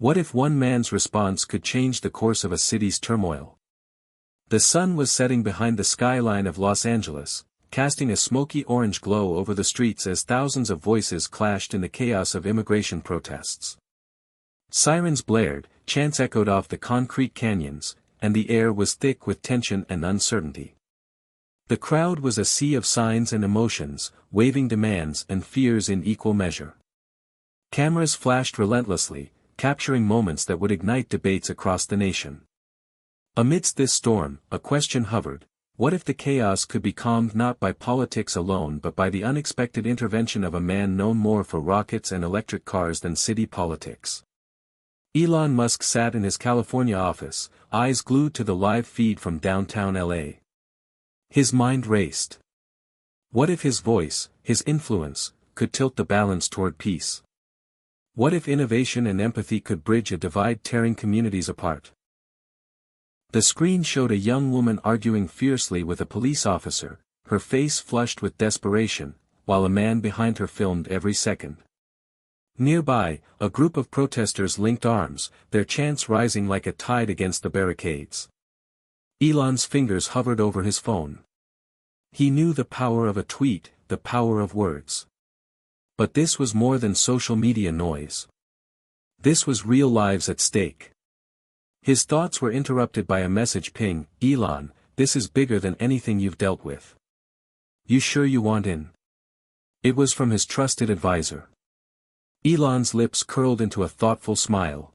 What if one man's response could change the course of a city's turmoil? The sun was setting behind the skyline of Los Angeles, casting a smoky orange glow over the streets as thousands of voices clashed in the chaos of immigration protests. Sirens blared, chants echoed off the concrete canyons, and the air was thick with tension and uncertainty. The crowd was a sea of signs and emotions, waving demands and fears in equal measure. Cameras flashed relentlessly, capturing moments that would ignite debates across the nation. Amidst this storm, a question hovered: what if the chaos could be calmed not by politics alone but by the unexpected intervention of a man known more for rockets and electric cars than city politics? Elon Musk sat in his California office, eyes glued to the live feed from downtown LA. His mind raced. What if his voice, his influence, could tilt the balance toward peace? What if innovation and empathy could bridge a divide tearing communities apart? The screen showed a young woman arguing fiercely with a police officer, her face flushed with desperation, while a man behind her filmed every second. Nearby, a group of protesters linked arms, their chants rising like a tide against the barricades. Elon's fingers hovered over his phone. He knew the power of a tweet, the power of words. But this was more than social media noise. This was real lives at stake. His thoughts were interrupted by a message ping: "Elon, this is bigger than anything you've dealt with. You sure you want in?" It was from his trusted advisor. Elon's lips curled into a thoughtful smile.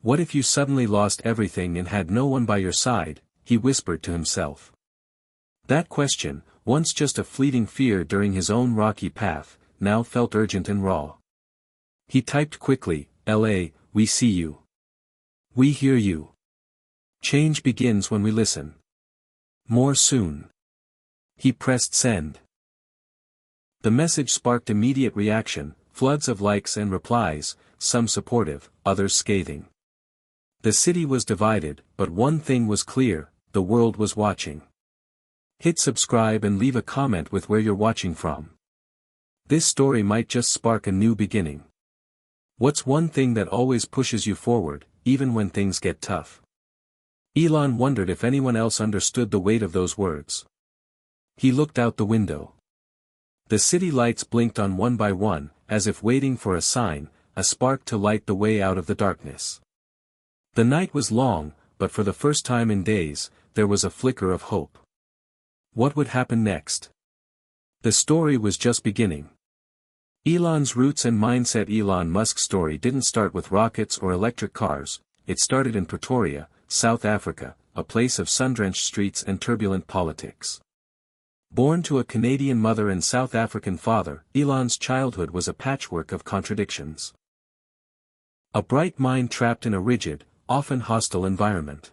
"What if you suddenly lost everything and had no one by your side?" he whispered to himself. That question, once just a fleeting fear during his own rocky path, now felt urgent and raw. He typed quickly, "LA, we see you. We hear you. Change begins when we listen. More soon." He pressed send. The message sparked immediate reaction, floods of likes and replies, some supportive, others scathing. The city was divided, but one thing was clear: the world was watching. Hit subscribe and leave a comment with where you're watching from. This story might just spark a new beginning. What's one thing that always pushes you forward, even when things get tough? Elon wondered if anyone else understood the weight of those words. He looked out the window. The city lights blinked on one by one, as if waiting for a sign, a spark to light the way out of the darkness. The night was long, but for the first time in days, there was a flicker of hope. What would happen next? The story was just beginning. Elon's roots and mindset. Elon Musk's story didn't start with rockets or electric cars. It started in Pretoria, South Africa, a place of sun-drenched streets and turbulent politics. Born to a Canadian mother and South African father, Elon's childhood was a patchwork of contradictions. A bright mind trapped in a rigid, often hostile environment.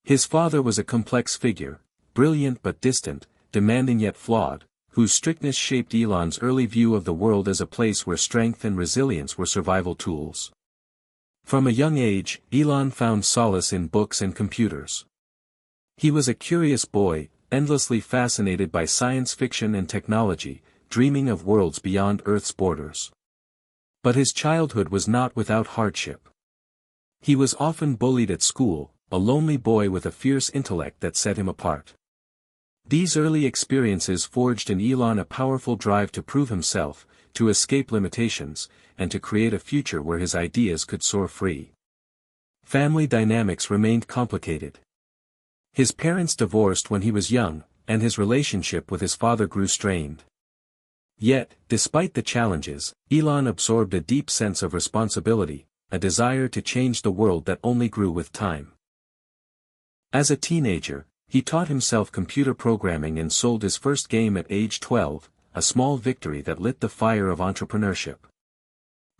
His father was a complex figure, brilliant but distant, demanding yet flawed, whose strictness shaped Elon's early view of the world as a place where strength and resilience were survival tools. From a young age, Elon found solace in books and computers. He was a curious boy, endlessly fascinated by science fiction and technology, dreaming of worlds beyond Earth's borders. But his childhood was not without hardship. He was often bullied at school, a lonely boy with a fierce intellect that set him apart. These early experiences forged in Elon a powerful drive to prove himself, to escape limitations, and to create a future where his ideas could soar free. Family dynamics remained complicated. His parents divorced when he was young, and his relationship with his father grew strained. Yet, despite the challenges, Elon absorbed a deep sense of responsibility, a desire to change the world that only grew with time. As a teenager, he taught himself computer programming and sold his first game at age 12, a small victory that lit the fire of entrepreneurship.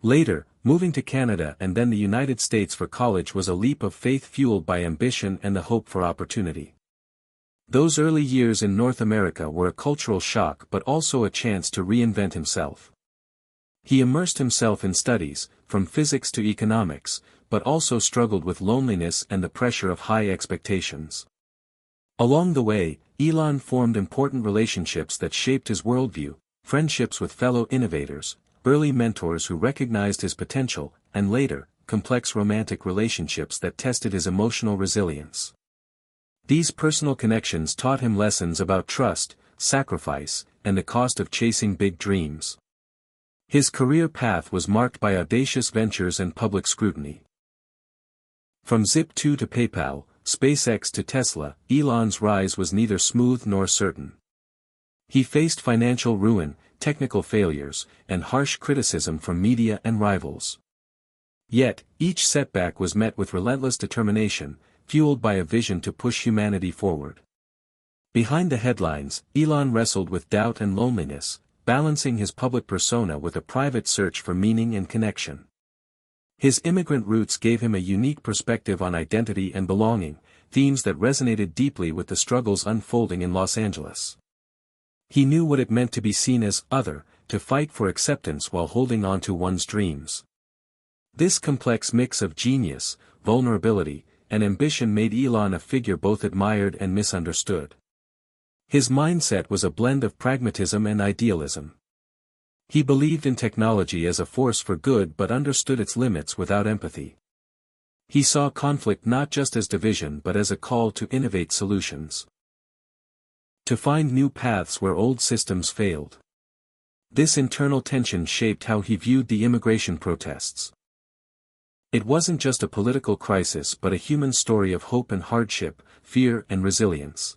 Later, moving to Canada and then the United States for college was a leap of faith fueled by ambition and the hope for opportunity. Those early years in North America were a cultural shock but also a chance to reinvent himself. He immersed himself in studies, from physics to economics, but also struggled with loneliness and the pressure of high expectations. Along the way, Elon formed important relationships that shaped his worldview, friendships with fellow innovators, early mentors who recognized his potential, and later, complex romantic relationships that tested his emotional resilience. These personal connections taught him lessons about trust, sacrifice, and the cost of chasing big dreams. His career path was marked by audacious ventures and public scrutiny. From Zip2 to PayPal, SpaceX to Tesla, Elon's rise was neither smooth nor certain. He faced financial ruin, technical failures, and harsh criticism from media and rivals. Yet, each setback was met with relentless determination, fueled by a vision to push humanity forward. Behind the headlines, Elon wrestled with doubt and loneliness, balancing his public persona with a private search for meaning and connection. His immigrant roots gave him a unique perspective on identity and belonging, themes that resonated deeply with the struggles unfolding in Los Angeles. He knew what it meant to be seen as other, to fight for acceptance while holding on to one's dreams. This complex mix of genius, vulnerability, and ambition made Elon a figure both admired and misunderstood. His mindset was a blend of pragmatism and idealism. He believed in technology as a force for good but understood its limits without empathy. He saw conflict not just as division but as a call to innovate solutions. To find new paths where old systems failed. This internal tension shaped how he viewed the immigration protests. It wasn't just a political crisis but a human story of hope and hardship, fear and resilience.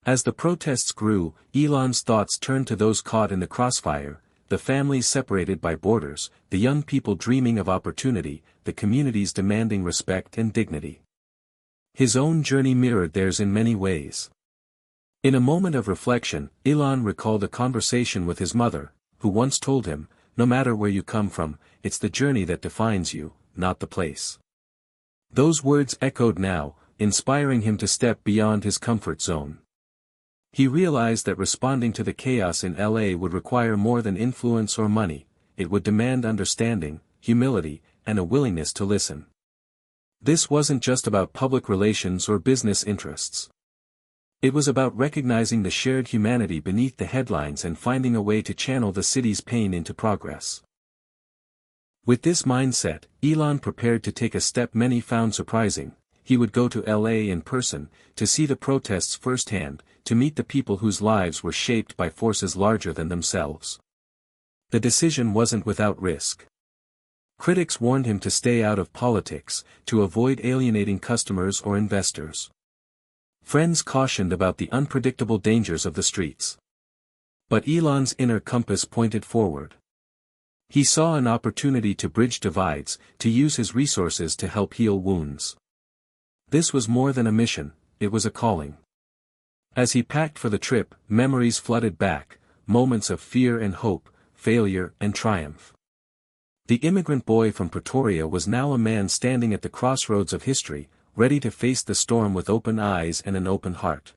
As the protests grew, Elon's thoughts turned to those caught in the crossfire, the families separated by borders, the young people dreaming of opportunity, the communities demanding respect and dignity. His own journey mirrored theirs in many ways. In a moment of reflection, Elon recalled a conversation with his mother, who once told him, "No matter where you come from, it's the journey that defines you, not the place." Those words echoed now, inspiring him to step beyond his comfort zone. He realized that responding to the chaos in LA would require more than influence or money, it would demand understanding, humility, and a willingness to listen. This wasn't just about public relations or business interests. It was about recognizing the shared humanity beneath the headlines and finding a way to channel the city's pain into progress. With this mindset, Elon prepared to take a step many found surprising. He would go to LA in person, to see the protests firsthand, to meet the people whose lives were shaped by forces larger than themselves. The decision wasn't without risk. Critics warned him to stay out of politics, to avoid alienating customers or investors. Friends cautioned about the unpredictable dangers of the streets. But Elon's inner compass pointed forward. He saw an opportunity to bridge divides, to use his resources to help heal wounds. This was more than a mission, it was a calling. As he packed for the trip, memories flooded back, moments of fear and hope, failure and triumph. The immigrant boy from Pretoria was now a man standing at the crossroads of history, ready to face the storm with open eyes and an open heart.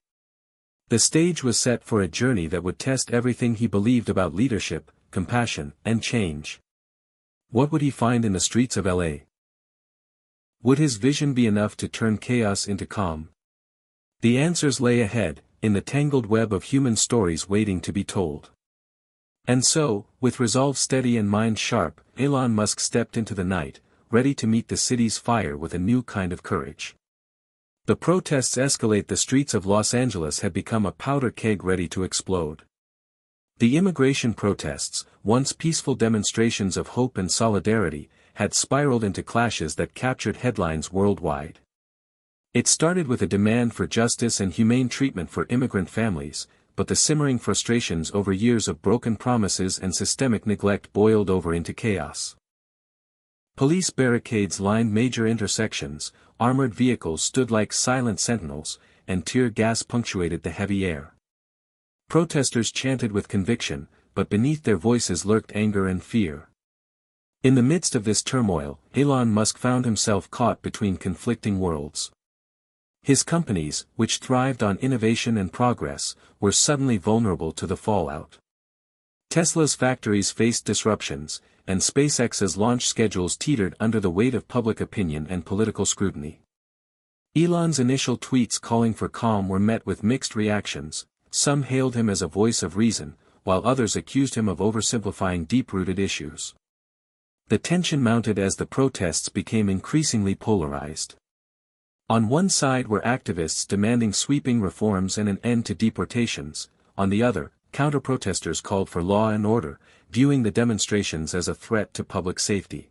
The stage was set for a journey that would test everything he believed about leadership, compassion, and change. What would he find in the streets of LA? Would his vision be enough to turn chaos into calm? The answers lay ahead, in the tangled web of human stories waiting to be told. And so, with resolve steady and mind sharp, Elon Musk stepped into the night, ready to meet the city's fire with a new kind of courage. The protests escalate. The streets of Los Angeles had become a powder keg ready to explode. The immigration protests, once peaceful demonstrations of hope and solidarity, had spiraled into clashes that captured headlines worldwide. It started with a demand for justice and humane treatment for immigrant families, but the simmering frustrations over years of broken promises and systemic neglect boiled over into chaos. Police barricades lined major intersections, armored vehicles stood like silent sentinels, and tear gas punctuated the heavy air. Protesters chanted with conviction, but beneath their voices lurked anger and fear. In the midst of this turmoil, Elon Musk found himself caught between conflicting worlds. His companies, which thrived on innovation and progress, were suddenly vulnerable to the fallout. Tesla's factories faced disruptions, and SpaceX's launch schedules teetered under the weight of public opinion and political scrutiny. Elon's initial tweets calling for calm were met with mixed reactions. Some hailed him as a voice of reason, while others accused him of oversimplifying deep-rooted issues. The tension mounted as the protests became increasingly polarized. On one side were activists demanding sweeping reforms and an end to deportations, on the other, counter-protesters called for law and order, viewing the demonstrations as a threat to public safety.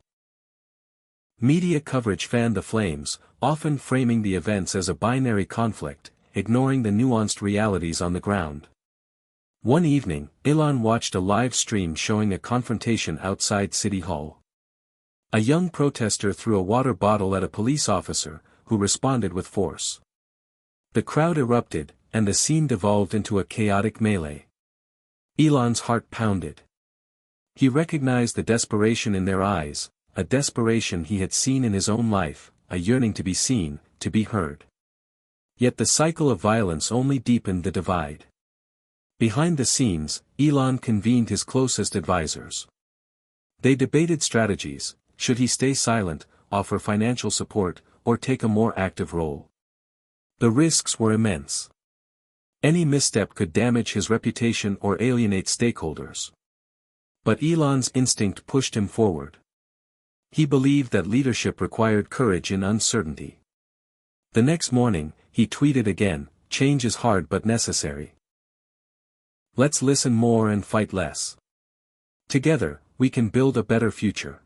Media coverage fanned the flames, often framing the events as a binary conflict, ignoring the nuanced realities on the ground. One evening, Elon watched a live stream showing a confrontation outside City Hall. A young protester threw a water bottle at a police officer, who responded with force. The crowd erupted, and the scene devolved into a chaotic melee. Elon's heart pounded. He recognized the desperation in their eyes, a desperation he had seen in his own life, a yearning to be seen, to be heard. Yet the cycle of violence only deepened the divide. Behind the scenes, Elon convened his closest advisors. They debated strategies: should he stay silent, offer financial support, or take a more active role? The risks were immense. Any misstep could damage his reputation or alienate stakeholders. But Elon's instinct pushed him forward. He believed that leadership required courage in uncertainty. The next morning, he tweeted again, "Change is hard but necessary. Let's listen more and fight less. Together, we can build a better future."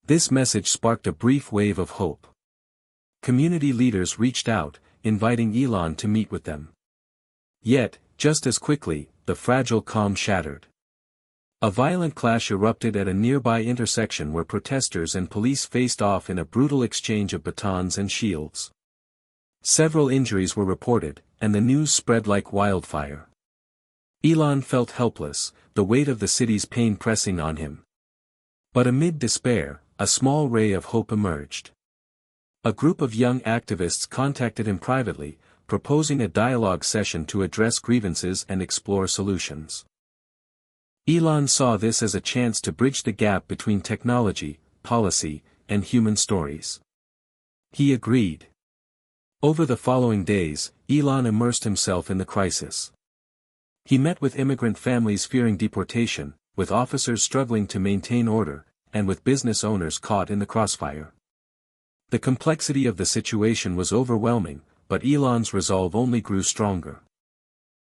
This message sparked a brief wave of hope. Community leaders reached out, inviting Elon to meet with them. Yet, just as quickly, the fragile calm shattered. A violent clash erupted at a nearby intersection where protesters and police faced off in a brutal exchange of batons and shields. Several injuries were reported, and the news spread like wildfire. Elon felt helpless, the weight of the city's pain pressing on him. But amid despair, a small ray of hope emerged. A group of young activists contacted him privately, proposing a dialogue session to address grievances and explore solutions. Elon saw this as a chance to bridge the gap between technology, policy, and human stories. He agreed. Over the following days, Elon immersed himself in the crisis. He met with immigrant families fearing deportation, with officers struggling to maintain order, and with business owners caught in the crossfire. The complexity of the situation was overwhelming, but Elon's resolve only grew stronger.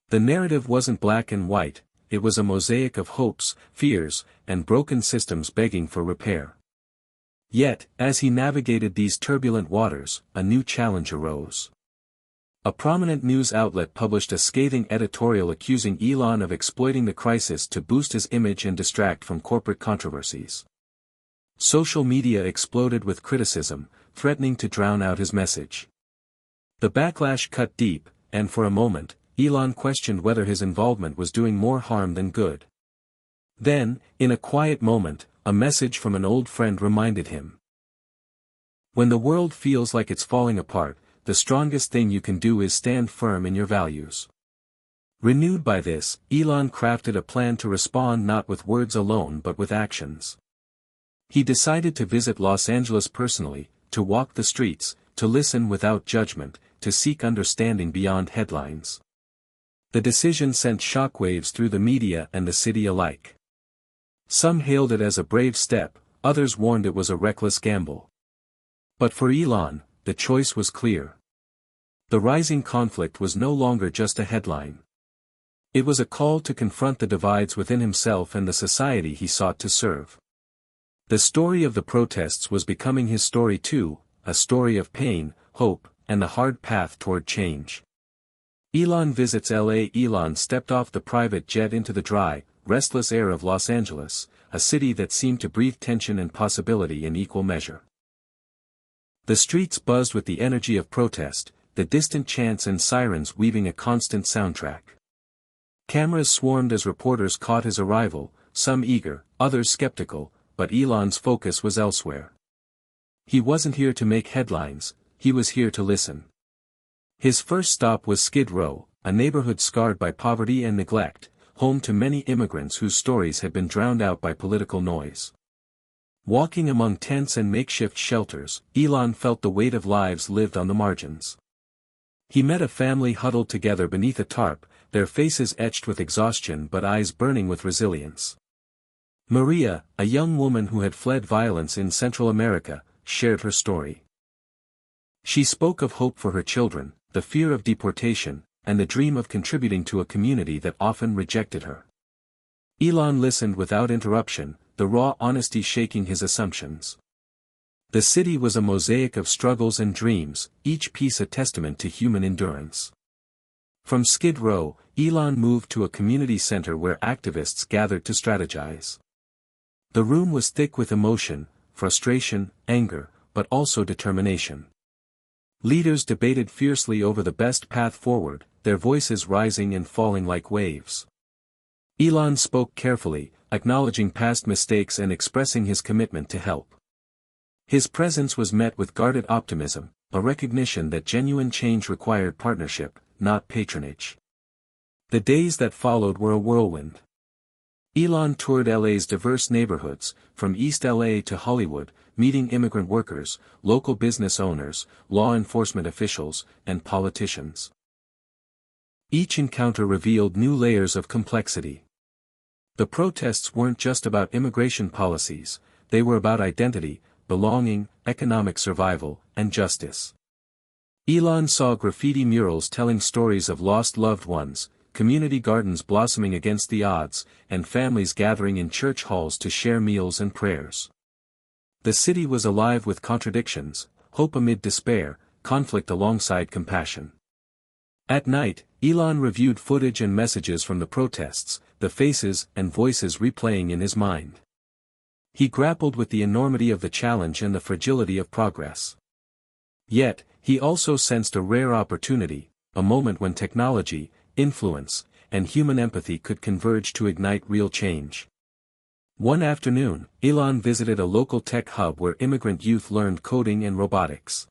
The narrative wasn't black and white, it was a mosaic of hopes, fears, and broken systems begging for repair. Yet, as he navigated these turbulent waters, a new challenge arose. A prominent news outlet published a scathing editorial accusing Elon of exploiting the crisis to boost his image and distract from corporate controversies. Social media exploded with criticism, threatening to drown out his message. The backlash cut deep, and for a moment, Elon questioned whether his involvement was doing more harm than good. Then, in a quiet moment, a message from an old friend reminded him. When the world feels like it's falling apart, the strongest thing you can do is stand firm in your values. Renewed by this, Elon crafted a plan to respond not with words alone but with actions. He decided to visit Los Angeles personally, to walk the streets, to listen without judgment, to seek understanding beyond headlines. The decision sent shockwaves through the media and the city alike. Some hailed it as a brave step, others warned it was a reckless gamble. But for Elon, the choice was clear. The rising conflict was no longer just a headline. It was a call to confront the divides within himself and the society he sought to serve. The story of the protests was becoming his story too, a story of pain, hope, and the hard path toward change. Elon visits LA. Elon stepped off the private jet into the dry, restless air of Los Angeles, a city that seemed to breathe tension and possibility in equal measure. The streets buzzed with the energy of protest, the distant chants and sirens weaving a constant soundtrack. Cameras swarmed as reporters caught his arrival, some eager, others skeptical, but Elon's focus was elsewhere. He wasn't here to make headlines, he was here to listen. His first stop was Skid Row, a neighborhood scarred by poverty and neglect, home to many immigrants whose stories had been drowned out by political noise. Walking among tents and makeshift shelters, Elon felt the weight of lives lived on the margins. He met a family huddled together beneath a tarp, their faces etched with exhaustion but eyes burning with resilience. Maria, a young woman who had fled violence in Central America, shared her story. She spoke of hope for her children, the fear of deportation, and the dream of contributing to a community that often rejected her. Elon listened without interruption, the raw honesty shaking his assumptions. The city was a mosaic of struggles and dreams, each piece a testament to human endurance. From Skid Row, Elon moved to a community center where activists gathered to strategize. The room was thick with emotion, frustration, anger, but also determination. Leaders debated fiercely over the best path forward, their voices rising and falling like waves. Elon spoke carefully, acknowledging past mistakes and expressing his commitment to help. His presence was met with guarded optimism, a recognition that genuine change required partnership, not patronage. The days that followed were a whirlwind. Elon toured LA's diverse neighborhoods, from East LA to Hollywood, meeting immigrant workers, local business owners, law enforcement officials, and politicians. Each encounter revealed new layers of complexity. The protests weren't just about immigration policies, they were about identity, belonging, economic survival, and justice. Elon saw graffiti murals telling stories of lost loved ones, community gardens blossoming against the odds, and families gathering in church halls to share meals and prayers. The city was alive with contradictions, hope amid despair, conflict alongside compassion. At night, Elon reviewed footage and messages from the protests, the faces and voices replaying in his mind. He grappled with the enormity of the challenge and the fragility of progress. Yet, he also sensed a rare opportunity, a moment when technology, influence, and human empathy could converge to ignite real change. One afternoon, Elon visited a local tech hub where immigrant youth learned coding and robotics.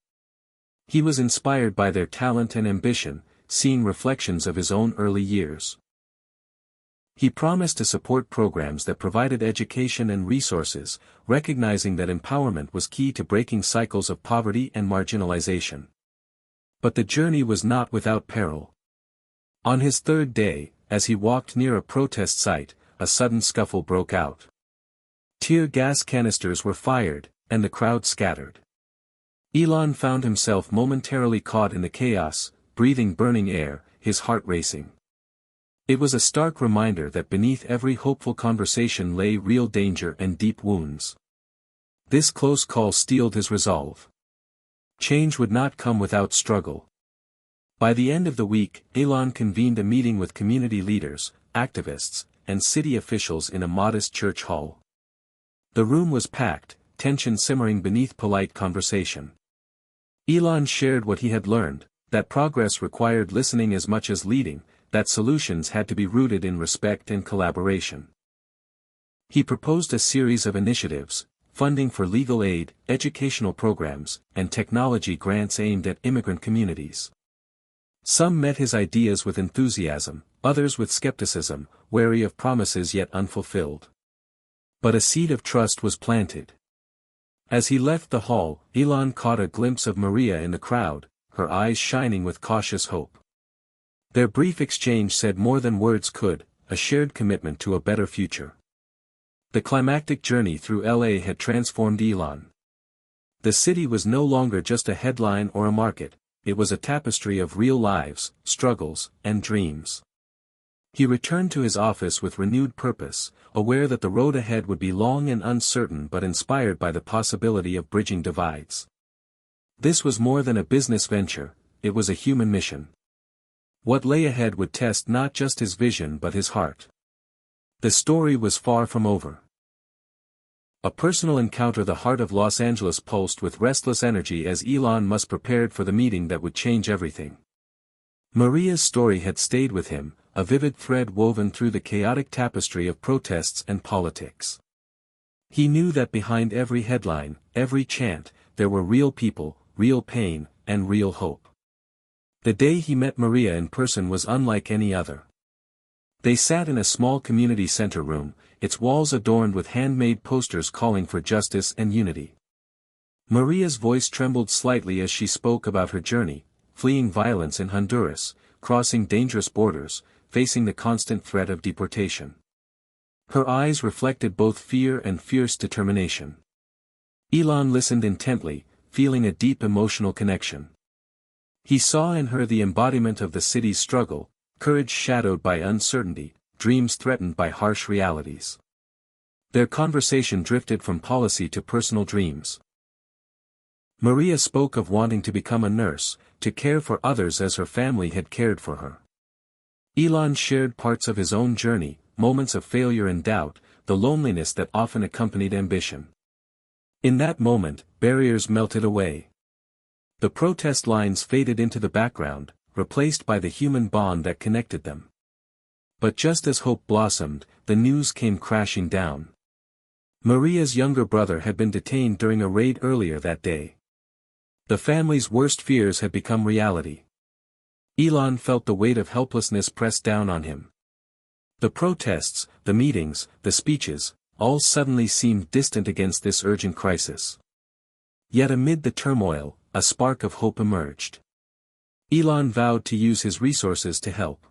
He was inspired by their talent and ambition, seeing reflections of his own early years. He promised to support programs that provided education and resources, recognizing that empowerment was key to breaking cycles of poverty and marginalization. But the journey was not without peril. On his third day, as he walked near a protest site, a sudden scuffle broke out. Tear gas canisters were fired, and the crowd scattered. Elon found himself momentarily caught in the chaos, breathing burning air, his heart racing. It was a stark reminder that beneath every hopeful conversation lay real danger and deep wounds. This close call steeled his resolve. Change would not come without struggle. By the end of the week, Elon convened a meeting with community leaders, activists, and city officials in a modest church hall. The room was packed, tension simmering beneath polite conversation. Elon shared what he had learned, that progress required listening as much as leading, that solutions had to be rooted in respect and collaboration. He proposed a series of initiatives, funding for legal aid, educational programs, and technology grants aimed at immigrant communities. Some met his ideas with enthusiasm, others with skepticism, wary of promises yet unfulfilled. But a seed of trust was planted. As he left the hall, Elon caught a glimpse of Maria in the crowd, her eyes shining with cautious hope. Their brief exchange said more than words could, a shared commitment to a better future. The climactic journey through LA had transformed Elon. The city was no longer just a headline or a market, it was a tapestry of real lives, struggles, and dreams. He returned to his office with renewed purpose, aware that the road ahead would be long and uncertain but inspired by the possibility of bridging divides. This was more than a business venture, it was a human mission. What lay ahead would test not just his vision but his heart. The story was far from over. A personal encounter. The heart of Los Angeles pulsed with restless energy as Elon Musk prepared for the meeting that would change everything. Maria's story had stayed with him, a vivid thread woven through the chaotic tapestry of protests and politics. He knew that behind every headline, every chant, there were real people, real pain, and real hope. The day he met Maria in person was unlike any other. They sat in a small community center room, its walls adorned with handmade posters calling for justice and unity. Maria's voice trembled slightly as she spoke about her journey, fleeing violence in Honduras, crossing dangerous borders, facing the constant threat of deportation. Her eyes reflected both fear and fierce determination. Elon listened intently, feeling a deep emotional connection. He saw in her the embodiment of the city's struggle, courage shadowed by uncertainty, dreams threatened by harsh realities. Their conversation drifted from policy to personal dreams. Maria spoke of wanting to become a nurse, to care for others as her family had cared for her. Elon shared parts of his own journey, moments of failure and doubt, the loneliness that often accompanied ambition. In that moment, barriers melted away. The protest lines faded into the background, replaced by the human bond that connected them. But just as hope blossomed, the news came crashing down. Maria's younger brother had been detained during a raid earlier that day. The family's worst fears had become reality. Elon felt the weight of helplessness press down on him. The protests, the meetings, the speeches, all suddenly seemed distant against this urgent crisis. Yet amid the turmoil, a spark of hope emerged. Elon vowed to use his resources to help.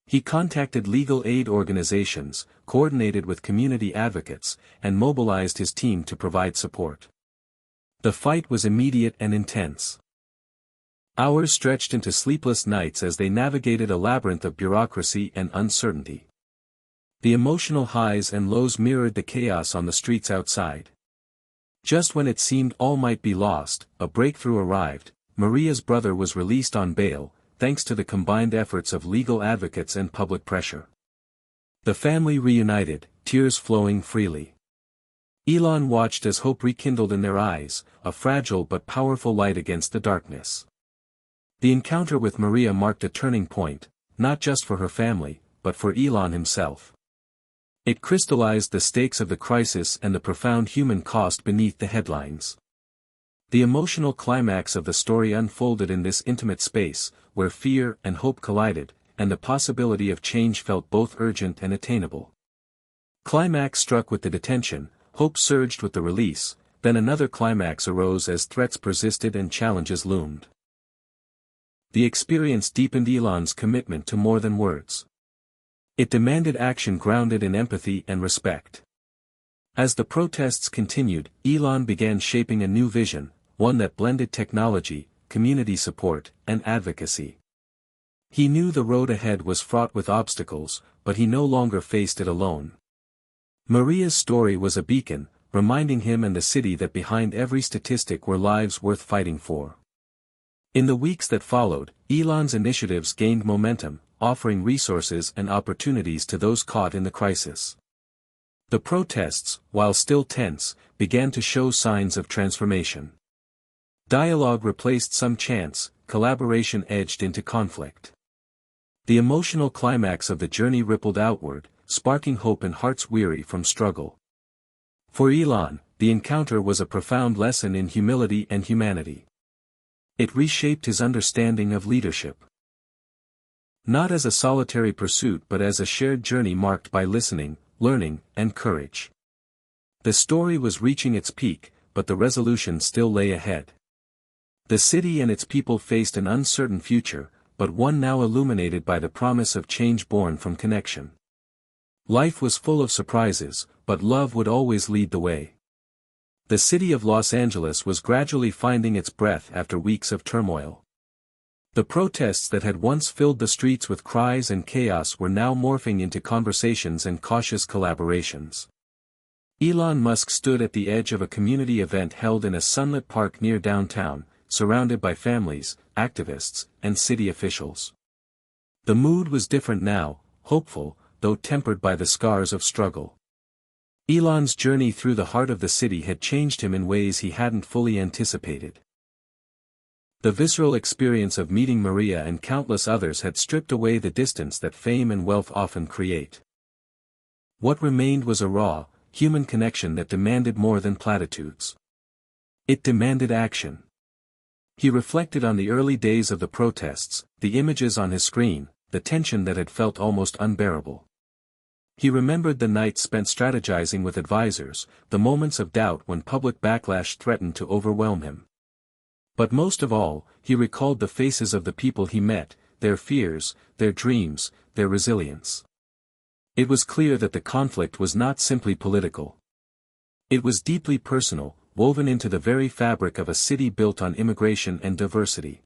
He contacted legal aid organizations, coordinated with community advocates, and mobilized his team to provide support. The fight was immediate and intense. Hours stretched into sleepless nights as they navigated a labyrinth of bureaucracy and uncertainty. The emotional highs and lows mirrored the chaos on the streets outside. Just when it seemed all might be lost, a breakthrough arrived. Maria's brother was released on bail, thanks to the combined efforts of legal advocates and public pressure. The family reunited, tears flowing freely. Elon watched as hope rekindled in their eyes, a fragile but powerful light against the darkness. The encounter with Maria marked a turning point, not just for her family, but for Elon himself. It crystallized the stakes of the crisis and the profound human cost beneath the headlines. The emotional climax of the story unfolded in this intimate space, where fear and hope collided, and the possibility of change felt both urgent and attainable. Climax struck with the detention, hope surged with the release, then another climax arose as threats persisted and challenges loomed. The experience deepened Elon's commitment to more than words. It demanded action grounded in empathy and respect. As the protests continued, Elon began shaping a new vision, one that blended technology, community support, and advocacy. He knew the road ahead was fraught with obstacles, but he no longer faced it alone. Maria's story was a beacon, reminding him and the city that behind every statistic were lives worth fighting for. In the weeks that followed, Elon's initiatives gained momentum, offering resources and opportunities to those caught in the crisis. The protests, while still tense, began to show signs of transformation. Dialogue replaced some chants, collaboration edged into conflict. The emotional climax of the journey rippled outward, sparking hope in hearts weary from struggle. For Elon, the encounter was a profound lesson in humility and humanity. It reshaped his understanding of leadership. Not as a solitary pursuit but as a shared journey marked by listening, learning, and courage. The story was reaching its peak, but the resolution still lay ahead. The city and its people faced an uncertain future, but one now illuminated by the promise of change born from connection. Life was full of surprises, but love would always lead the way. The city of Los Angeles was gradually finding its breath after weeks of turmoil. The protests that had once filled the streets with cries and chaos were now morphing into conversations and cautious collaborations. Elon Musk stood at the edge of a community event held in a sunlit park near downtown, surrounded by families, activists, and city officials. The mood was different now, hopeful, though tempered by the scars of struggle. Elon's journey through the heart of the city had changed him in ways he hadn't fully anticipated. The visceral experience of meeting Maria and countless others had stripped away the distance that fame and wealth often create. What remained was a raw, human connection that demanded more than platitudes. It demanded action. He reflected on the early days of the protests, the images on his screen, the tension that had felt almost unbearable. He remembered the nights spent strategizing with advisors, the moments of doubt when public backlash threatened to overwhelm him. But most of all, he recalled the faces of the people he met, their fears, their dreams, their resilience. It was clear that the conflict was not simply political. It was deeply personal, woven into the very fabric of a city built on immigration and diversity.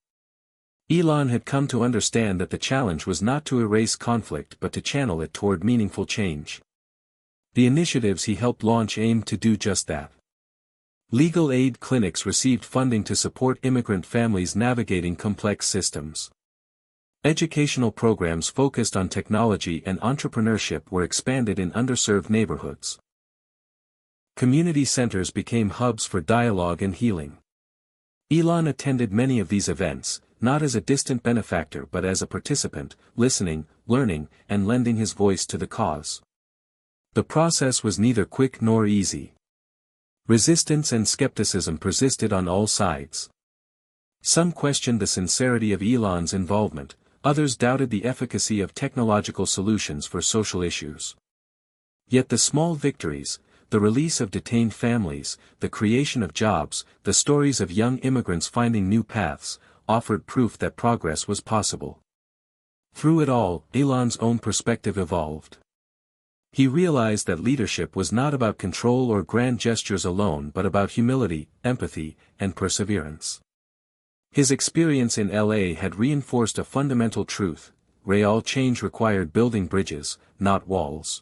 Elon had come to understand that the challenge was not to erase conflict but to channel it toward meaningful change. The initiatives he helped launch aimed to do just that. Legal aid clinics received funding to support immigrant families navigating complex systems. Educational programs focused on technology and entrepreneurship were expanded in underserved neighborhoods. Community centers became hubs for dialogue and healing. Elon attended many of these events, not as a distant benefactor but as a participant, listening, learning, and lending his voice to the cause. The process was neither quick nor easy. Resistance and skepticism persisted on all sides. Some questioned the sincerity of Elon's involvement, others doubted the efficacy of technological solutions for social issues. Yet the small victories, the release of detained families, the creation of jobs, the stories of young immigrants finding new paths, offered proof that progress was possible. Through it all, Elon's own perspective evolved. He realized that leadership was not about control or grand gestures alone but about humility, empathy, and perseverance. His experience in LA had reinforced a fundamental truth: real change required building bridges, not walls.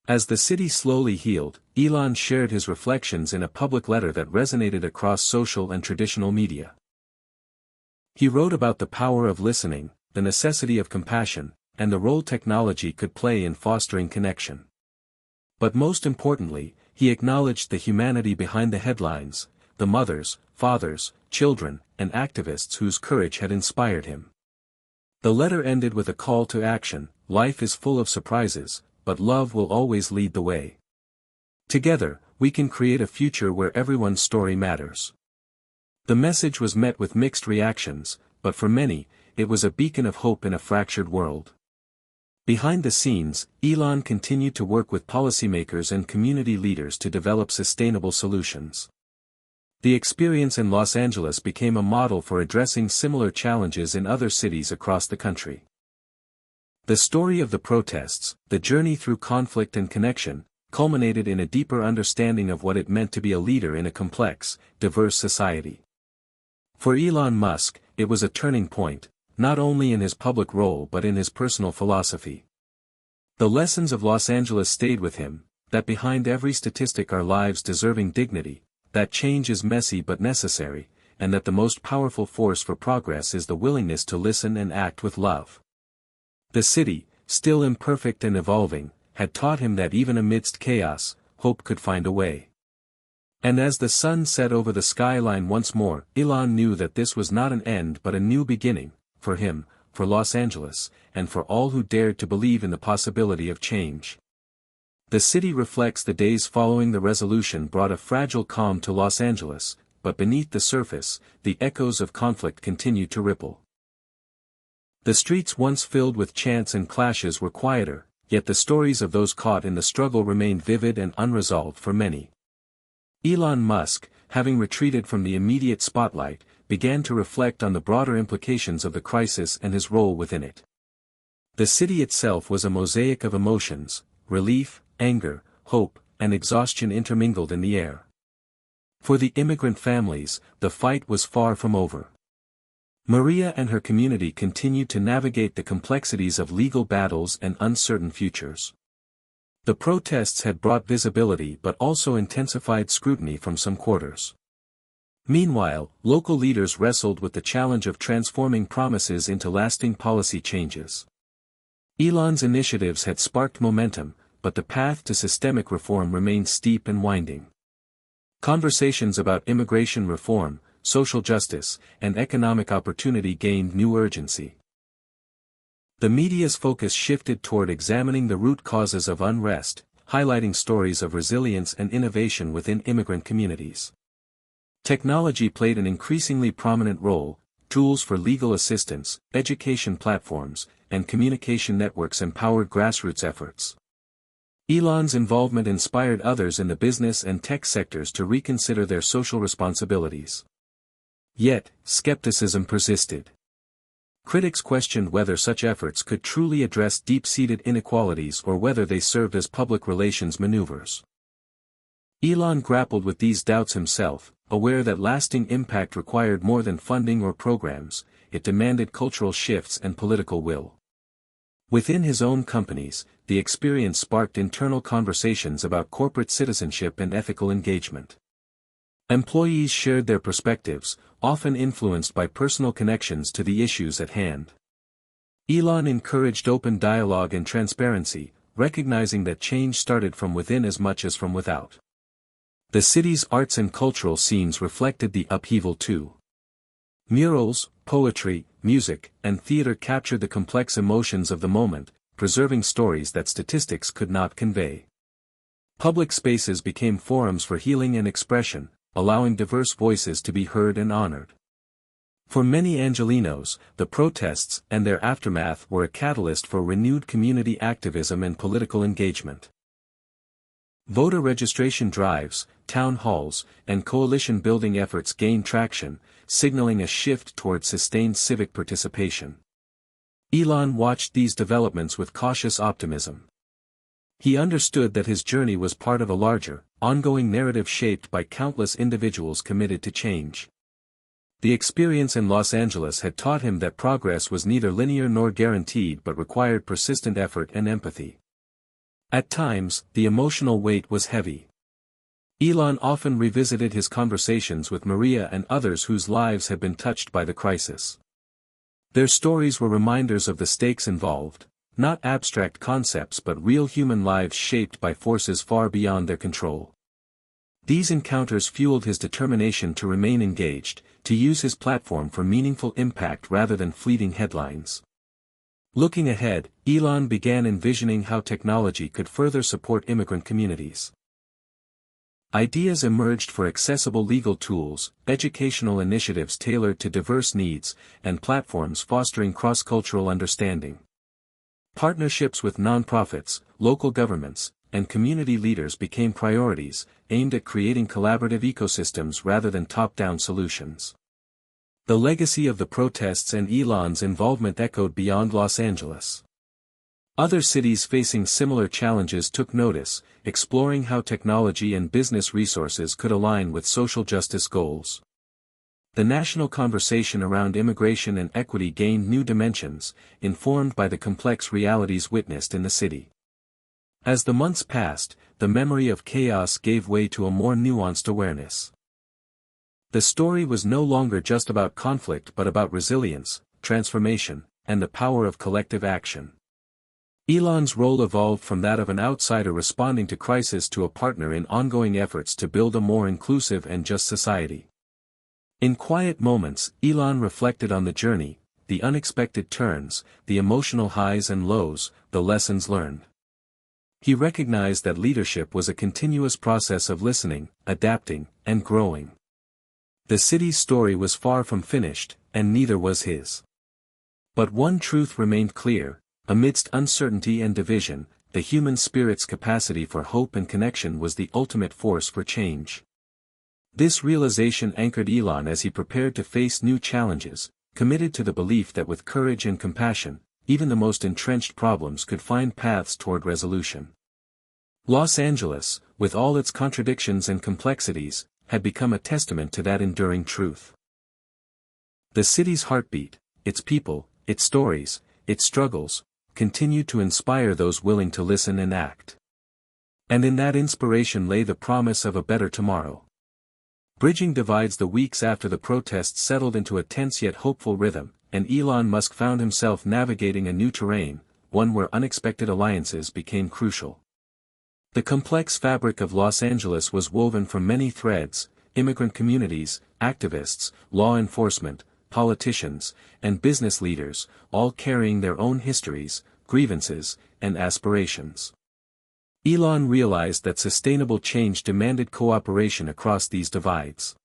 As the city slowly healed, Elon shared his reflections in a public letter that resonated across social and traditional media. He wrote about the power of listening, the necessity of compassion, and the role technology could play in fostering connection. But most importantly, he acknowledged the humanity behind the headlines, the mothers, fathers, children, and activists whose courage had inspired him. The letter ended with a call to action: life is full of surprises, but love will always lead the way. Together, we can create a future where everyone's story matters. The message was met with mixed reactions, but for many, it was a beacon of hope in a fractured world. Behind the scenes, Elon continued to work with policymakers and community leaders to develop sustainable solutions. The experience in Los Angeles became a model for addressing similar challenges in other cities across the country. The story of the protests, the journey through conflict and connection, culminated in a deeper understanding of what it meant to be a leader in a complex, diverse society. For Elon Musk, it was a turning point, not only in his public role but in his personal philosophy. The lessons of Los Angeles stayed with him: that behind every statistic are lives deserving dignity, that change is messy but necessary, and that the most powerful force for progress is the willingness to listen and act with love. The city, still imperfect and evolving, had taught him that even amidst chaos, hope could find a way. And as the sun set over the skyline once more, Elon knew that this was not an end but a new beginning, for him, for Los Angeles, and for all who dared to believe in the possibility of change. The city reflects the days following the resolution brought a fragile calm to Los Angeles, but beneath the surface, the echoes of conflict continued to ripple. The streets once filled with chants and clashes were quieter, yet the stories of those caught in the struggle remained vivid and unresolved for many. Elon Musk, having retreated from the immediate spotlight, began to reflect on the broader implications of the crisis and his role within it. The city itself was a mosaic of emotions: relief, anger, hope, and exhaustion intermingled in the air. For the immigrant families, the fight was far from over. Maria and her community continued to navigate the complexities of legal battles and uncertain futures. The protests had brought visibility but also intensified scrutiny from some quarters. Meanwhile, local leaders wrestled with the challenge of transforming promises into lasting policy changes. Elon's initiatives had sparked momentum, but the path to systemic reform remained steep and winding. Conversations about immigration reform, social justice, and economic opportunity gained new urgency. The media's focus shifted toward examining the root causes of unrest, highlighting stories of resilience and innovation within immigrant communities. Technology played an increasingly prominent role: tools for legal assistance, education platforms, and communication networks empowered grassroots efforts. Elon's involvement inspired others in the business and tech sectors to reconsider their social responsibilities. Yet, skepticism persisted. Critics questioned whether such efforts could truly address deep-seated inequalities or whether they served as public relations maneuvers. Elon grappled with these doubts himself, aware that lasting impact required more than funding or programs, it demanded cultural shifts and political will. Within his own companies, the experience sparked internal conversations about corporate citizenship and ethical engagement. Employees shared their perspectives, often influenced by personal connections to the issues at hand. Elon encouraged open dialogue and transparency, recognizing that change started from within as much as from without. The city's arts and cultural scenes reflected the upheaval too. Murals, poetry, music, and theater captured the complex emotions of the moment, preserving stories that statistics could not convey. Public spaces became forums for healing and expression, allowing diverse voices to be heard and honored. For many Angelenos, the protests and their aftermath were a catalyst for renewed community activism and political engagement. Voter registration drives, town halls, and coalition-building efforts gained traction, signaling a shift toward sustained civic participation. Elon watched these developments with cautious optimism. He understood that his journey was part of a larger, ongoing narrative shaped by countless individuals committed to change. The experience in Los Angeles had taught him that progress was neither linear nor guaranteed but required persistent effort and empathy. At times, the emotional weight was heavy. Elon often revisited his conversations with Maria and others whose lives had been touched by the crisis. Their stories were reminders of the stakes involved, not abstract concepts but real human lives shaped by forces far beyond their control. These encounters fueled his determination to remain engaged, to use his platform for meaningful impact rather than fleeting headlines. Looking ahead, Elon began envisioning how technology could further support immigrant communities. Ideas emerged for accessible legal tools, educational initiatives tailored to diverse needs, and platforms fostering cross-cultural understanding. Partnerships with nonprofits, local governments, and community leaders became priorities, aimed at creating collaborative ecosystems rather than top-down solutions. The legacy of the protests and Elon's involvement echoed beyond Los Angeles. Other cities facing similar challenges took notice, exploring how technology and business resources could align with social justice goals. The national conversation around immigration and equity gained new dimensions, informed by the complex realities witnessed in the city. As the months passed, the memory of chaos gave way to a more nuanced awareness. The story was no longer just about conflict but about resilience, transformation, and the power of collective action. Elon's role evolved from that of an outsider responding to crisis to a partner in ongoing efforts to build a more inclusive and just society. In quiet moments, Elon reflected on the journey, the unexpected turns, the emotional highs and lows, the lessons learned. He recognized that leadership was a continuous process of listening, adapting, and growing. The city's story was far from finished, and neither was his. But one truth remained clear: amidst uncertainty and division, the human spirit's capacity for hope and connection was the ultimate force for change. This realization anchored Elon as he prepared to face new challenges, committed to the belief that with courage and compassion, even the most entrenched problems could find paths toward resolution. Los Angeles, with all its contradictions and complexities, had become a testament to that enduring truth. The city's heartbeat, its people, its stories, its struggles, continued to inspire those willing to listen and act. And in that inspiration lay the promise of a better tomorrow. Bridging divides, the weeks after the protests settled into a tense yet hopeful rhythm, and Elon Musk found himself navigating a new terrain, one where unexpected alliances became crucial. The complex fabric of Los Angeles was woven from many threads: immigrant communities, activists, law enforcement, politicians, and business leaders, all carrying their own histories, grievances, and aspirations. Elon realized that sustainable change demanded cooperation across these divides.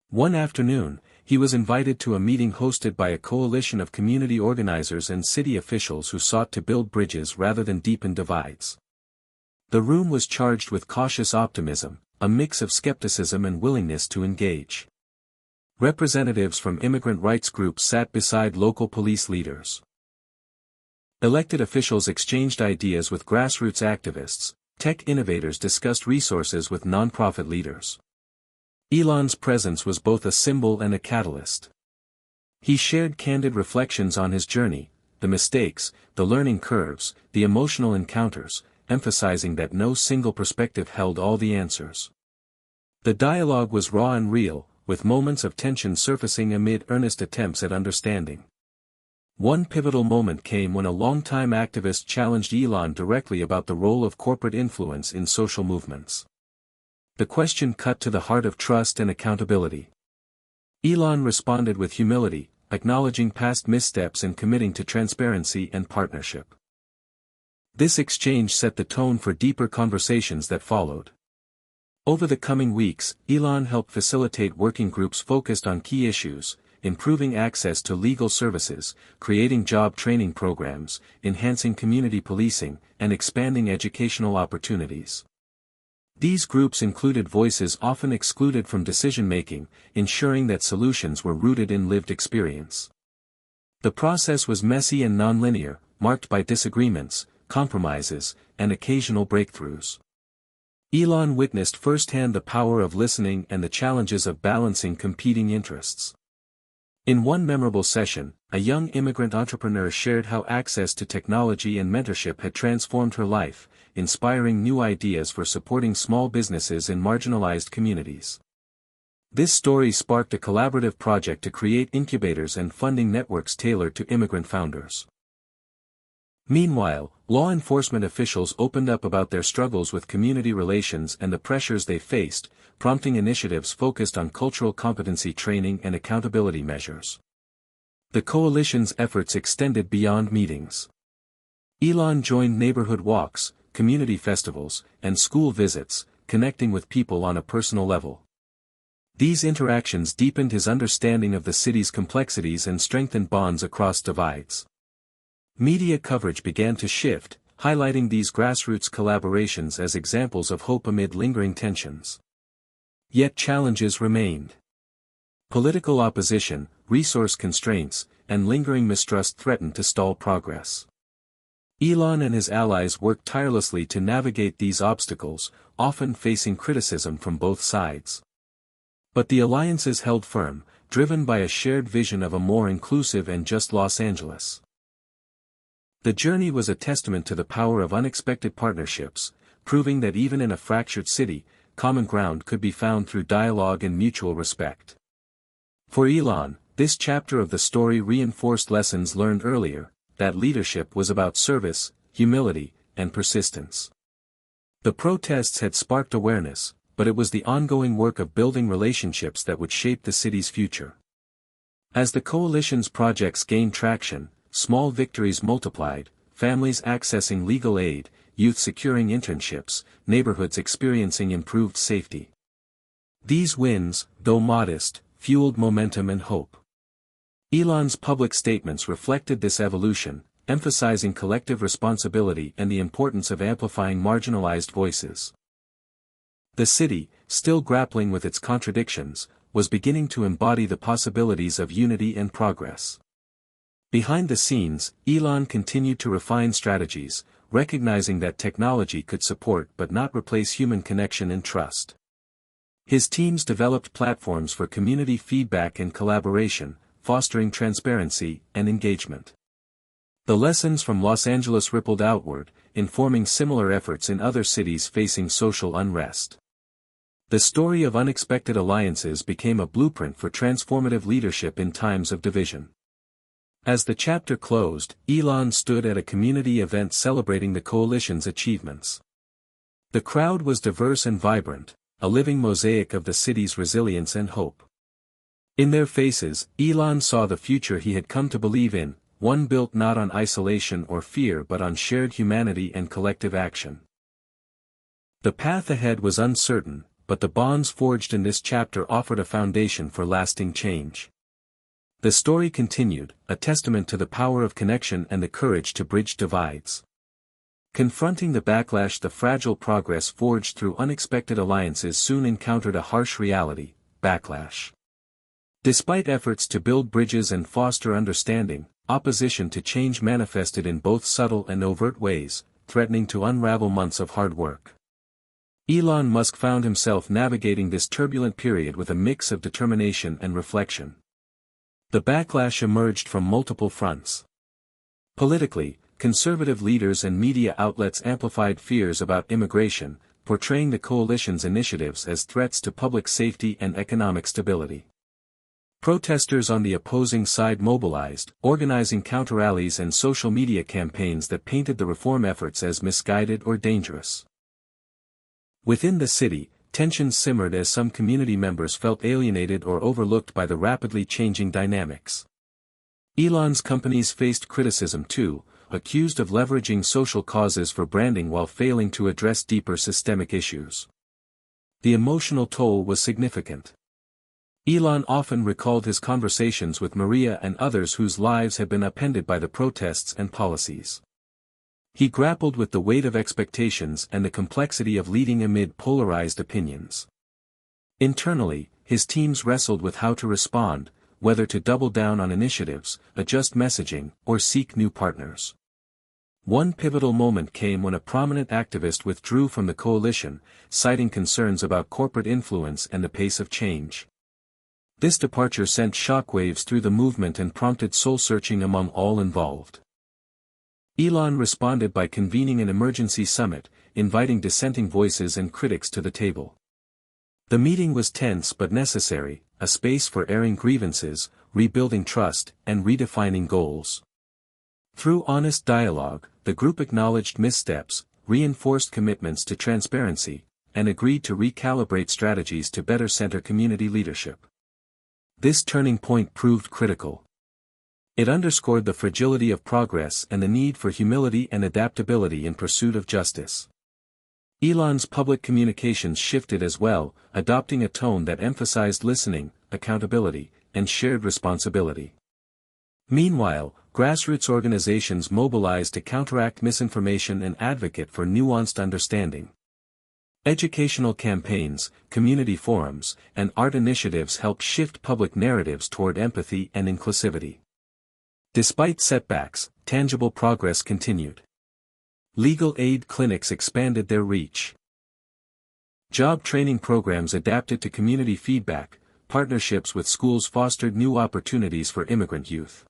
One afternoon, he was invited to a meeting hosted by a coalition of community organizers and city officials who sought to build bridges rather than deepen divides. The room was charged with cautious optimism, a mix of skepticism and willingness to engage. Representatives from immigrant rights groups sat beside local police leaders. Elected officials exchanged ideas with grassroots activists, tech innovators discussed resources with nonprofit leaders. Elon's presence was both a symbol and a catalyst. He shared candid reflections on his journey, the mistakes, the learning curves, the emotional encounters, emphasizing that no single perspective held all the answers. The dialogue was raw and real, with moments of tension surfacing amid earnest attempts at understanding. One pivotal moment came when a longtime activist challenged Elon directly about the role of corporate influence in social movements. The question cut to the heart of trust and accountability. Elon responded with humility, acknowledging past missteps and committing to transparency and partnership. This exchange set the tone for deeper conversations that followed. Over the coming weeks, Elon helped facilitate working groups focused on key issues, improving access to legal services, creating job training programs, enhancing community policing, and expanding educational opportunities. These groups included voices often excluded from decision-making, ensuring that solutions were rooted in lived experience. The process was messy and nonlinear, marked by disagreements, compromises, and occasional breakthroughs. Elon witnessed firsthand the power of listening and the challenges of balancing competing interests. In one memorable session, a young immigrant entrepreneur shared how access to technology and mentorship had transformed her life, inspiring new ideas for supporting small businesses in marginalized communities. This story sparked a collaborative project to create incubators and funding networks tailored to immigrant founders. Meanwhile, law enforcement officials opened up about their struggles with community relations and the pressures they faced, prompting initiatives focused on cultural competency training and accountability measures. The coalition's efforts extended beyond meetings. Elon joined neighborhood walks, community festivals, and school visits, connecting with people on a personal level. These interactions deepened his understanding of the city's complexities and strengthened bonds across divides. Media coverage began to shift, highlighting these grassroots collaborations as examples of hope amid lingering tensions. Yet challenges remained. Political opposition, resource constraints, and lingering mistrust threatened to stall progress. Elon and his allies worked tirelessly to navigate these obstacles, often facing criticism from both sides. But the alliances held firm, driven by a shared vision of a more inclusive and just Los Angeles. The journey was a testament to the power of unexpected partnerships, proving that even in a fractured city, common ground could be found through dialogue and mutual respect. For Elon, this chapter of the story reinforced lessons learned earlier, that leadership was about service, humility, and persistence. The protests had sparked awareness, but it was the ongoing work of building relationships that would shape the city's future. As the coalition's projects gained traction, small victories multiplied, families accessing legal aid, youth securing internships, neighborhoods experiencing improved safety. These wins, though modest, fueled momentum and hope. Elon's public statements reflected this evolution, emphasizing collective responsibility and the importance of amplifying marginalized voices. The city, still grappling with its contradictions, was beginning to embody the possibilities of unity and progress. Behind the scenes, Elon continued to refine strategies, recognizing that technology could support but not replace human connection and trust. His teams developed platforms for community feedback and collaboration, fostering transparency and engagement. The lessons from Los Angeles rippled outward, informing similar efforts in other cities facing social unrest. The story of unexpected alliances became a blueprint for transformative leadership in times of division. As the chapter closed, Elon stood at a community event celebrating the coalition's achievements. The crowd was diverse and vibrant, a living mosaic of the city's resilience and hope. In their faces, Elon saw the future he had come to believe in, one built not on isolation or fear but on shared humanity and collective action. The path ahead was uncertain, but the bonds forged in this chapter offered a foundation for lasting change. The story continued, a testament to the power of connection and the courage to bridge divides. Confronting the backlash, the fragile progress forged through unexpected alliances soon encountered a harsh reality: backlash. Despite efforts to build bridges and foster understanding, opposition to change manifested in both subtle and overt ways, threatening to unravel months of hard work. Elon Musk found himself navigating this turbulent period with a mix of determination and reflection. The backlash emerged from multiple fronts. Politically, conservative leaders and media outlets amplified fears about immigration, portraying the coalition's initiatives as threats to public safety and economic stability. Protesters on the opposing side mobilized, organizing counter-rallies and social media campaigns that painted the reform efforts as misguided or dangerous. Within the city, tensions simmered as some community members felt alienated or overlooked by the rapidly changing dynamics. Elon's companies faced criticism too, accused of leveraging social causes for branding while failing to address deeper systemic issues. The emotional toll was significant. Elon often recalled his conversations with Maria and others whose lives had been upended by the protests and policies. He grappled with the weight of expectations and the complexity of leading amid polarized opinions. Internally, his teams wrestled with how to respond, whether to double down on initiatives, adjust messaging, or seek new partners. One pivotal moment came when a prominent activist withdrew from the coalition, citing concerns about corporate influence and the pace of change. This departure sent shockwaves through the movement and prompted soul-searching among all involved. Elon responded by convening an emergency summit, inviting dissenting voices and critics to the table. The meeting was tense but necessary, a space for airing grievances, rebuilding trust, and redefining goals. Through honest dialogue, the group acknowledged missteps, reinforced commitments to transparency, and agreed to recalibrate strategies to better center community leadership. This turning point proved critical. It underscored the fragility of progress and the need for humility and adaptability in pursuit of justice. Elon's public communications shifted as well, adopting a tone that emphasized listening, accountability, and shared responsibility. Meanwhile, grassroots organizations mobilized to counteract misinformation and advocate for nuanced understanding. Educational campaigns, community forums, and art initiatives helped shift public narratives toward empathy and inclusivity. Despite setbacks, tangible progress continued. Legal aid clinics expanded their reach. Job training programs adapted to community feedback, partnerships with schools fostered new opportunities for immigrant youth.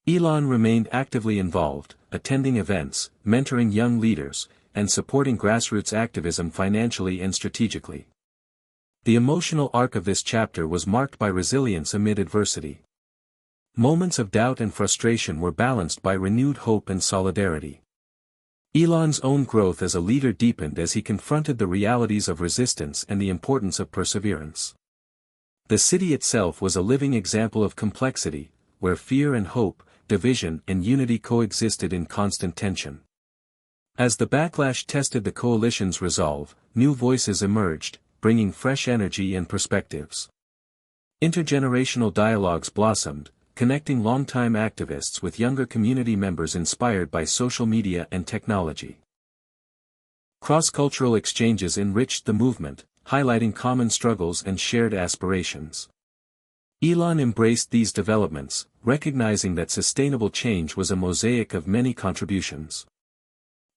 Elon remained actively involved, attending events, mentoring young leaders, and supporting grassroots activism financially and strategically. The emotional arc of this chapter was marked by resilience amid adversity. Moments of doubt and frustration were balanced by renewed hope and solidarity. Elon's own growth as a leader deepened as he confronted the realities of resistance and the importance of perseverance. The city itself was a living example of complexity, where fear and hope, division and unity coexisted in constant tension. As the backlash tested the coalition's resolve, new voices emerged, bringing fresh energy and perspectives. Intergenerational dialogues blossomed, connecting longtime activists with younger community members inspired by social media and technology. Cross-cultural exchanges enriched the movement, highlighting common struggles and shared aspirations. Elon embraced these developments, recognizing that sustainable change was a mosaic of many contributions.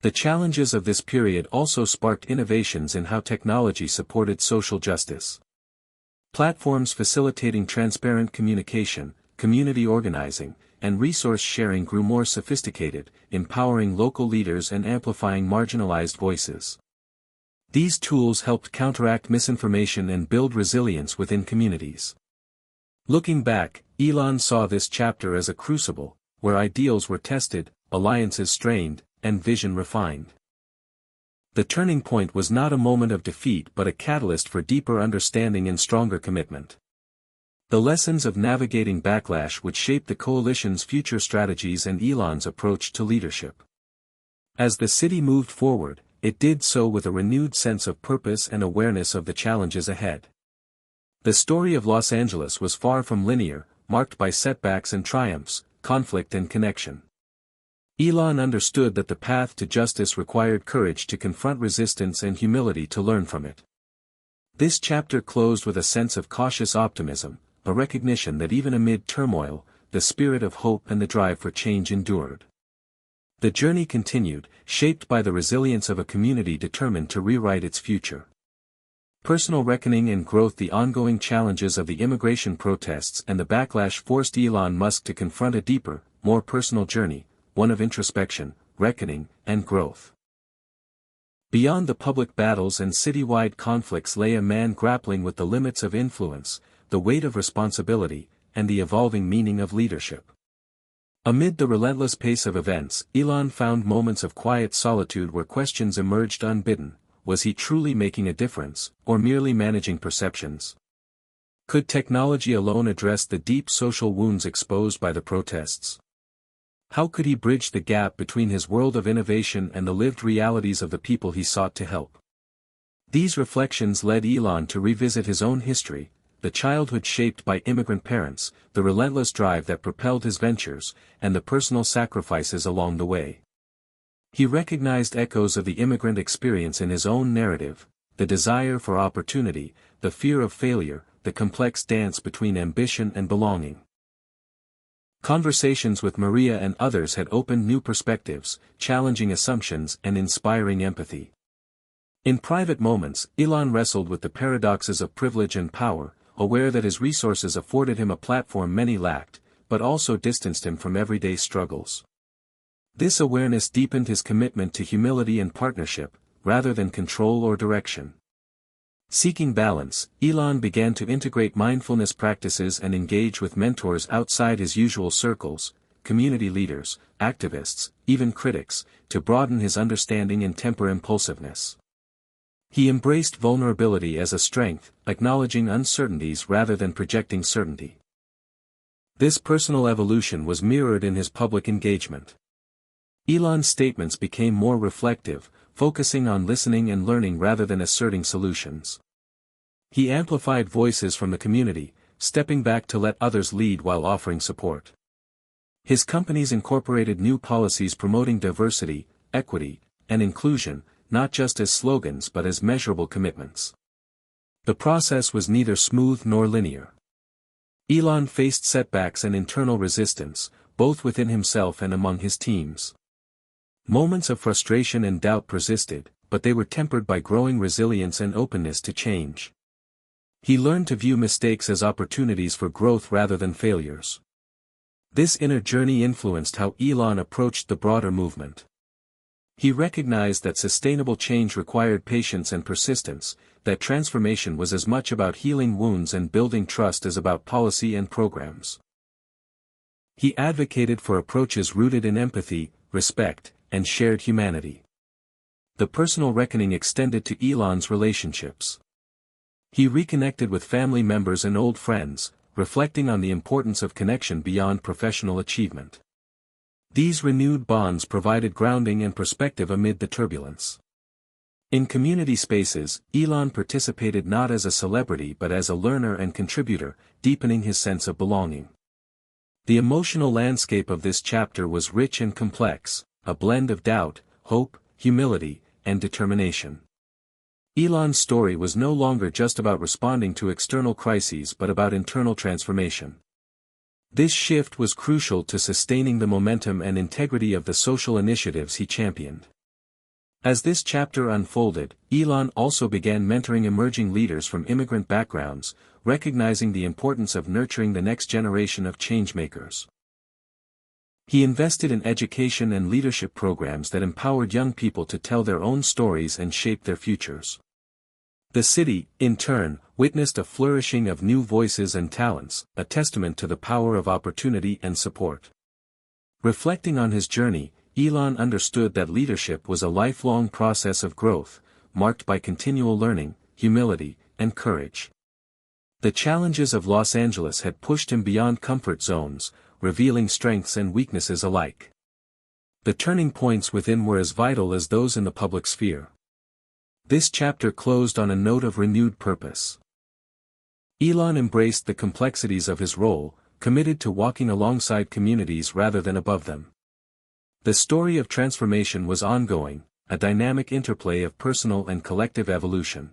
The challenges of this period also sparked innovations in how technology supported social justice. Platforms facilitating transparent communication, community organizing, and resource sharing grew more sophisticated, empowering local leaders and amplifying marginalized voices. These tools helped counteract misinformation and build resilience within communities. Looking back, Elon saw this chapter as a crucible, where ideals were tested, alliances strained, and vision refined. The turning point was not a moment of defeat but a catalyst for deeper understanding and stronger commitment. The lessons of navigating backlash would shape the coalition's future strategies and Elon's approach to leadership. As the city moved forward, it did so with a renewed sense of purpose and awareness of the challenges ahead. The story of Los Angeles was far from linear, marked by setbacks and triumphs, conflict and connection. Elon understood that the path to justice required courage to confront resistance and humility to learn from it. This chapter closed with a sense of cautious optimism, a recognition that even amid turmoil, the spirit of hope and the drive for change endured. The journey continued, shaped by the resilience of a community determined to rewrite its future. Personal reckoning and growth. The ongoing challenges of the immigration protests and the backlash forced Elon Musk to confront a deeper, more personal journey, one of introspection, reckoning, and growth. Beyond the public battles and citywide conflicts lay a man grappling with the limits of influence, the weight of responsibility, and the evolving meaning of leadership. Amid the relentless pace of events, Elon found moments of quiet solitude where questions emerged unbidden. Was he truly making a difference, or merely managing perceptions? Could technology alone address the deep social wounds exposed by the protests? How could he bridge the gap between his world of innovation and the lived realities of the people he sought to help? These reflections led Elon to revisit his own history, the childhood shaped by immigrant parents, the relentless drive that propelled his ventures, and the personal sacrifices along the way. He recognized echoes of the immigrant experience in his own narrative, the desire for opportunity, the fear of failure, the complex dance between ambition and belonging. Conversations with Maria and others had opened new perspectives, challenging assumptions and inspiring empathy. In private moments, Elon wrestled with the paradoxes of privilege and power, aware that his resources afforded him a platform many lacked, but also distanced him from everyday struggles. This awareness deepened his commitment to humility and partnership, rather than control or direction. Seeking balance, Elon began to integrate mindfulness practices and engage with mentors outside his usual circles, community leaders, activists, even critics, to broaden his understanding and temper impulsiveness. He embraced vulnerability as a strength, acknowledging uncertainties rather than projecting certainty. This personal evolution was mirrored in his public engagement. Elon's statements became more reflective, focusing on listening and learning rather than asserting solutions. He amplified voices from the community, stepping back to let others lead while offering support. His companies incorporated new policies promoting diversity, equity, and inclusion, not just as slogans but as measurable commitments. The process was neither smooth nor linear. Elon faced setbacks and internal resistance, both within himself and among his teams. Moments of frustration and doubt persisted, but they were tempered by growing resilience and openness to change. He learned to view mistakes as opportunities for growth rather than failures. This inner journey influenced how Elon approached the broader movement. He recognized that sustainable change required patience and persistence, that transformation was as much about healing wounds and building trust as about policy and programs. He advocated for approaches rooted in empathy, respect, and shared humanity. The personal reckoning extended to Elon's relationships. He reconnected with family members and old friends, reflecting on the importance of connection beyond professional achievement. These renewed bonds provided grounding and perspective amid the turbulence. In community spaces, Elon participated not as a celebrity but as a learner and contributor, deepening his sense of belonging. The emotional landscape of this chapter was rich and complex, a blend of doubt, hope, humility, and determination. Elon's story was no longer just about responding to external crises but about internal transformation. This shift was crucial to sustaining the momentum and integrity of the social initiatives he championed. As this chapter unfolded, Elon also began mentoring emerging leaders from immigrant backgrounds, recognizing the importance of nurturing the next generation of changemakers. He invested in education and leadership programs that empowered young people to tell their own stories and shape their futures. The city, in turn, witnessed a flourishing of new voices and talents, a testament to the power of opportunity and support. Reflecting on his journey, Elon understood that leadership was a lifelong process of growth, marked by continual learning, humility, and courage. The challenges of Los Angeles had pushed him beyond comfort zones, revealing strengths and weaknesses alike. The turning points within were as vital as those in the public sphere. This chapter closed on a note of renewed purpose. Elon embraced the complexities of his role, committed to walking alongside communities rather than above them. The story of transformation was ongoing, a dynamic interplay of personal and collective evolution.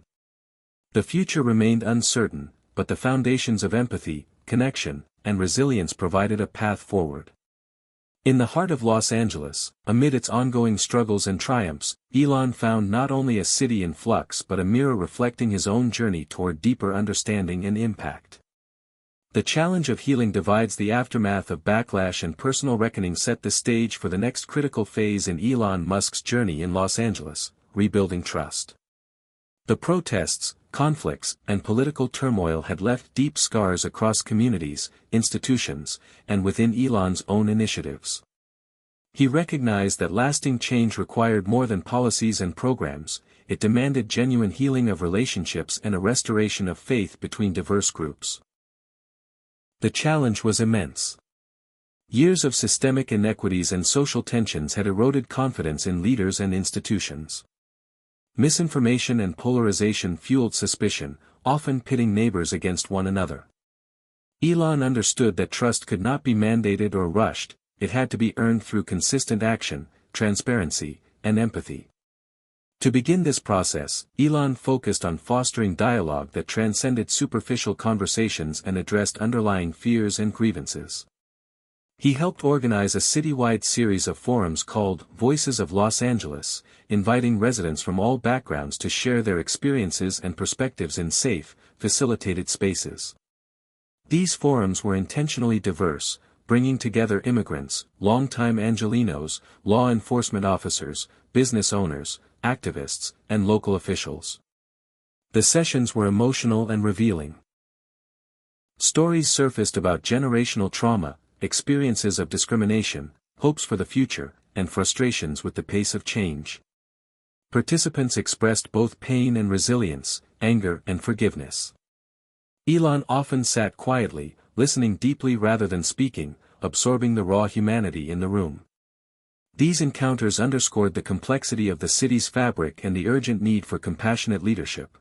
The future remained uncertain, but the foundations of empathy, connection, and resilience provided a path forward. In the heart of Los Angeles, amid its ongoing struggles and triumphs, Elon found not only a city in flux but a mirror reflecting his own journey toward deeper understanding and impact. The challenge of healing divides. The aftermath of backlash and personal reckoning set the stage for the next critical phase in Elon Musk's journey in Los Angeles, rebuilding trust. The protests, conflicts, and political turmoil had left deep scars across communities, institutions, and within Elon's own initiatives. He recognized that lasting change required more than policies and programs. It demanded genuine healing of relationships and a restoration of faith between diverse groups. The challenge was immense. Years of systemic inequities and social tensions had eroded confidence in leaders and institutions. Misinformation and polarization fueled suspicion, often pitting neighbors against one another. Elon understood that trust could not be mandated or rushed. It had to be earned through consistent action, transparency, and empathy. To begin this process, Elon focused on fostering dialogue that transcended superficial conversations and addressed underlying fears and grievances. He helped organize a citywide series of forums called Voices of Los Angeles, inviting residents from all backgrounds to share their experiences and perspectives in safe, facilitated spaces. These forums were intentionally diverse, bringing together immigrants, longtime Angelenos, law enforcement officers, business owners, activists, and local officials. The sessions were emotional and revealing. Stories surfaced about generational trauma, experiences of discrimination, hopes for the future, and frustrations with the pace of change. Participants expressed both pain and resilience, anger and forgiveness. Elon often sat quietly, listening deeply rather than speaking, absorbing the raw humanity in the room. These encounters underscored the complexity of the city's fabric and the urgent need for compassionate leadership.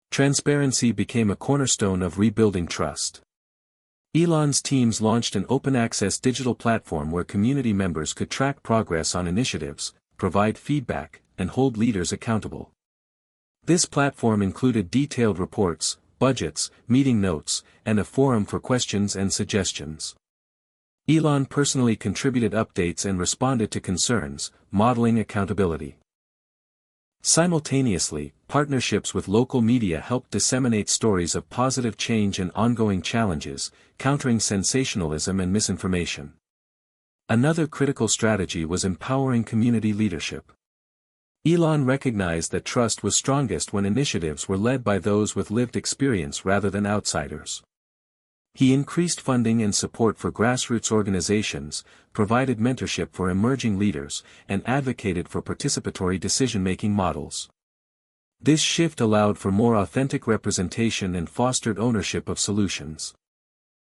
Transparency became a cornerstone of rebuilding trust. Elon's teams launched an open-access digital platform where community members could track progress on initiatives, provide feedback, and hold leaders accountable. This platform included detailed reports, budgets, meeting notes, and a forum for questions and suggestions. Elon personally contributed updates and responded to concerns, modeling accountability. Simultaneously, partnerships with local media helped disseminate stories of positive change and ongoing challenges, countering sensationalism and misinformation. Another critical strategy was empowering community leadership. Elon recognized that trust was strongest when initiatives were led by those with lived experience rather than outsiders. He increased funding and support for grassroots organizations, provided mentorship for emerging leaders, and advocated for participatory decision-making models. This shift allowed for more authentic representation and fostered ownership of solutions.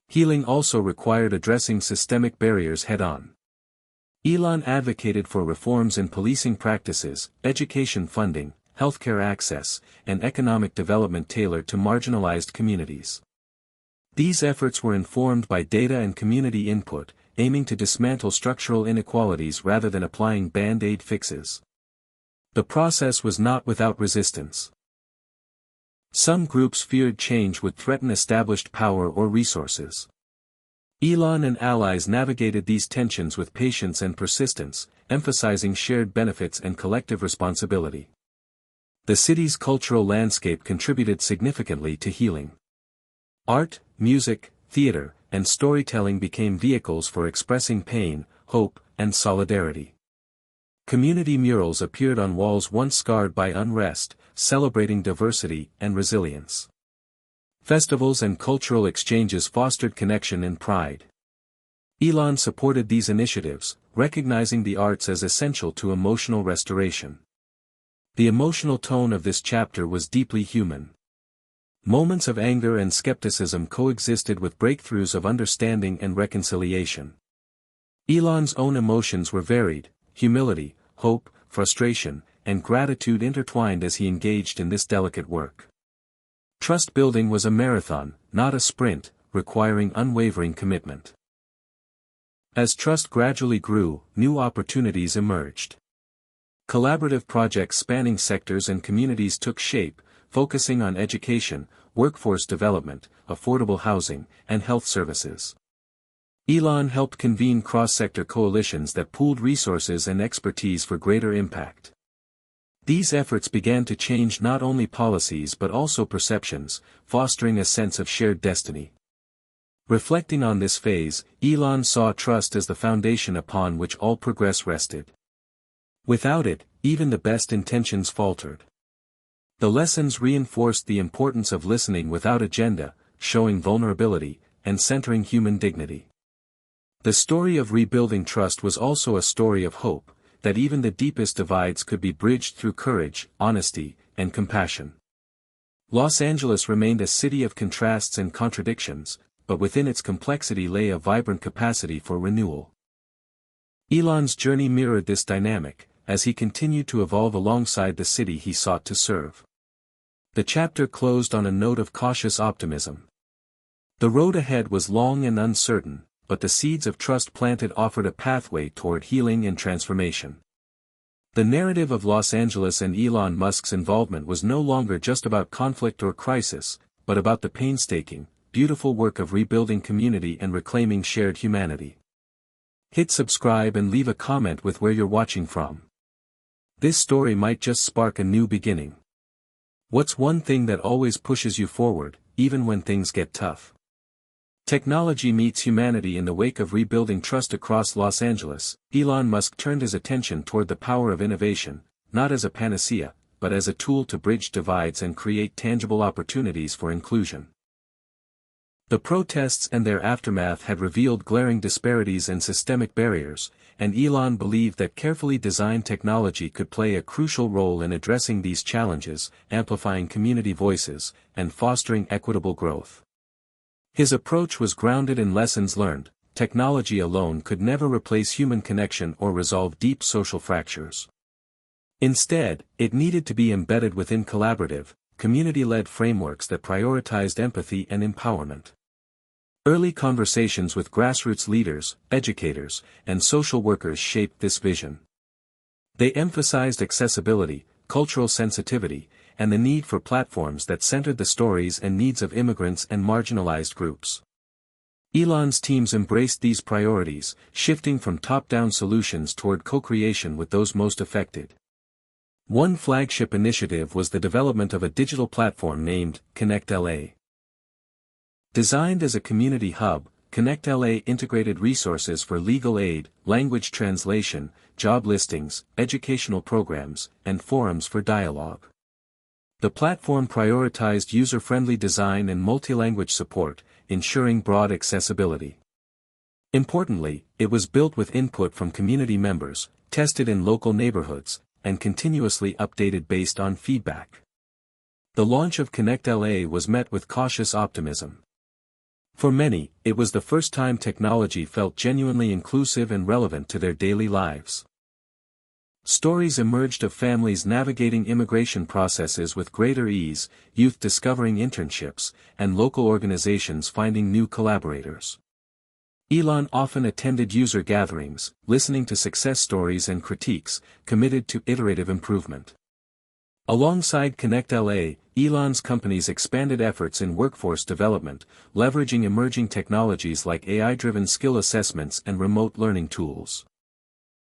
Healing also required addressing systemic barriers head-on. Elon advocated for reforms in policing practices, education funding, healthcare access, and economic development tailored to marginalized communities. These efforts were informed by data and community input, aiming to dismantle structural inequalities rather than applying band-aid fixes. The process was not without resistance. Some groups feared change would threaten established power or resources. Elon and allies navigated these tensions with patience and persistence, emphasizing shared benefits and collective responsibility. The city's cultural landscape contributed significantly to healing. Art, music, theater, and storytelling became vehicles for expressing pain, hope, and solidarity. Community murals appeared on walls once scarred by unrest, celebrating diversity and resilience. Festivals and cultural exchanges fostered connection and pride. Elon supported these initiatives, recognizing the arts as essential to emotional restoration. The emotional tone of this chapter was deeply human. Moments of anger and skepticism coexisted with breakthroughs of understanding and reconciliation. Elon's own emotions were varied: humility, hope, frustration, and gratitude intertwined as he engaged in this delicate work. Trust building was a marathon, not a sprint, requiring unwavering commitment. As trust gradually grew, new opportunities emerged. Collaborative projects spanning sectors and communities took shape, focusing on education, workforce development, affordable housing, and health services. Elon helped convene cross-sector coalitions that pooled resources and expertise for greater impact. These efforts began to change not only policies but also perceptions, fostering a sense of shared destiny. Reflecting on this phase, Elon saw trust as the foundation upon which all progress rested. Without it, even the best intentions faltered. The lessons reinforced the importance of listening without agenda, showing vulnerability, and centering human dignity. The story of rebuilding trust was also a story of hope, that even the deepest divides could be bridged through courage, honesty, and compassion. Los Angeles remained a city of contrasts and contradictions, but within its complexity lay a vibrant capacity for renewal. Elon's journey mirrored this dynamic, as he continued to evolve alongside the city he sought to serve. The chapter closed on a note of cautious optimism. The road ahead was long and uncertain, but the seeds of trust planted offered a pathway toward healing and transformation. The narrative of Los Angeles and Elon Musk's involvement was no longer just about conflict or crisis, but about the painstaking, beautiful work of rebuilding community and reclaiming shared humanity. Hit subscribe and leave a comment with where you're watching from. This story might just spark a new beginning. What's one thing that always pushes you forward, even when things get tough? Technology meets humanity. In the wake of rebuilding trust across Los Angeles, Elon Musk turned his attention toward the power of innovation, not as a panacea, but as a tool to bridge divides and create tangible opportunities for inclusion. The protests and their aftermath had revealed glaring disparities and systemic barriers, and Elon believed that carefully designed technology could play a crucial role in addressing these challenges, amplifying community voices, and fostering equitable growth. His approach was grounded in lessons learned. Technology alone could never replace human connection or resolve deep social fractures. Instead, it needed to be embedded within collaborative, community-led frameworks that prioritized empathy and empowerment. Early conversations with grassroots leaders, educators, and social workers shaped this vision. They emphasized accessibility, cultural sensitivity, and the need for platforms that centered the stories and needs of immigrants and marginalized groups. Elon's teams embraced these priorities, shifting from top-down solutions toward co-creation with those most affected. One flagship initiative was the development of a digital platform named Connect LA. Designed as a community hub, Connect LA integrated resources for legal aid, language translation, job listings, educational programs, and forums for dialogue. The platform prioritized user-friendly design and multilanguage support, ensuring broad accessibility. Importantly, it was built with input from community members, tested in local neighborhoods, and continuously updated based on feedback. The launch of Connect LA was met with cautious optimism. For many, it was the first time technology felt genuinely inclusive and relevant to their daily lives. Stories emerged of families navigating immigration processes with greater ease, youth discovering internships, and local organizations finding new collaborators. Elon often attended user gatherings, listening to success stories and critiques, committed to iterative improvement. Alongside Connect LA, Elon's companies expanded efforts in workforce development, leveraging emerging technologies like AI-driven skill assessments and remote learning tools.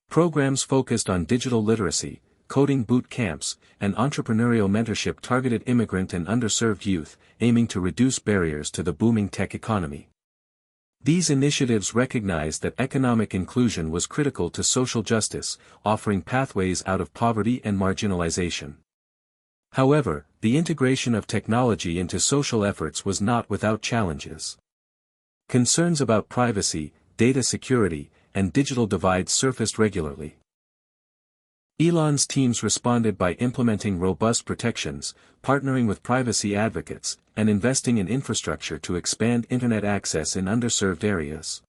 Programs focused on digital literacy, coding boot camps, and entrepreneurial mentorship targeted immigrant and underserved youth, aiming to reduce barriers to the booming tech economy. These initiatives recognized that economic inclusion was critical to social justice, offering pathways out of poverty and marginalization. However, the integration of technology into social efforts was not without challenges. Concerns about privacy, data security, and digital divides surfaced regularly. Elon's teams responded by implementing robust protections, partnering with privacy advocates, and investing in infrastructure to expand internet access in underserved areas.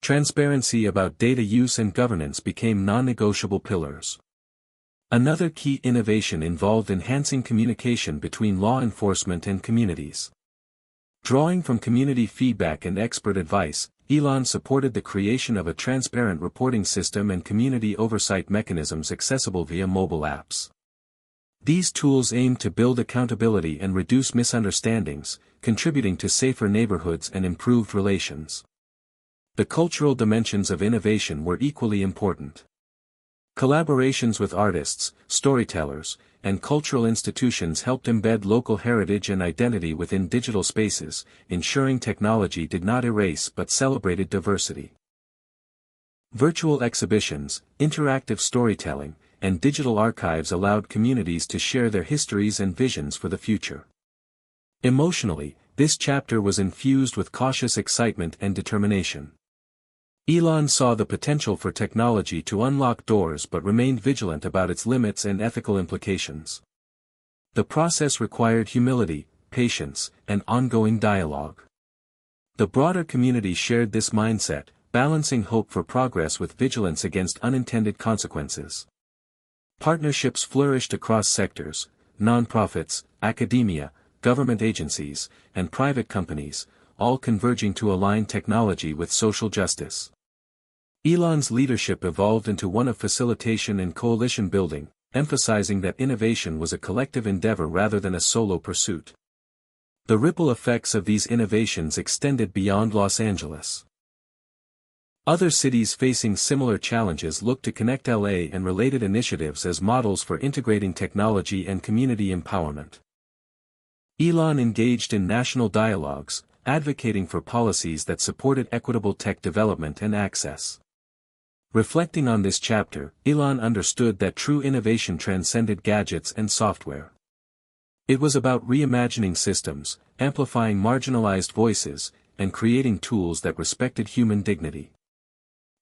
Transparency about data use and governance became non-negotiable pillars. Another key innovation involved enhancing communication between law enforcement and communities. Drawing from community feedback and expert advice, Elon supported the creation of a transparent reporting system and community oversight mechanisms accessible via mobile apps. These tools aim to build accountability and reduce misunderstandings, contributing to safer neighborhoods and improved relations. The cultural dimensions of innovation were equally important. Collaborations with artists, storytellers, and cultural institutions helped embed local heritage and identity within digital spaces, ensuring technology did not erase but celebrated diversity. Virtual exhibitions, interactive storytelling, and digital archives allowed communities to share their histories and visions for the future. Emotionally, this chapter was infused with cautious excitement and determination. Elon saw the potential for technology to unlock doors but remained vigilant about its limits and ethical implications. The process required humility, patience, and ongoing dialogue. The broader community shared this mindset, balancing hope for progress with vigilance against unintended consequences. Partnerships flourished across sectors: nonprofits, academia, government agencies, and private companies, all converging to align technology with social justice. Elon's leadership evolved into one of facilitation and coalition building, emphasizing that innovation was a collective endeavor rather than a solo pursuit. The ripple effects of these innovations extended beyond Los Angeles. Other cities facing similar challenges looked to Connect LA and related initiatives as models for integrating technology and community empowerment. Elon engaged in national dialogues, advocating for policies that supported equitable tech development and access. Reflecting on this chapter, Elon understood that true innovation transcended gadgets and software. It was about reimagining systems, amplifying marginalized voices, and creating tools that respected human dignity.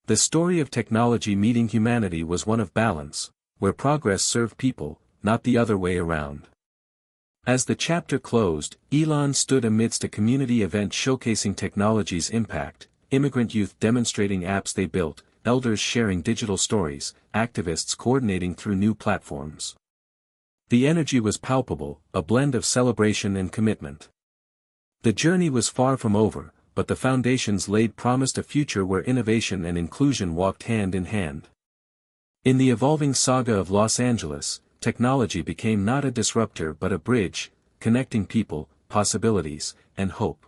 The story of technology meeting humanity was one of balance, where progress served people, not the other way around. As the chapter closed, Elon stood amidst a community event showcasing technology's impact: immigrant youth demonstrating apps they built, elders sharing digital stories, activists coordinating through new platforms. The energy was palpable, a blend of celebration and commitment. The journey was far from over, but the foundations laid promised a future where innovation and inclusion walked hand in hand. In the evolving saga of Los Angeles, technology became not a disruptor but a bridge, connecting people, possibilities, and hope.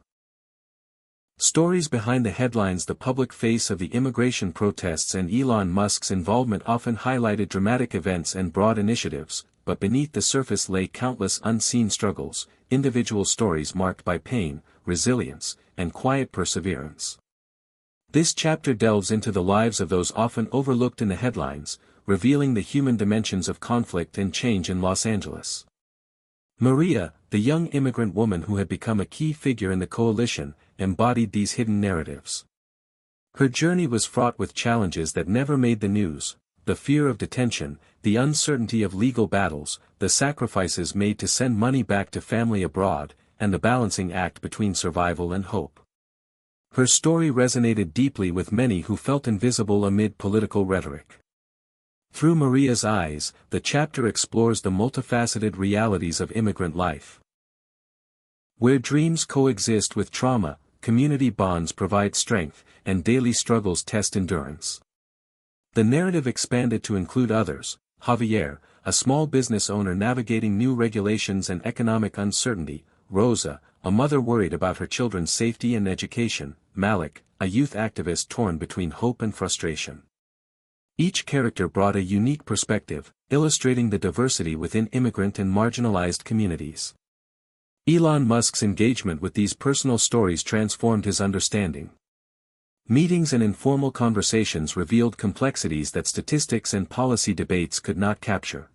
Stories behind the headlines: the public face of the immigration protests and Elon Musk's involvement often highlighted dramatic events and broad initiatives, but beneath the surface lay countless unseen struggles, individual stories marked by pain, resilience, and quiet perseverance. This chapter delves into the lives of those often overlooked in the headlines, revealing the human dimensions of conflict and change in Los Angeles. Maria, the young immigrant woman who had become a key figure in the coalition, embodied these hidden narratives. Her journey was fraught with challenges that never made the news: the fear of detention, the uncertainty of legal battles, the sacrifices made to send money back to family abroad, and the balancing act between survival and hope. Her story resonated deeply with many who felt invisible amid political rhetoric. Through Maria's eyes, the chapter explores the multifaceted realities of immigrant life. Where dreams coexist with trauma, community bonds provide strength, and daily struggles test endurance. The narrative expanded to include others: Javier, a small business owner navigating new regulations and economic uncertainty; Rosa, a mother worried about her children's safety and education; Malik, a youth activist torn between hope and frustration. Each character brought a unique perspective, illustrating the diversity within immigrant and marginalized communities. Elon Musk's engagement with these personal stories transformed his understanding. Meetings and informal conversations revealed complexities that statistics and policy debates could not capture.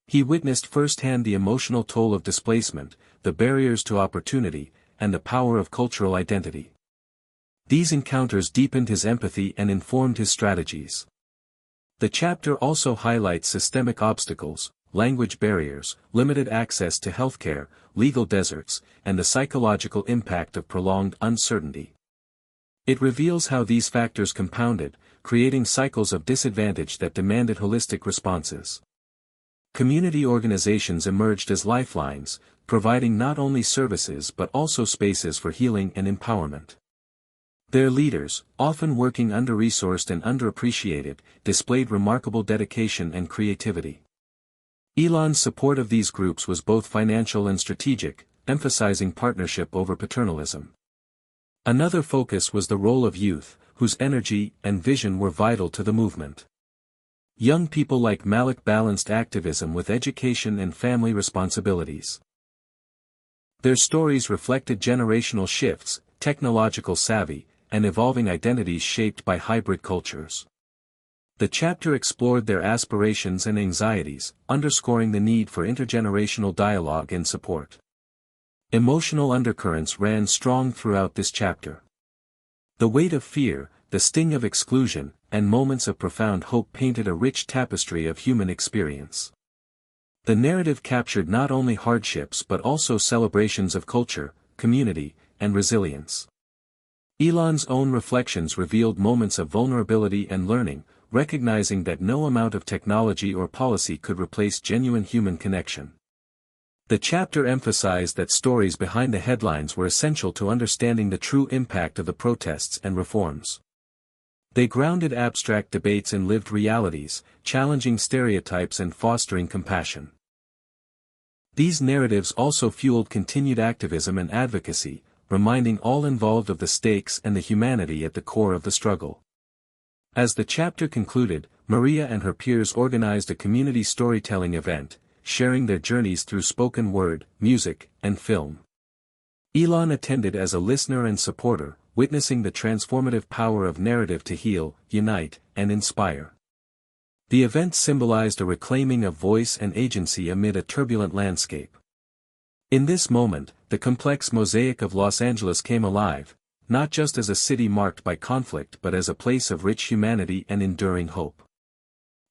He witnessed firsthand the emotional toll of displacement, the barriers to opportunity, and the power of cultural identity. These encounters deepened his empathy and informed his strategies. The chapter also highlights systemic obstacles: language barriers, limited access to healthcare, legal deserts, and the psychological impact of prolonged uncertainty. It reveals how these factors compounded, creating cycles of disadvantage that demanded holistic responses. Community organizations emerged as lifelines, providing not only services but also spaces for healing and empowerment. Their leaders, often working under-resourced and underappreciated, displayed remarkable dedication and creativity. Elon's support of these groups was both financial and strategic, emphasizing partnership over paternalism. Another focus was the role of youth, whose energy and vision were vital to the movement. Young people like Malik balanced activism with education and family responsibilities. Their stories reflected generational shifts, technological savvy, and evolving identities shaped by hybrid cultures. The chapter explored their aspirations and anxieties, underscoring the need for intergenerational dialogue and support. Emotional undercurrents ran strong throughout this chapter. The weight of fear, the sting of exclusion, and moments of profound hope painted a rich tapestry of human experience. The narrative captured not only hardships but also celebrations of culture, community, and resilience. Elon's own reflections revealed moments of vulnerability and learning, recognizing that no amount of technology or policy could replace genuine human connection. The chapter emphasized that stories behind the headlines were essential to understanding the true impact of the protests and reforms. They grounded abstract debates in lived realities, challenging stereotypes and fostering compassion. These narratives also fueled continued activism and advocacy, reminding all involved of the stakes and the humanity at the core of the struggle. As the chapter concluded, Maria and her peers organized a community storytelling event, sharing their journeys through spoken word, music, and film. Elon attended as a listener and supporter, witnessing the transformative power of narrative to heal, unite, and inspire. The event symbolized a reclaiming of voice and agency amid a turbulent landscape. In this moment, the complex mosaic of Los Angeles came alive, not just as a city marked by conflict but as a place of rich humanity and enduring hope.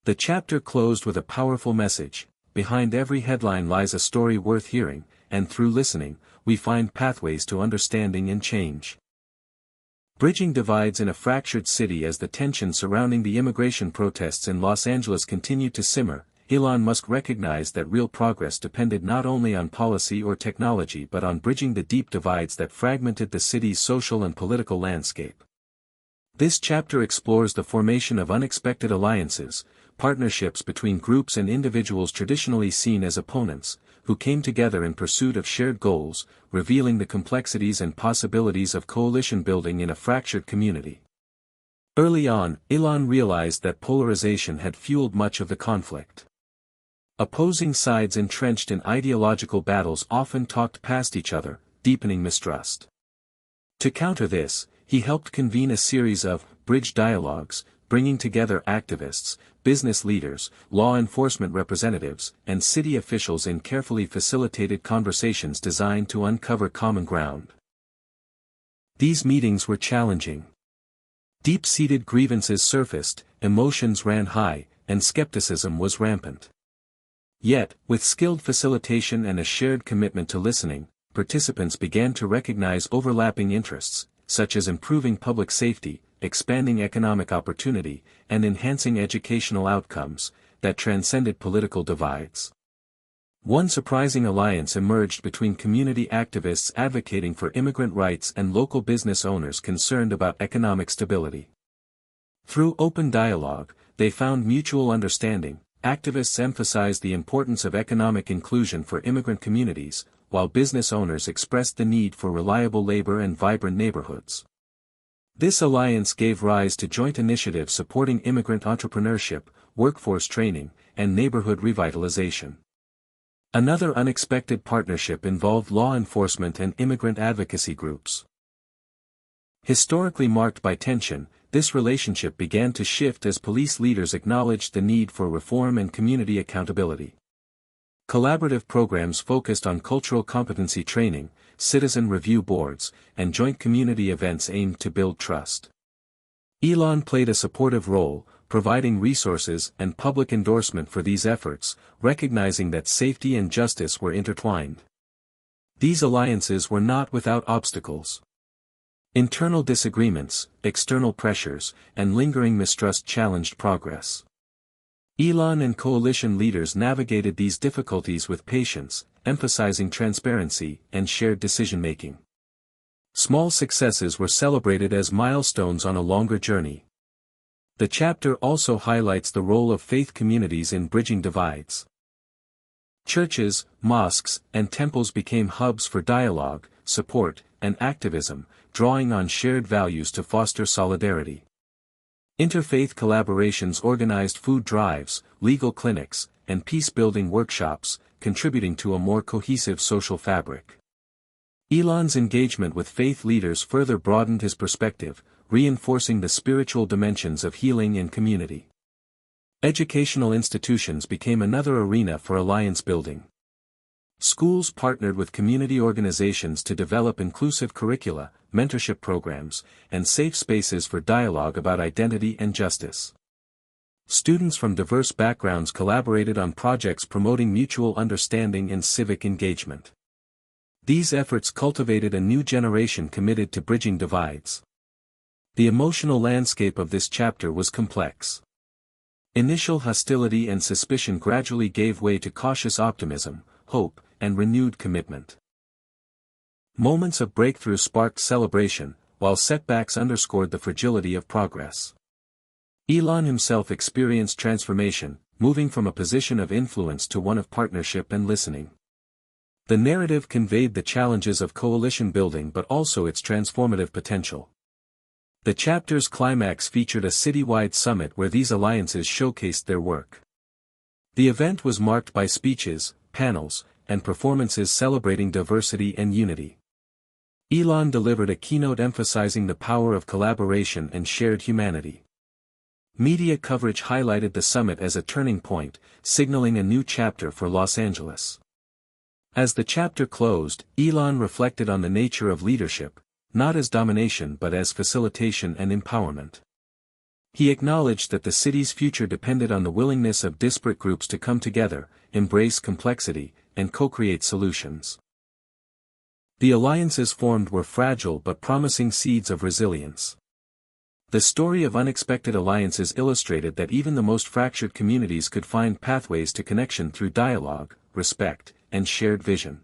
The chapter closed with a powerful message: behind every headline lies a story worth hearing, and through listening, we find pathways to understanding and change. Bridging divides in a fractured city. As the tension surrounding the immigration protests in Los Angeles continued to simmer, Elon Musk recognized that real progress depended not only on policy or technology but on bridging the deep divides that fragmented the city's social and political landscape. This chapter explores the formation of unexpected alliances, partnerships between groups and individuals traditionally seen as opponents, who came together in pursuit of shared goals, revealing the complexities and possibilities of coalition building in a fractured community. Early on, Elon realized that polarization had fueled much of the conflict. Opposing sides entrenched in ideological battles often talked past each other, deepening mistrust. To counter this, he helped convene a series of bridge dialogues, bringing together activists, business leaders, law enforcement representatives, and city officials in carefully facilitated conversations designed to uncover common ground. These meetings were challenging. Deep-seated grievances surfaced, emotions ran high, and skepticism was rampant. Yet, with skilled facilitation and a shared commitment to listening, participants began to recognize overlapping interests, such as improving public safety, expanding economic opportunity, and enhancing educational outcomes, that transcended political divides. One surprising alliance emerged between community activists advocating for immigrant rights and local business owners concerned about economic stability. Through open dialogue, they found mutual understanding. Activists emphasized the importance of economic inclusion for immigrant communities, while business owners expressed the need for reliable labor and vibrant neighborhoods. This alliance gave rise to joint initiatives supporting immigrant entrepreneurship, workforce training, and neighborhood revitalization. Another unexpected partnership involved law enforcement and immigrant advocacy groups. Historically marked by tension, this relationship began to shift as police leaders acknowledged the need for reform and community accountability. Collaborative programs focused on cultural competency training, citizen review boards, and joint community events aimed to build trust. Elon played a supportive role, providing resources and public endorsement for these efforts, recognizing that safety and justice were intertwined. These alliances were not without obstacles. Internal disagreements, external pressures, and lingering mistrust challenged progress. Elon and coalition leaders navigated these difficulties with patience, emphasizing transparency and shared decision-making. Small successes were celebrated as milestones on a longer journey. The chapter also highlights the role of faith communities in bridging divides. Churches, mosques, and temples became hubs for dialogue, support, and activism, drawing on shared values to foster solidarity. Interfaith collaborations organized food drives, legal clinics, and peace-building workshops, contributing to a more cohesive social fabric. Elon's engagement with faith leaders further broadened his perspective, reinforcing the spiritual dimensions of healing and community. Educational institutions became another arena for alliance building. Schools partnered with community organizations to develop inclusive curricula, mentorship programs, and safe spaces for dialogue about identity and justice. Students from diverse backgrounds collaborated on projects promoting mutual understanding and civic engagement. These efforts cultivated a new generation committed to bridging divides. The emotional landscape of this chapter was complex. Initial hostility and suspicion gradually gave way to cautious optimism, hope, and renewed commitment. Moments of breakthrough sparked celebration, while setbacks underscored the fragility of progress. Elon himself experienced transformation, moving from a position of influence to one of partnership and listening. The narrative conveyed the challenges of coalition building but also its transformative potential. The chapter's climax featured a citywide summit where these alliances showcased their work. The event was marked by speeches, panels, and performances celebrating diversity and unity. Elon delivered a keynote emphasizing the power of collaboration and shared humanity. Media coverage highlighted the summit as a turning point, signaling a new chapter for Los Angeles. As the chapter closed, Elon reflected on the nature of leadership, not as domination but as facilitation and empowerment. He acknowledged that the city's future depended on the willingness of disparate groups to come together, embrace complexity, and co-create solutions. The alliances formed were fragile but promising seeds of resilience. The story of unexpected alliances illustrated that even the most fractured communities could find pathways to connection through dialogue, respect, and shared vision.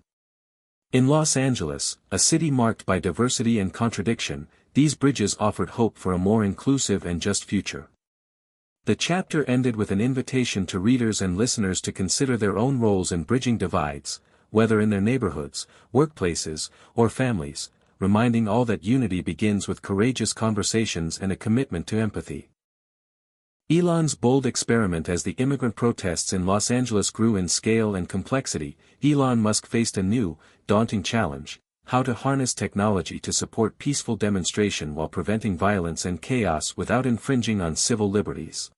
In Los Angeles, a city marked by diversity and contradiction, these bridges offered hope for a more inclusive and just future. The chapter ended with an invitation to readers and listeners to consider their own roles in bridging divides, whether in their neighborhoods, workplaces, or families, reminding all that unity begins with courageous conversations and a commitment to empathy. Elon's bold experiment. As the immigrant protests in Los Angeles grew in scale and complexity, Elon Musk faced a new, daunting challenge: how to harness technology to support peaceful demonstration while preventing violence and chaos without infringing on civil liberties.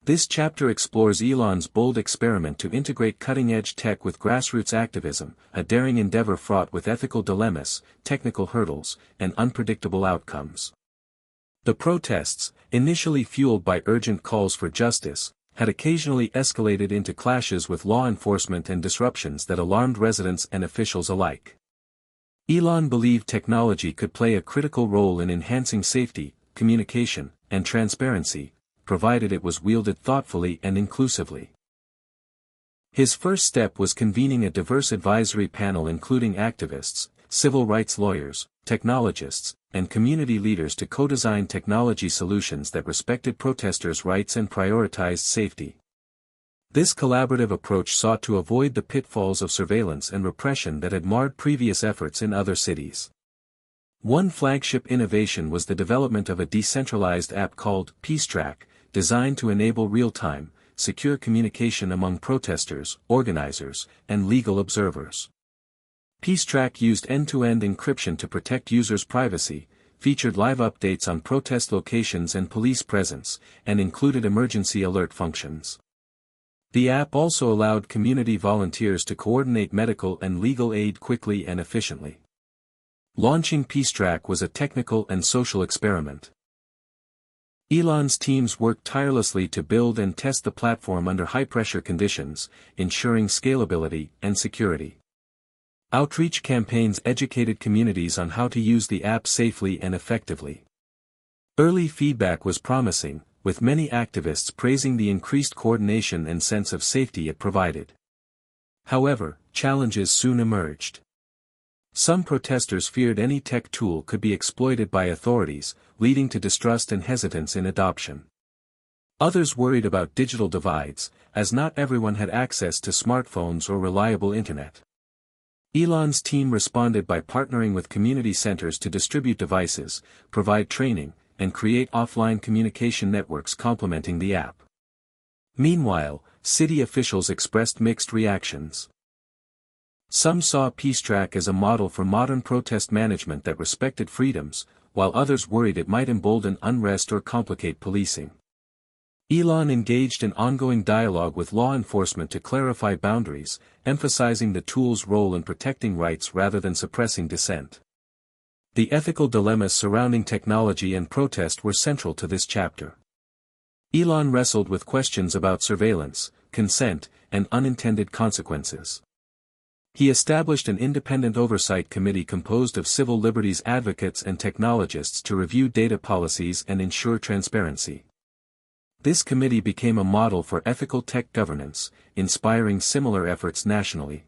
This chapter explores Elon's bold experiment to integrate cutting-edge tech with grassroots activism, a daring endeavor fraught with ethical dilemmas, technical hurdles, and unpredictable outcomes. The protests, initially fueled by urgent calls for justice, had occasionally escalated into clashes with law enforcement and disruptions that alarmed residents and officials alike. Elon believed technology could play a critical role in enhancing safety, communication, and transparency, provided it was wielded thoughtfully and inclusively. His first step was convening a diverse advisory panel including activists, civil rights lawyers, technologists, and community leaders to co-design technology solutions that respected protesters' rights and prioritized safety. This collaborative approach sought to avoid the pitfalls of surveillance and repression that had marred previous efforts in other cities. One flagship innovation was the development of a decentralized app called PeaceTrack, designed to enable real-time, secure communication among protesters, organizers, and legal observers. PeaceTrack used end-to-end encryption to protect users' privacy, featured live updates on protest locations and police presence, and included emergency alert functions. The app also allowed community volunteers to coordinate medical and legal aid quickly and efficiently. Launching PeaceTrack was a technical and social experiment. Elon's teams worked tirelessly to build and test the platform under high-pressure conditions, ensuring scalability and security. Outreach campaigns educated communities on how to use the app safely and effectively. Early feedback was promising, with many activists praising the increased coordination and sense of safety it provided. However, challenges soon emerged. Some protesters feared any tech tool could be exploited by authorities, leading to distrust and hesitance in adoption. Others worried about digital divides, as not everyone had access to smartphones or reliable internet. Elon's team responded by partnering with community centers to distribute devices, provide training, and create offline communication networks complementing the app. Meanwhile, city officials expressed mixed reactions. Some saw Peacetrack as a model for modern protest management that respected freedoms, while others worried it might embolden unrest or complicate policing. Elon engaged in ongoing dialogue with law enforcement to clarify boundaries, emphasizing the tool's role in protecting rights rather than suppressing dissent. The ethical dilemmas surrounding technology and protest were central to this chapter. Elon wrestled with questions about surveillance, consent, and unintended consequences. He established an independent oversight committee composed of civil liberties advocates and technologists to review data policies and ensure transparency. This committee became a model for ethical tech governance, inspiring similar efforts nationally.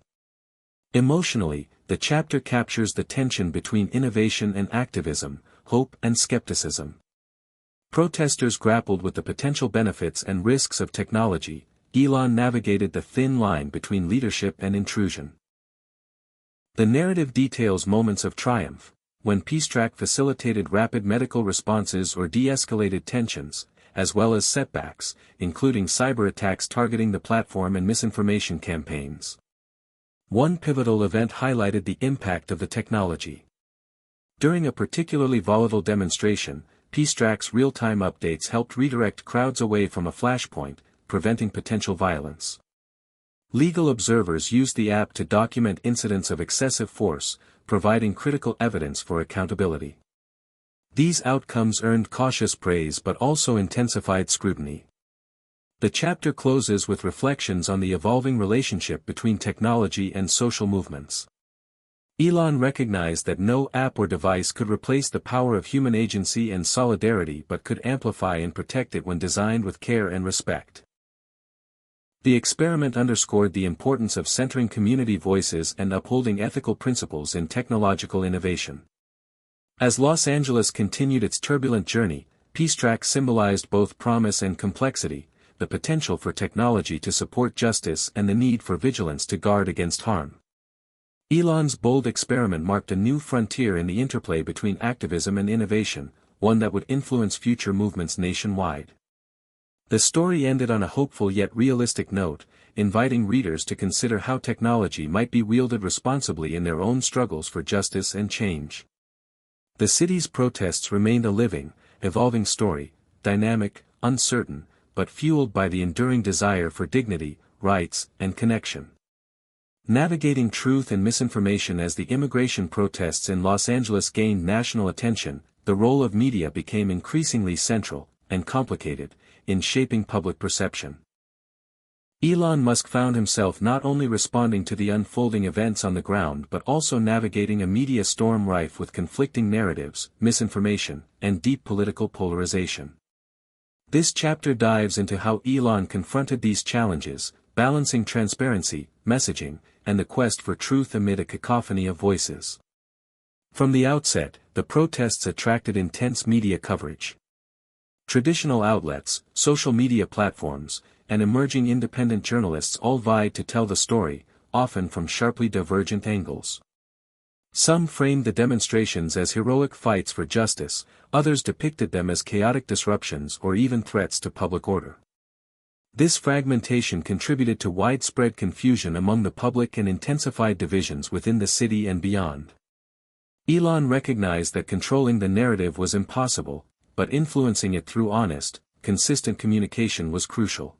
Emotionally, the chapter captures the tension between innovation and activism, hope and skepticism. Protesters grappled with the potential benefits and risks of technology. Elon navigated the thin line between leadership and intrusion. The narrative details moments of triumph, when Peacetrack facilitated rapid medical responses or de-escalated tensions, as well as setbacks, including cyber attacks targeting the platform and misinformation campaigns. One pivotal event highlighted the impact of the technology. During a particularly volatile demonstration, Peacetrack's real-time updates helped redirect crowds away from a flashpoint, preventing potential violence. Legal observers used the app to document incidents of excessive force, providing critical evidence for accountability. These outcomes earned cautious praise but also intensified scrutiny. The chapter closes with reflections on the evolving relationship between technology and social movements. Elon recognized that no app or device could replace the power of human agency and solidarity but could amplify and protect it when designed with care and respect. The experiment underscored the importance of centering community voices and upholding ethical principles in technological innovation. As Los Angeles continued its turbulent journey, Peacetrack symbolized both promise and complexity, the potential for technology to support justice and the need for vigilance to guard against harm. Elon's bold experiment marked a new frontier in the interplay between activism and innovation, one that would influence future movements nationwide. The story ended on a hopeful yet realistic note, inviting readers to consider how technology might be wielded responsibly in their own struggles for justice and change. The city's protests remained a living, evolving story, dynamic, uncertain, but fueled by the enduring desire for dignity, rights, and connection. Navigating truth and misinformation. As the immigration protests in Los Angeles gained national attention, the role of media became increasingly central, and complicated, in shaping public perception. Elon Musk found himself not only responding to the unfolding events on the ground but also navigating a media storm rife with conflicting narratives, misinformation, and deep political polarization. This chapter dives into how Elon confronted these challenges, balancing transparency, messaging, and the quest for truth amid a cacophony of voices. From the outset, the protests attracted intense media coverage. Traditional outlets, social media platforms, and emerging independent journalists all vied to tell the story, often from sharply divergent angles. Some framed the demonstrations as heroic fights for justice, others depicted them as chaotic disruptions or even threats to public order. This fragmentation contributed to widespread confusion among the public and intensified divisions within the city and beyond. Elon recognized that controlling the narrative was impossible, but influencing it through honest, consistent communication was crucial.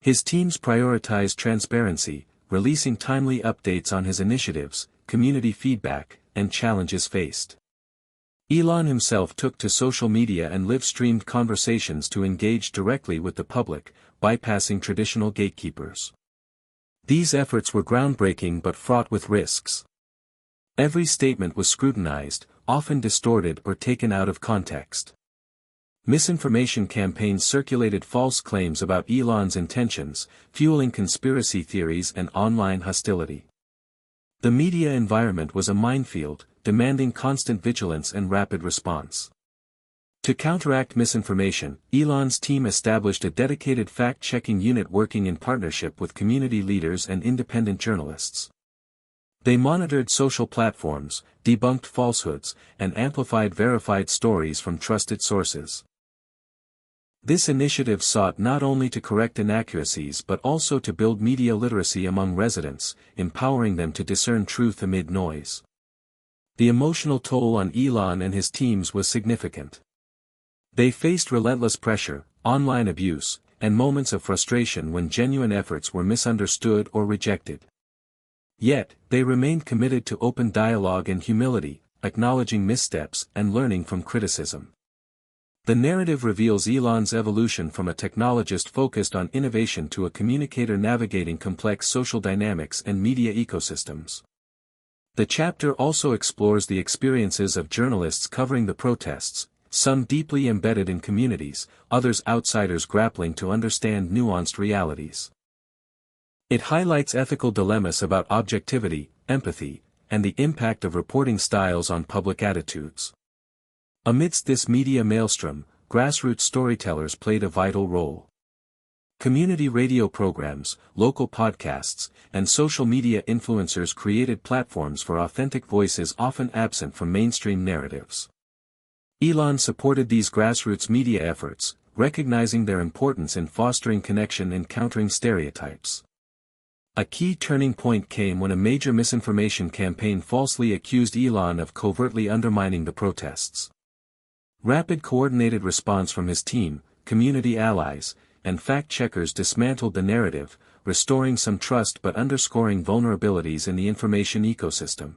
His teams prioritized transparency, releasing timely updates on his initiatives, community feedback, and challenges faced. Elon himself took to social media and live-streamed conversations to engage directly with the public, bypassing traditional gatekeepers. These efforts were groundbreaking but fraught with risks. Every statement was scrutinized, often distorted or taken out of context. Misinformation campaigns circulated false claims about Elon's intentions, fueling conspiracy theories and online hostility. The media environment was a minefield, demanding constant vigilance and rapid response. To counteract misinformation, Elon's team established a dedicated fact-checking unit working in partnership with community leaders and independent journalists. They monitored social platforms, debunked falsehoods, and amplified verified stories from trusted sources. This initiative sought not only to correct inaccuracies but also to build media literacy among residents, empowering them to discern truth amid noise. The emotional toll on Elon and his teams was significant. They faced relentless pressure, online abuse, and moments of frustration when genuine efforts were misunderstood or rejected. Yet, they remained committed to open dialogue and humility, acknowledging missteps and learning from criticism. The narrative reveals Elon's evolution from a technologist focused on innovation to a communicator navigating complex social dynamics and media ecosystems. The chapter also explores the experiences of journalists covering the protests, some deeply embedded in communities, others outsiders grappling to understand nuanced realities. It highlights ethical dilemmas about objectivity, empathy, and the impact of reporting styles on public attitudes. Amidst this media maelstrom, grassroots storytellers played a vital role. Community radio programs, local podcasts, and social media influencers created platforms for authentic voices often absent from mainstream narratives. Elon supported these grassroots media efforts, recognizing their importance in fostering connection and countering stereotypes. A key turning point came when a major misinformation campaign falsely accused Elon of covertly undermining the protests. Rapid coordinated response from his team, community allies, and fact-checkers dismantled the narrative, restoring some trust but underscoring vulnerabilities in the information ecosystem.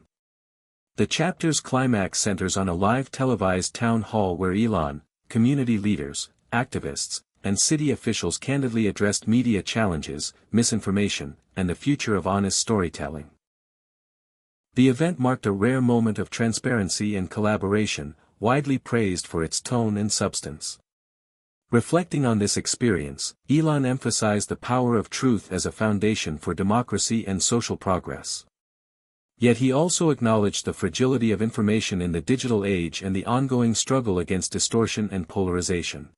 The chapter's climax centers on a live televised town hall where Elon, community leaders, activists, and city officials candidly addressed media challenges, misinformation, and the future of honest storytelling. The event marked a rare moment of transparency and collaboration, widely praised for its tone and substance. Reflecting on this experience, Elon emphasized the power of truth as a foundation for democracy and social progress. Yet he also acknowledged the fragility of information in the digital age and the ongoing struggle against distortion and polarization.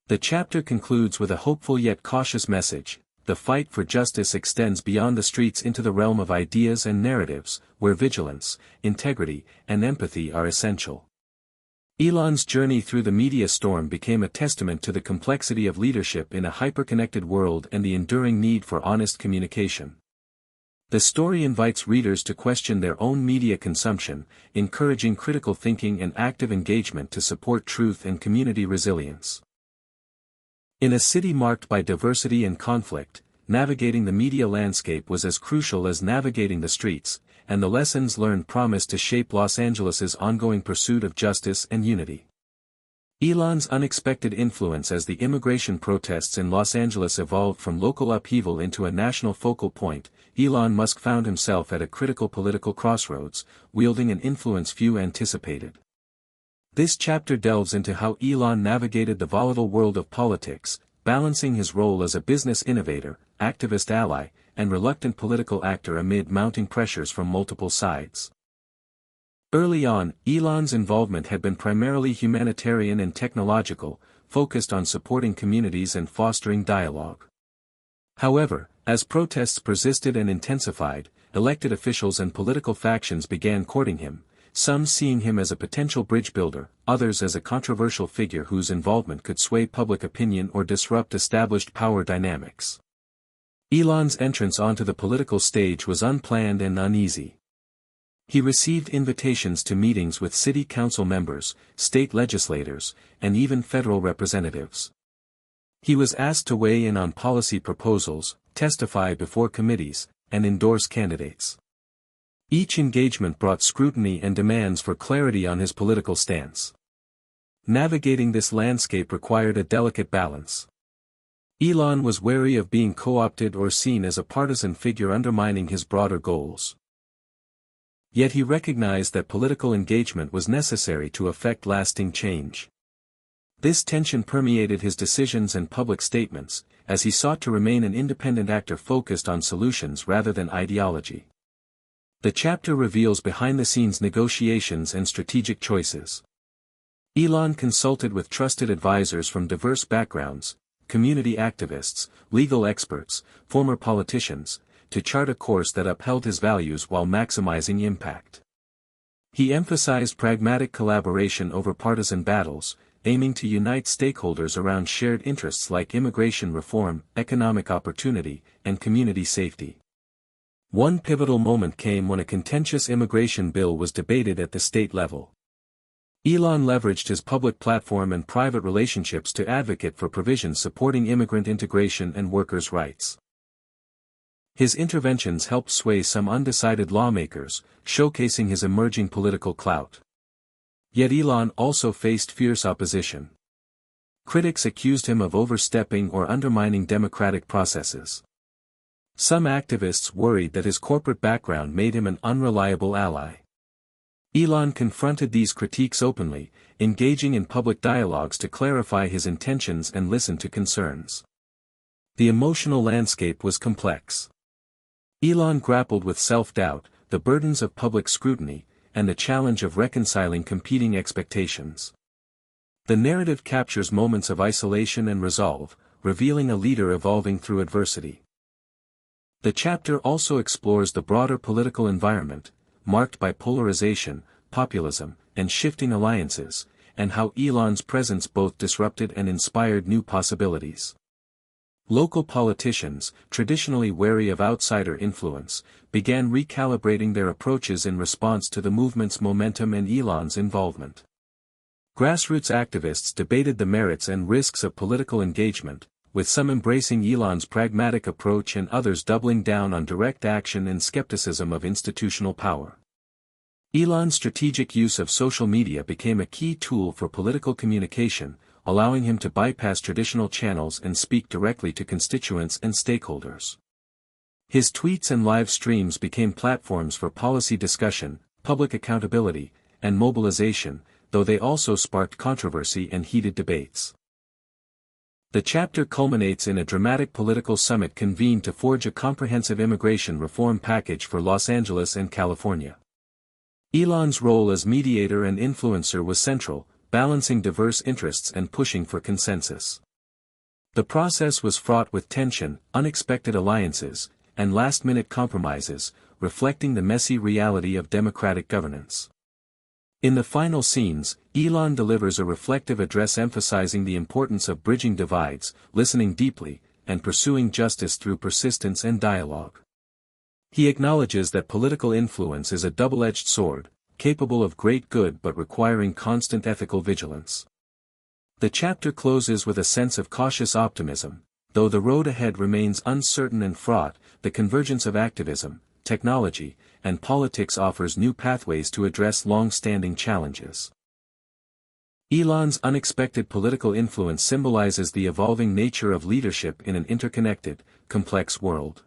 The chapter concludes with a hopeful yet cautious message: the fight for justice extends beyond the streets into the realm of ideas and narratives, where vigilance, integrity, and empathy are essential. Elon's journey through the media storm became a testament to the complexity of leadership in a hyper-connected world and the enduring need for honest communication. The story invites readers to question their own media consumption, encouraging critical thinking and active engagement to support truth and community resilience. In a city marked by diversity and conflict, navigating the media landscape was as crucial as navigating the streets, and the lessons learned promised to shape Los Angeles's ongoing pursuit of justice and unity. Elon's unexpected influence as the immigration protests in Los Angeles evolved from local upheaval into a national focal point. Elon Musk found himself at a critical political crossroads, wielding an influence few anticipated. This chapter delves into how Elon navigated the volatile world of politics, balancing his role as a business innovator, activist ally, and reluctant political actor amid mounting pressures from multiple sides. Early on, Elon's involvement had been primarily humanitarian and technological, focused on supporting communities and fostering dialogue. However, as protests persisted and intensified, elected officials and political factions began courting him, some seeing him as a potential bridge builder, others as a controversial figure whose involvement could sway public opinion or disrupt established power dynamics. Elon's entrance onto the political stage was unplanned and uneasy. He received invitations to meetings with city council members, state legislators, and even federal representatives. He was asked to weigh in on policy proposals, testify before committees, and endorse candidates. Each engagement brought scrutiny and demands for clarity on his political stance. Navigating this landscape required a delicate balance. Elon was wary of being co-opted or seen as a partisan figure undermining his broader goals. Yet he recognized that political engagement was necessary to effect lasting change. This tension permeated his decisions and public statements, as he sought to remain an independent actor focused on solutions rather than ideology. The chapter reveals behind-the-scenes negotiations and strategic choices. Elon consulted with trusted advisors from diverse backgrounds, community activists, legal experts, former politicians, to chart a course that upheld his values while maximizing impact. He emphasized pragmatic collaboration over partisan battles, aiming to unite stakeholders around shared interests like immigration reform, economic opportunity, and community safety. One pivotal moment came when a contentious immigration bill was debated at the state level. Elon leveraged his public platform and private relationships to advocate for provisions supporting immigrant integration and workers' rights. His interventions helped sway some undecided lawmakers, showcasing his emerging political clout. Yet Elon also faced fierce opposition. Critics accused him of overstepping or undermining democratic processes. Some activists worried that his corporate background made him an unreliable ally. Elon confronted these critiques openly, engaging in public dialogues to clarify his intentions and listen to concerns. The emotional landscape was complex. Elon grappled with self-doubt, the burdens of public scrutiny, and the challenge of reconciling competing expectations. The narrative captures moments of isolation and resolve, revealing a leader evolving through adversity. The chapter also explores the broader political environment, marked by polarization, populism, and shifting alliances, and how Elon's presence both disrupted and inspired new possibilities. Local politicians, traditionally wary of outsider influence, began recalibrating their approaches in response to the movement's momentum and Elon's involvement. Grassroots activists debated the merits and risks of political engagement, with some embracing Elon's pragmatic approach and others doubling down on direct action and skepticism of institutional power. Elon's strategic use of social media became a key tool for political communication, allowing him to bypass traditional channels and speak directly to constituents and stakeholders. His tweets and live streams became platforms for policy discussion, public accountability, and mobilization, though they also sparked controversy and heated debates. The chapter culminates in a dramatic political summit convened to forge a comprehensive immigration reform package for Los Angeles and California. Elon's role as mediator and influencer was central, balancing diverse interests and pushing for consensus. The process was fraught with tension, unexpected alliances, and last-minute compromises, reflecting the messy reality of democratic governance. In the final scenes, Elon delivers a reflective address emphasizing the importance of bridging divides, listening deeply, and pursuing justice through persistence and dialogue. He acknowledges that political influence is a double-edged sword, capable of great good but requiring constant ethical vigilance. The chapter closes with a sense of cautious optimism. Though the road ahead remains uncertain and fraught, the convergence of activism, technology, and politics offers new pathways to address long-standing challenges. Elon's unexpected political influence symbolizes the evolving nature of leadership in an interconnected, complex world.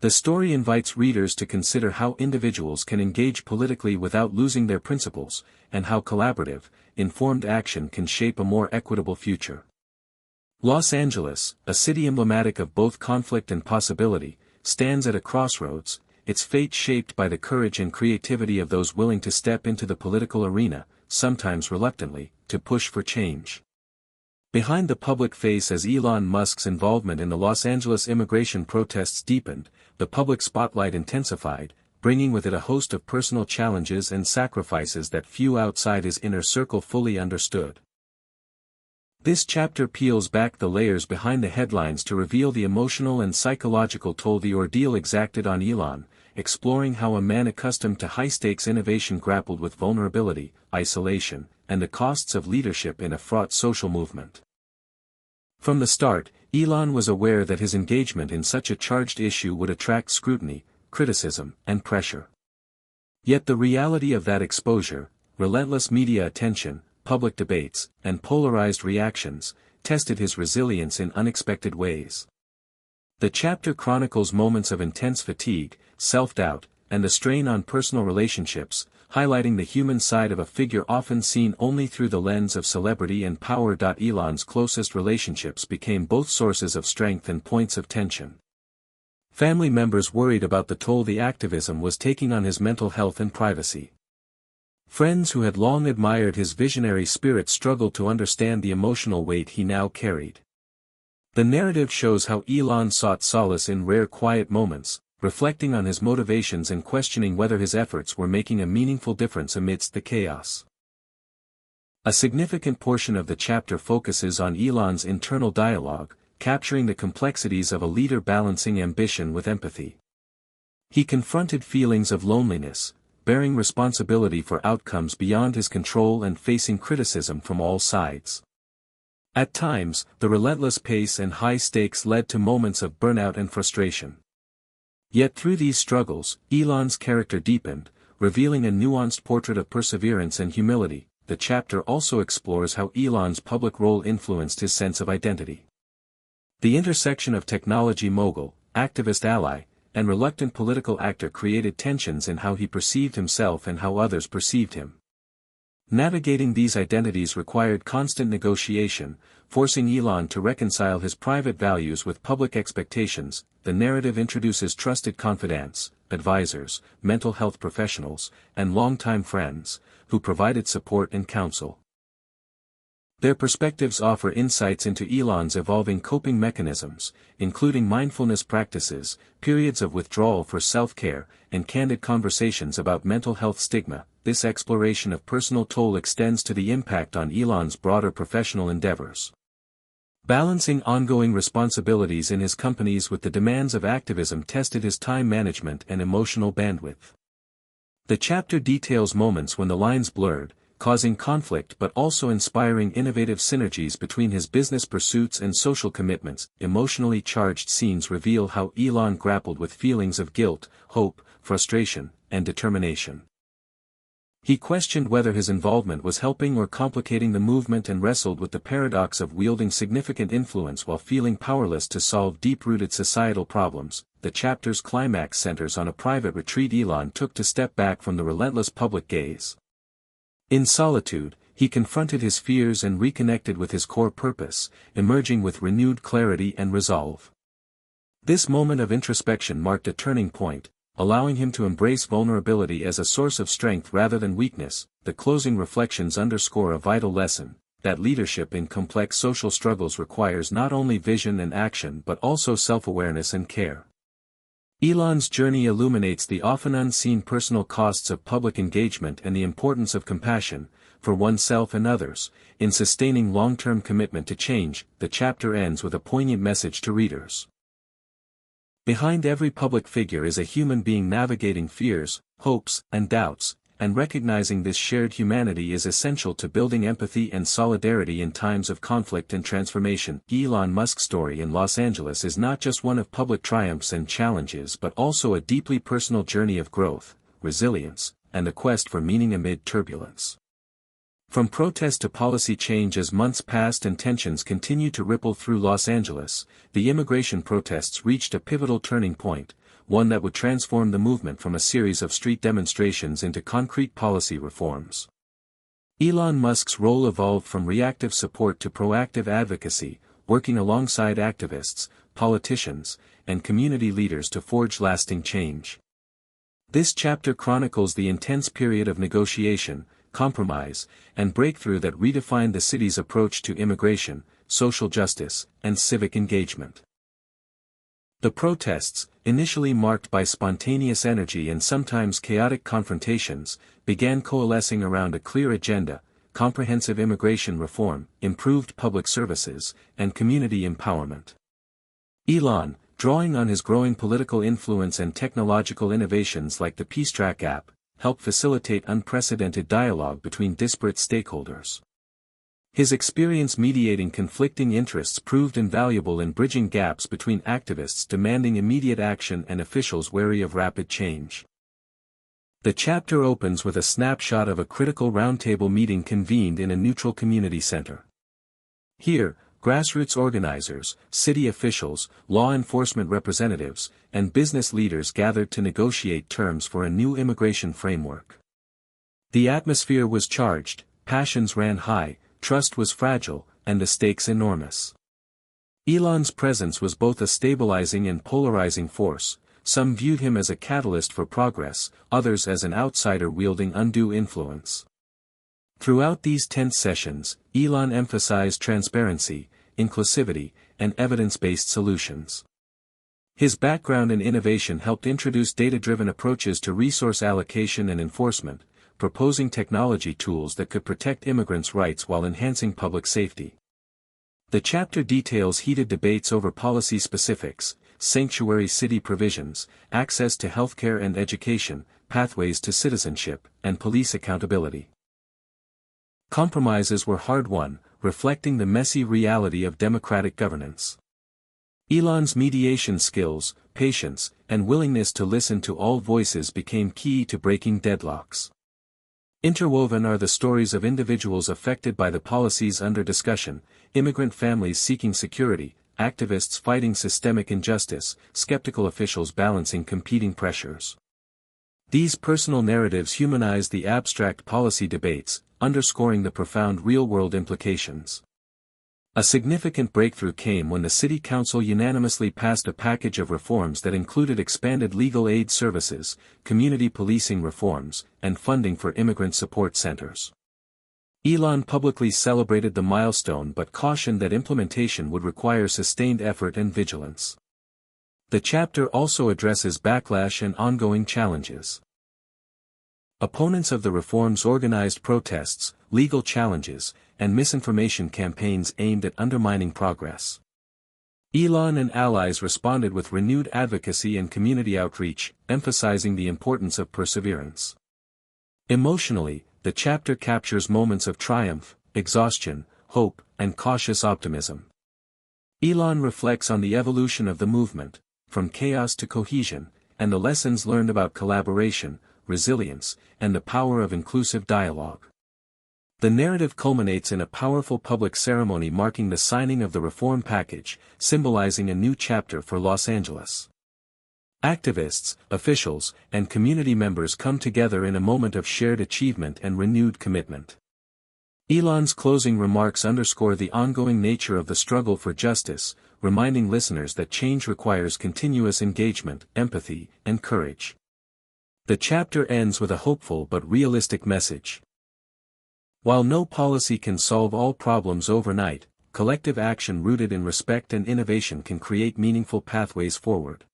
The story invites readers to consider how individuals can engage politically without losing their principles, and how collaborative, informed action can shape a more equitable future. Los Angeles, a city emblematic of both conflict and possibility, stands at a crossroads, its fate shaped by the courage and creativity of those willing to step into the political arena, sometimes reluctantly, to push for change. Behind the public face as Elon Musk's involvement in the Los Angeles immigration protests deepened, the public spotlight intensified, bringing with it a host of personal challenges and sacrifices that few outside his inner circle fully understood. This chapter peels back the layers behind the headlines to reveal the emotional and psychological toll the ordeal exacted on Elon, exploring how a man accustomed to high-stakes innovation grappled with vulnerability, isolation, and the costs of leadership in a fraught social movement. From the start, Elon was aware that his engagement in such a charged issue would attract scrutiny, criticism, and pressure. Yet the reality of that exposure, relentless media attention, public debates, and polarized reactions, tested his resilience in unexpected ways. The chapter chronicles moments of intense fatigue, self-doubt, and the strain on personal relationships, highlighting the human side of a figure often seen only through the lens of celebrity and power. Elon's closest relationships became both sources of strength and points of tension. Family members worried about the toll the activism was taking on his mental health and privacy. Friends who had long admired his visionary spirit struggled to understand the emotional weight he now carried. The narrative shows how Elon sought solace in rare quiet moments, reflecting on his motivations and questioning whether his efforts were making a meaningful difference amidst the chaos. A significant portion of the chapter focuses on Elon's internal dialogue, capturing the complexities of a leader balancing ambition with empathy. He confronted feelings of loneliness, bearing responsibility for outcomes beyond his control and facing criticism from all sides. At times, the relentless pace and high stakes led to moments of burnout and frustration. Yet through these struggles, Elon's character deepened, revealing a nuanced portrait of perseverance and humility. The chapter also explores how Elon's public role influenced his sense of identity. The intersection of technology mogul, activist ally, and reluctant political actor created tensions in how he perceived himself and how others perceived him. Navigating these identities required constant negotiation, forcing Elon to reconcile his private values with public expectations. The narrative introduces trusted confidants, advisors, mental health professionals, and longtime friends, who provided support and counsel. Their perspectives offer insights into Elon's evolving coping mechanisms, including mindfulness practices, periods of withdrawal for self-care, and candid conversations about mental health stigma. This exploration of personal toll extends to the impact on Elon's broader professional endeavors. Balancing ongoing responsibilities in his companies with the demands of activism tested his time management and emotional bandwidth. The chapter details moments when the lines blurred, causing conflict but also inspiring innovative synergies between his business pursuits and social commitments. Emotionally charged scenes reveal how Elon grappled with feelings of guilt, hope, frustration, and determination. He questioned whether his involvement was helping or complicating the movement and wrestled with the paradox of wielding significant influence while feeling powerless to solve deep-rooted societal problems. The chapter's climax centers on a private retreat Elon took to step back from the relentless public gaze. In solitude, he confronted his fears and reconnected with his core purpose, emerging with renewed clarity and resolve. This moment of introspection marked a turning point, allowing him to embrace vulnerability as a source of strength rather than weakness. The closing reflections underscore a vital lesson, that leadership in complex social struggles requires not only vision and action but also self-awareness and care. Elon's journey illuminates the often unseen personal costs of public engagement and the importance of compassion, for oneself and others, in sustaining long-term commitment to change. The chapter ends with a poignant message to readers. Behind every public figure is a human being navigating fears, hopes, and doubts, and recognizing this shared humanity is essential to building empathy and solidarity in times of conflict and transformation. Elon Musk's story in Los Angeles is not just one of public triumphs and challenges but also a deeply personal journey of growth, resilience, and a quest for meaning amid turbulence. From protest to policy change as months passed and tensions continued to ripple through Los Angeles, the immigration protests reached a pivotal turning point, one that would transform the movement from a series of street demonstrations into concrete policy reforms. Elon Musk's role evolved from reactive support to proactive advocacy, working alongside activists, politicians, and community leaders to forge lasting change. This chapter chronicles the intense period of negotiation, compromise, and breakthrough that redefined the city's approach to immigration, social justice, and civic engagement. The protests, initially marked by spontaneous energy and sometimes chaotic confrontations, began coalescing around a clear agenda: comprehensive immigration reform, improved public services, and community empowerment. Elon, drawing on his growing political influence and technological innovations like the PeaceTrack app, helped facilitate unprecedented dialogue between disparate stakeholders. His experience mediating conflicting interests proved invaluable in bridging gaps between activists demanding immediate action and officials wary of rapid change. The chapter opens with a snapshot of a critical roundtable meeting convened in a neutral community center. Here, grassroots organizers, city officials, law enforcement representatives, and business leaders gathered to negotiate terms for a new immigration framework. The atmosphere was charged, passions ran high, trust was fragile, and the stakes enormous. Elon's presence was both a stabilizing and polarizing force, some viewed him as a catalyst for progress, others as an outsider wielding undue influence. Throughout these tense sessions, Elon emphasized transparency, inclusivity, and evidence-based solutions. His background in innovation helped introduce data-driven approaches to resource allocation and enforcement, proposing technology tools that could protect immigrants' rights while enhancing public safety. The chapter details heated debates over policy specifics, sanctuary city provisions, access to healthcare and education, pathways to citizenship, and police accountability. Compromises were hard-won, reflecting the messy reality of democratic governance. Elon's mediation skills, patience, and willingness to listen to all voices became key to breaking deadlocks. Interwoven are the stories of individuals affected by the policies under discussion, immigrant families seeking security, activists fighting systemic injustice, skeptical officials balancing competing pressures. These personal narratives humanize the abstract policy debates, underscoring the profound real-world implications. A significant breakthrough came when the City Council unanimously passed a package of reforms that included expanded legal aid services, community policing reforms, and funding for immigrant support centers. Elon publicly celebrated the milestone but cautioned that implementation would require sustained effort and vigilance. The chapter also addresses backlash and ongoing challenges. Opponents of the reforms organized protests, legal challenges, and misinformation campaigns aimed at undermining progress. Elon and allies responded with renewed advocacy and community outreach, emphasizing the importance of perseverance. Emotionally, the chapter captures moments of triumph, exhaustion, hope, and cautious optimism. Elon reflects on the evolution of the movement, from chaos to cohesion, and the lessons learned about collaboration, resilience, and the power of inclusive dialogue. The narrative culminates in a powerful public ceremony marking the signing of the reform package, symbolizing a new chapter for Los Angeles. Activists, officials, and community members come together in a moment of shared achievement and renewed commitment. Elon's closing remarks underscore the ongoing nature of the struggle for justice, reminding listeners that change requires continuous engagement, empathy, and courage. The chapter ends with a hopeful but realistic message. While no policy can solve all problems overnight, collective action rooted in respect and innovation can create meaningful pathways forward.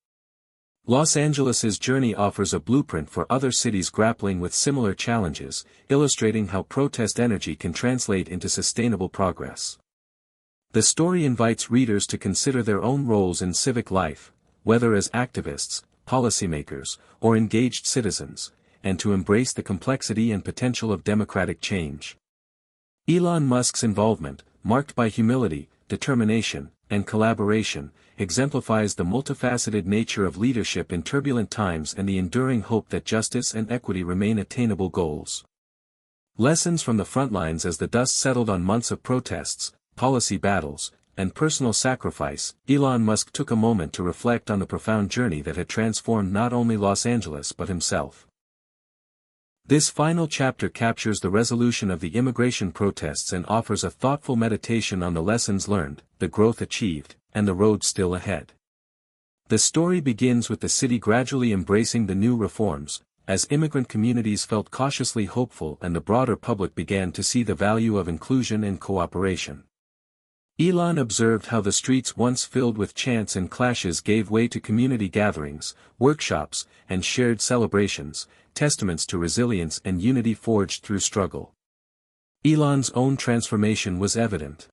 Los Angeles's journey offers a blueprint for other cities grappling with similar challenges, illustrating how protest energy can translate into sustainable progress. The story invites readers to consider their own roles in civic life, whether as activists, policymakers, or engaged citizens, and to embrace the complexity and potential of democratic change. Elon Musk's involvement, marked by humility, determination, and collaboration, exemplifies the multifaceted nature of leadership in turbulent times and the enduring hope that justice and equity remain attainable goals. Lessons from the front lines. As the dust settled on months of protests, policy battles, and personal sacrifice, Elon Musk took a moment to reflect on the profound journey that had transformed not only Los Angeles but himself. This final chapter captures the resolution of the immigration protests and offers a thoughtful meditation on the lessons learned, the growth achieved, and the road still ahead. The story begins with the city gradually embracing the new reforms, as immigrant communities felt cautiously hopeful and the broader public began to see the value of inclusion and cooperation. Elon observed how the streets once filled with chants and clashes gave way to community gatherings, workshops, and shared celebrations, testaments to resilience and unity forged through struggle. Elon's own transformation was evident.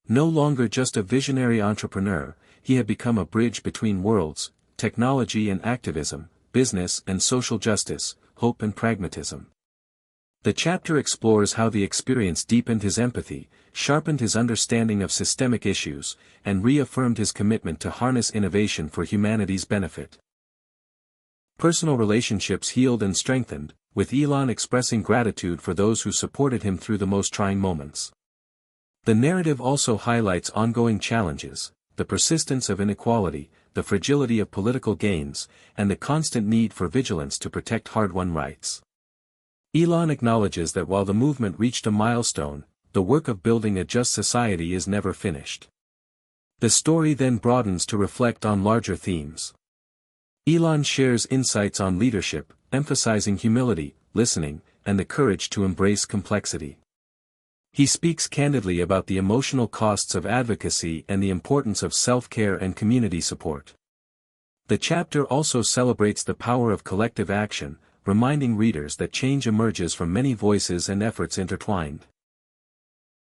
No longer just a visionary entrepreneur, he had become a bridge between worlds, technology and activism, business and social justice, hope and pragmatism. The chapter explores how the experience deepened his empathy, sharpened his understanding of systemic issues, and reaffirmed his commitment to harness innovation for humanity's benefit. Personal relationships healed and strengthened, with Elon expressing gratitude for those who supported him through the most trying moments. The narrative also highlights ongoing challenges, the persistence of inequality, the fragility of political gains, and the constant need for vigilance to protect hard-won rights. Elon acknowledges that while the movement reached a milestone, the work of building a just society is never finished. The story then broadens to reflect on larger themes. Elon shares insights on leadership, emphasizing humility, listening, and the courage to embrace complexity. He speaks candidly about the emotional costs of advocacy and the importance of self-care and community support. The chapter also celebrates the power of collective action, reminding readers that change emerges from many voices and efforts intertwined.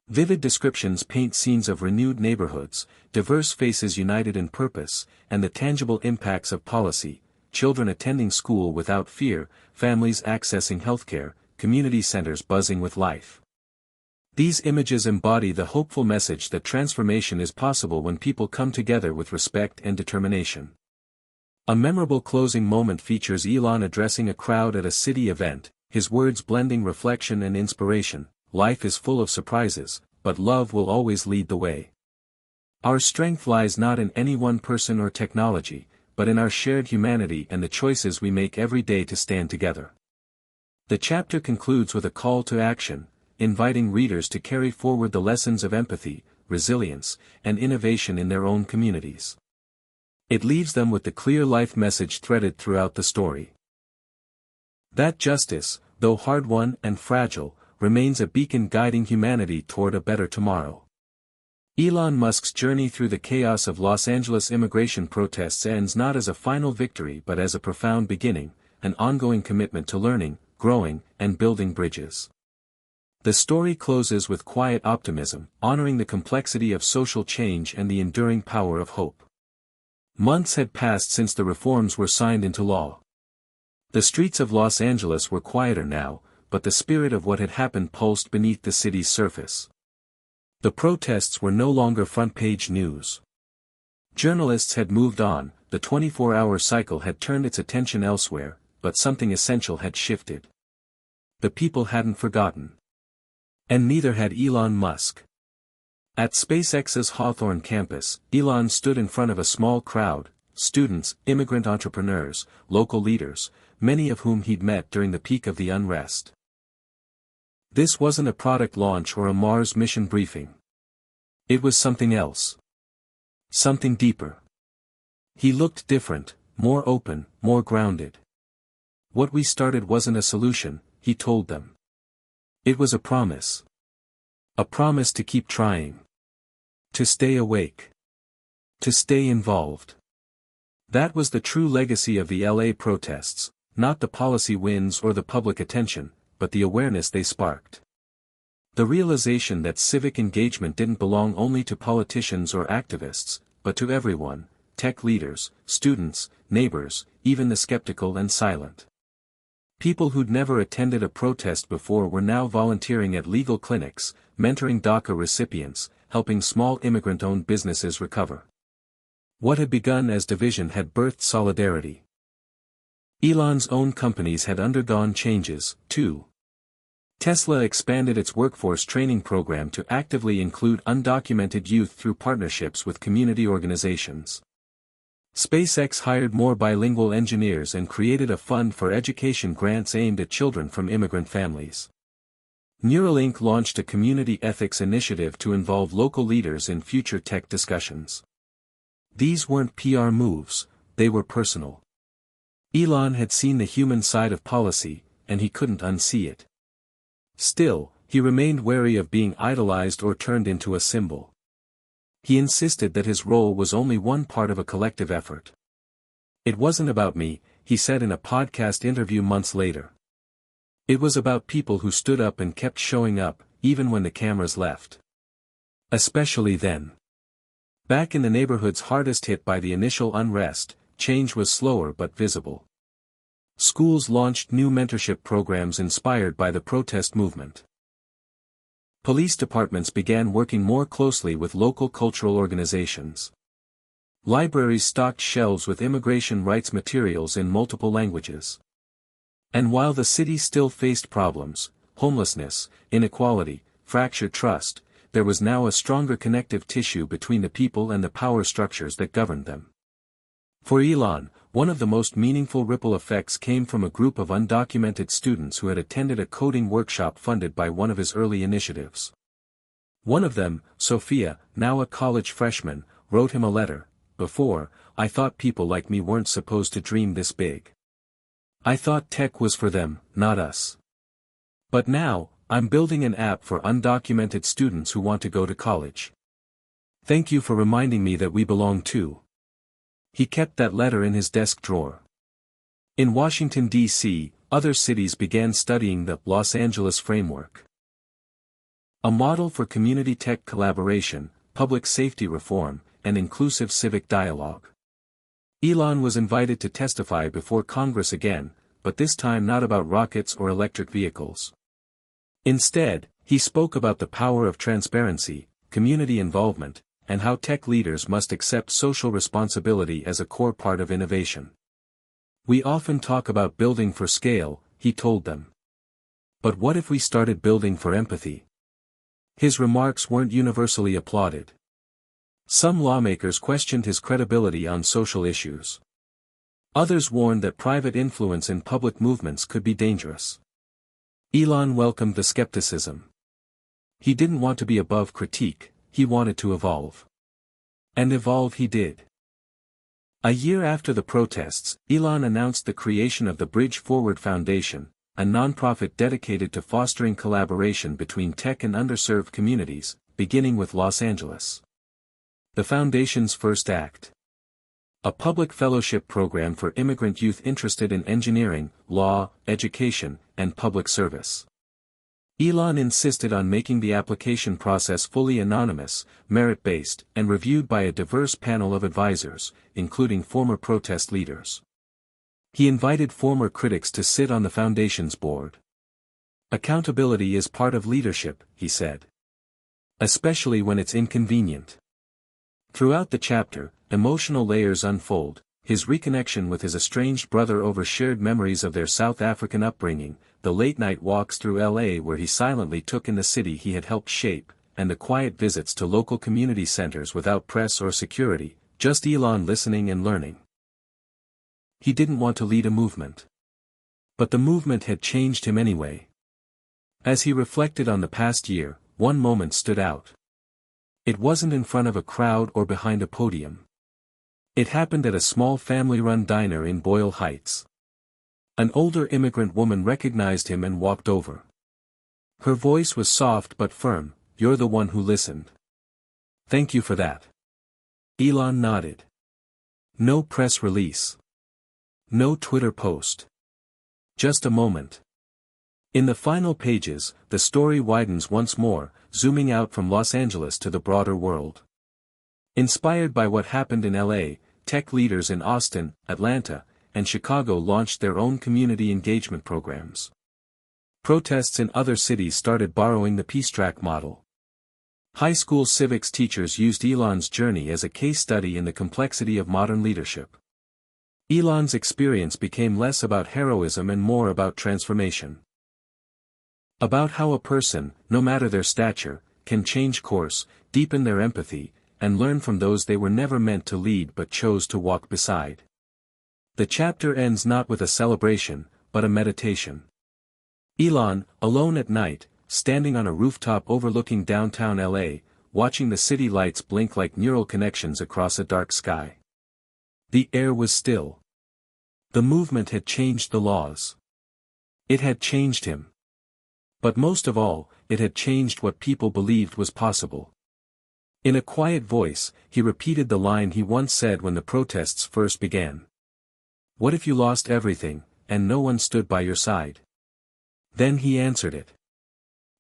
Vivid descriptions paint scenes of renewed neighborhoods, diverse faces united in purpose, and the tangible impacts of policy: children attending school without fear, families accessing healthcare, community centers buzzing with life. These images embody the hopeful message that transformation is possible when people come together with respect and determination. A memorable closing moment features Elon addressing a crowd at a city event, his words blending reflection and inspiration: "Life is full of surprises, but love will always lead the way. Our strength lies not in any one person or technology, but in our shared humanity and the choices we make every day to stand together." The chapter concludes with a call to action, inviting readers to carry forward the lessons of empathy, resilience, and innovation in their own communities. It leaves them with the clear life message threaded throughout the story: that justice, though hard-won and fragile, remains a beacon guiding humanity toward a better tomorrow. Elon Musk's journey through the chaos of Los Angeles immigration protests ends not as a final victory but as a profound beginning, an ongoing commitment to learning, growing, and building bridges. The story closes with quiet optimism, honoring the complexity of social change and the enduring power of hope. Months had passed since the reforms were signed into law. The streets of Los Angeles were quieter now, but the spirit of what had happened pulsed beneath the city's surface. The protests were no longer front-page news. Journalists had moved on, the 24-hour cycle had turned its attention elsewhere, but something essential had shifted. The people hadn't forgotten. And neither had Elon Musk. At SpaceX's Hawthorne campus, Elon stood in front of a small crowd: students, immigrant entrepreneurs, local leaders, many of whom he'd met during the peak of the unrest. This wasn't a product launch or a Mars mission briefing. It was something else. Something deeper. He looked different, more open, more grounded. What we started wasn't a solution, he told them. It was a promise. A promise to keep trying. To stay awake. To stay involved. That was the true legacy of the LA protests, not the policy wins or the public attention, but the awareness they sparked. The realization that civic engagement didn't belong only to politicians or activists, but to everyone: tech leaders, students, neighbors, even the skeptical and silent. People who'd never attended a protest before were now volunteering at legal clinics, mentoring DACA recipients, helping small immigrant-owned businesses recover. What had begun as division had birthed solidarity. Elon's own companies had undergone changes, too. Tesla expanded its workforce training program to actively include undocumented youth through partnerships with community organizations. SpaceX hired more bilingual engineers and created a fund for education grants aimed at children from immigrant families. Neuralink launched a community ethics initiative to involve local leaders in future tech discussions. These weren't PR moves, they were personal. Elon had seen the human side of policy, and he couldn't unsee it. Still, he remained wary of being idolized or turned into a symbol. He insisted that his role was only one part of a collective effort. "It wasn't about me," he said in a podcast interview months later. "It was about people who stood up and kept showing up, even when the cameras left. Especially then." Back in the neighborhoods hardest hit by the initial unrest, change was slower but visible. Schools launched new mentorship programs inspired by the protest movement. Police departments began working more closely with local cultural organizations. Libraries stocked shelves with immigration rights materials in multiple languages. And while the city still faced problems, homelessness, inequality, fractured trust, there was now a stronger connective tissue between the people and the power structures that governed them. For Elon, one of the most meaningful ripple effects came from a group of undocumented students who had attended a coding workshop funded by one of his early initiatives. One of them, Sophia, now a college freshman, wrote him a letter. "Before, I thought people like me weren't supposed to dream this big. I thought tech was for them, not us. But now, I'm building an app for undocumented students who want to go to college. Thank you for reminding me that we belong too." He kept that letter in his desk drawer. In Washington, D.C., other cities began studying the Los Angeles Framework, a model for community tech collaboration, public safety reform, and inclusive civic dialogue. Elon was invited to testify before Congress again, but this time not about rockets or electric vehicles. Instead, he spoke about the power of transparency, community involvement, and how tech leaders must accept social responsibility as a core part of innovation. "We often talk about building for scale," he told them. "But what if we started building for empathy?" His remarks weren't universally applauded. Some lawmakers questioned his credibility on social issues. Others warned that private influence in public movements could be dangerous. Elon welcomed the skepticism. He didn't want to be above critique, he wanted to evolve. And evolve he did. A year after the protests, Elon announced the creation of the Bridge Forward Foundation, a nonprofit dedicated to fostering collaboration between tech and underserved communities, beginning with Los Angeles. The foundation's first act: a public fellowship program for immigrant youth interested in engineering, law, education, and public service. Elon insisted on making the application process fully anonymous, merit-based, and reviewed by a diverse panel of advisors, including former protest leaders. He invited former critics to sit on the foundation's board. "Accountability is part of leadership," he said. "Especially when it's inconvenient." Throughout the chapter, emotional layers unfold: his reconnection with his estranged brother over shared memories of their South African upbringing, the late-night walks through L.A. where he silently took in the city he had helped shape, and the quiet visits to local community centers without press or security, just Elon listening and learning. He didn't want to lead a movement. But the movement had changed him anyway. As he reflected on the past year, one moment stood out. It wasn't in front of a crowd or behind a podium. It happened at a small family-run diner in Boyle Heights. An older immigrant woman recognized him and walked over. Her voice was soft but firm. "You're the one who listened. Thank you for that." Elon nodded. No press release. No Twitter post. Just a moment. In the final pages, the story widens once more, zooming out from Los Angeles to the broader world. Inspired by what happened in L.A., tech leaders in Austin, Atlanta, and Chicago launched their own community engagement programs. Protests in other cities started borrowing the Peace-Track model. High school civics teachers used Elon's journey as a case study in the complexity of modern leadership. Elon's experience became less about heroism and more about transformation. About how a person, no matter their stature, can change course, deepen their empathy, and learn from those they were never meant to lead but chose to walk beside. The chapter ends not with a celebration, but a meditation. Elon, alone at night, standing on a rooftop overlooking downtown LA, watching the city lights blink like neural connections across a dark sky. The air was still. The movement had changed the laws. It had changed him. But most of all, it had changed what people believed was possible. In a quiet voice, he repeated the line he once said when the protests first began. "What if you lost everything, and no one stood by your side?" Then he answered it.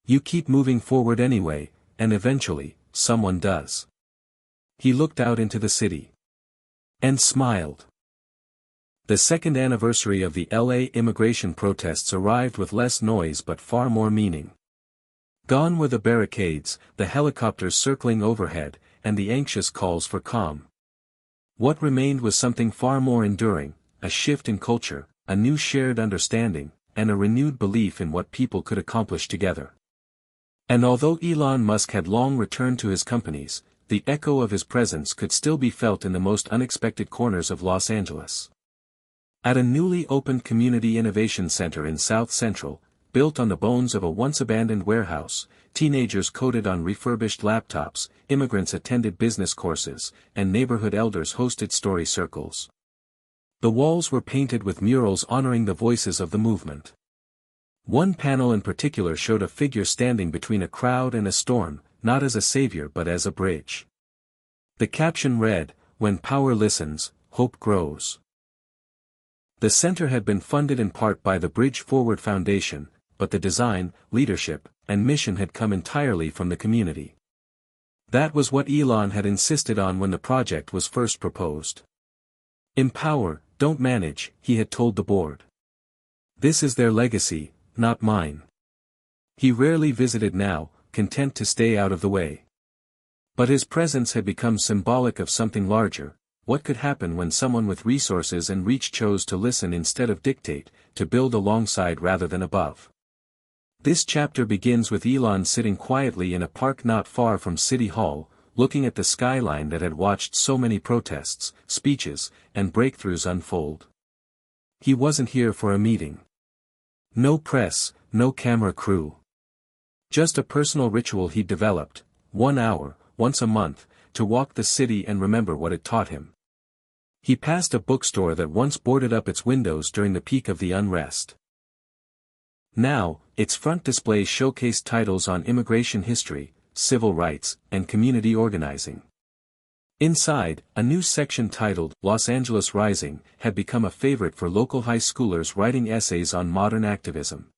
"You keep moving forward anyway, and eventually, someone does." He looked out into the city. And smiled. The second anniversary of the LA immigration protests arrived with less noise but far more meaning. Gone were the barricades, the helicopters circling overhead, and the anxious calls for calm. What remained was something far more enduring: a shift in culture, a new shared understanding, and a renewed belief in what people could accomplish together. And although Elon Musk had long returned to his companies, the echo of his presence could still be felt in the most unexpected corners of Los Angeles. At a newly opened community innovation center in South Central, built on the bones of a once-abandoned warehouse, teenagers coded on refurbished laptops, immigrants attended business courses, and neighborhood elders hosted story circles. The walls were painted with murals honoring the voices of the movement. One panel in particular showed a figure standing between a crowd and a storm, not as a savior but as a bridge. The caption read, "When power listens, hope grows." The center had been funded in part by the Bridge Forward Foundation, but the design, leadership, and mission had come entirely from the community. That was what Elon had insisted on when the project was first proposed. "Empower, don't manage," he had told the board. "This is their legacy, not mine." He rarely visited now, content to stay out of the way. But his presence had become symbolic of something larger. What could happen when someone with resources and reach chose to listen instead of dictate, to build alongside rather than above? This chapter begins with Elon sitting quietly in a park not far from City Hall, looking at the skyline that had watched so many protests, speeches, and breakthroughs unfold. He wasn't here for a meeting. No press, no camera crew. Just a personal ritual he'd developed, 1 hour, once a month, to walk the city and remember what it taught him. He passed a bookstore that once boarded up its windows during the peak of the unrest. Now, its front display showcased titles on immigration history, civil rights, and community organizing. Inside, a new section titled "Los Angeles Rising" had become a favorite for local high schoolers writing essays on modern activism.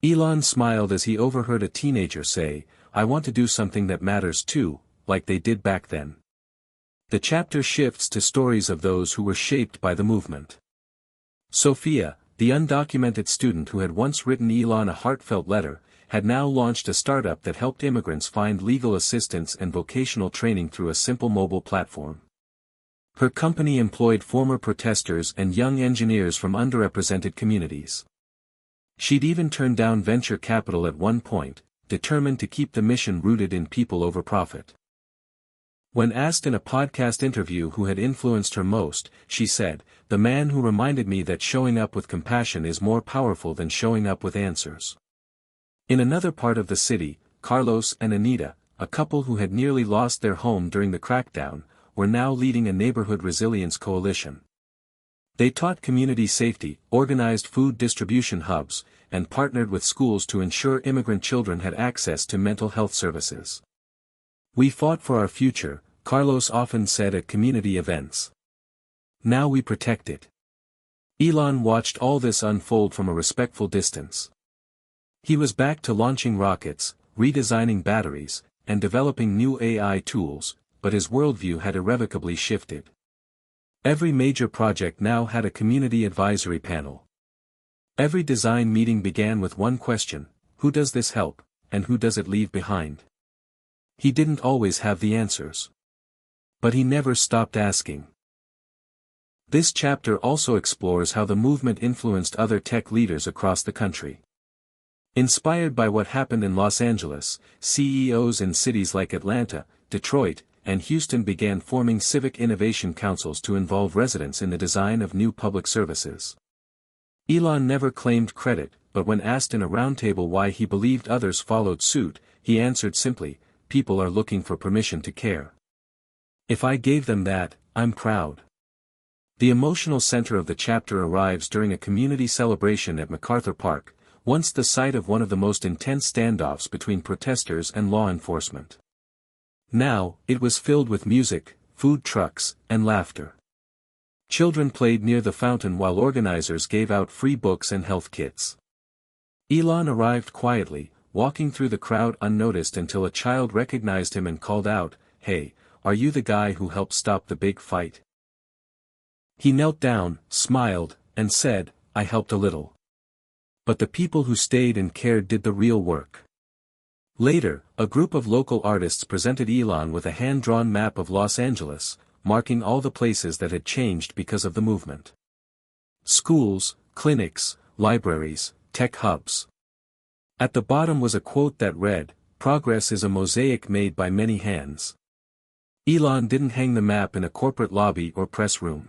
Elon smiled as he overheard a teenager say, "I want to do something that matters too, like they did back then." The chapter shifts to stories of those who were shaped by the movement. Sophia, the undocumented student who had once written Elon a heartfelt letter, had now launched a startup that helped immigrants find legal assistance and vocational training through a simple mobile platform. Her company employed former protesters and young engineers from underrepresented communities. She'd even turned down venture capital at one point, determined to keep the mission rooted in people over profit. When asked in a podcast interview who had influenced her most, she said, "The man who reminded me that showing up with compassion is more powerful than showing up with answers." In another part of the city, Carlos and Anita, a couple who had nearly lost their home during the crackdown, were now leading a neighborhood resilience coalition. They taught community safety, organized food distribution hubs, and partnered with schools to ensure immigrant children had access to mental health services. "We fought for our future," Carlos often said at community events. "Now we protect it." Elon watched all this unfold from a respectful distance. He was back to launching rockets, redesigning batteries, and developing new AI tools, but his worldview had irrevocably shifted. Every major project now had a community advisory panel. Every design meeting began with one question: who does this help, and who does it leave behind? He didn't always have the answers. But he never stopped asking. This chapter also explores how the movement influenced other tech leaders across the country. Inspired by what happened in Los Angeles, CEOs in cities like Atlanta, Detroit, and Houston began forming civic innovation councils to involve residents in the design of new public services. Elon never claimed credit, but when asked in a roundtable why he believed others followed suit, he answered simply, "People are looking for permission to care. If I gave them that, I'm proud." The emotional center of the chapter arrives during a community celebration at MacArthur Park, once the site of one of the most intense standoffs between protesters and law enforcement. Now, it was filled with music, food trucks, and laughter. Children played near the fountain while organizers gave out free books and health kits. Elon arrived quietly, walking through the crowd unnoticed until a child recognized him and called out, "Hey, are you the guy who helped stop the big fight?" He knelt down, smiled, and said, "I helped a little. But the people who stayed and cared did the real work." Later, a group of local artists presented Elon with a hand-drawn map of Los Angeles, marking all the places that had changed because of the movement. Schools, clinics, libraries, tech hubs. At the bottom was a quote that read, "Progress is a mosaic made by many hands." Elon didn't hang the map in a corporate lobby or press room.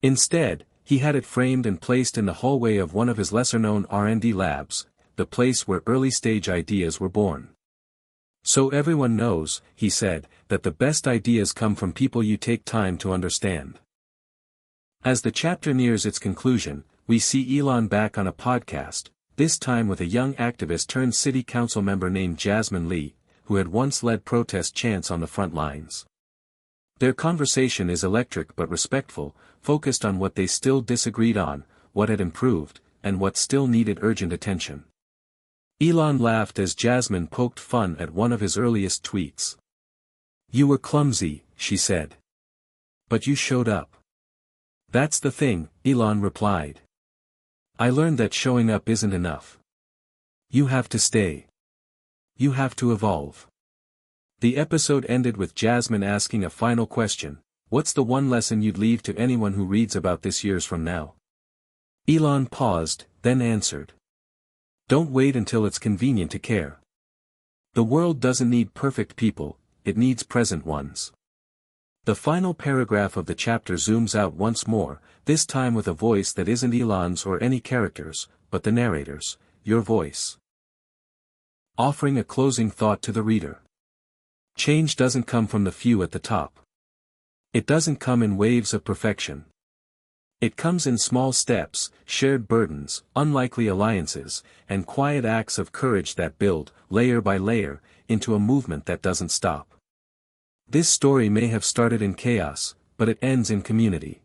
Instead, he had it framed and placed in the hallway of one of his lesser-known R&D labs, the place where early-stage ideas were born. So everyone knows, he said, that the best ideas come from people you take time to understand. As the chapter nears its conclusion, we see Elon back on a podcast, this time with a young activist turned city council member named Jasmine Lee, who had once led protest chants on the front lines. Their conversation is electric but respectful, focused on what they still disagreed on, what had improved, and what still needed urgent attention. Elon laughed as Jasmine poked fun at one of his earliest tweets. "You were clumsy," she said. "But you showed up." "That's the thing," Elon replied. "I learned that showing up isn't enough. You have to stay. You have to evolve." The episode ended with Jasmine asking a final question: "What's the one lesson you'd leave to anyone who reads about this years from now?" Elon paused, then answered. "Don't wait until it's convenient to care. The world doesn't need perfect people, it needs present ones." The final paragraph of the chapter zooms out once more, this time with a voice that isn't Elon's or any characters, but the narrator's, your voice. Offering a closing thought to the reader. Change doesn't come from the few at the top. It doesn't come in waves of perfection. It comes in small steps, shared burdens, unlikely alliances, and quiet acts of courage that build, layer by layer, into a movement that doesn't stop. This story may have started in chaos, but it ends in community.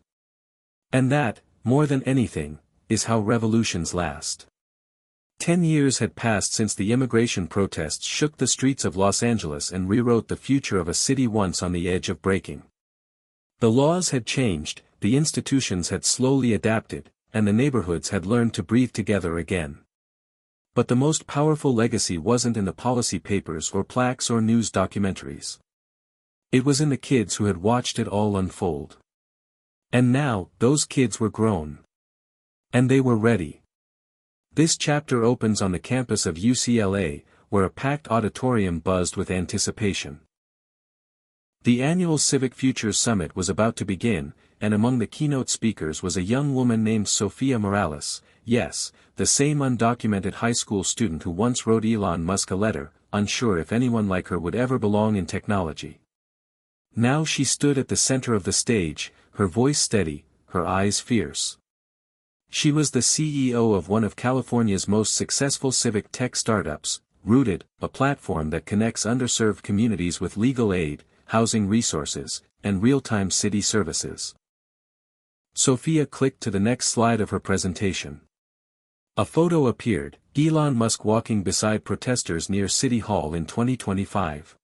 And that, more than anything, is how revolutions last. 10 years had passed since the immigration protests shook the streets of Los Angeles and rewrote the future of a city once on the edge of breaking. The laws had changed, the institutions had slowly adapted, and the neighborhoods had learned to breathe together again. But the most powerful legacy wasn't in the policy papers or plaques or news documentaries. It was in the kids who had watched it all unfold. And now, those kids were grown. And they were ready. This chapter opens on the campus of UCLA, where a packed auditorium buzzed with anticipation. The annual Civic Futures Summit was about to begin, and among the keynote speakers was a young woman named Sophia Morales, yes, the same undocumented high school student who once wrote Elon Musk a letter, unsure if anyone like her would ever belong in technology. Now she stood at the center of the stage, her voice steady, her eyes fierce. She was the CEO of one of California's most successful civic tech startups, Rooted, a platform that connects underserved communities with legal aid, housing resources, and real-time city services. Sophia clicked to the next slide of her presentation. A photo appeared, Elon Musk walking beside protesters near City Hall in 2025.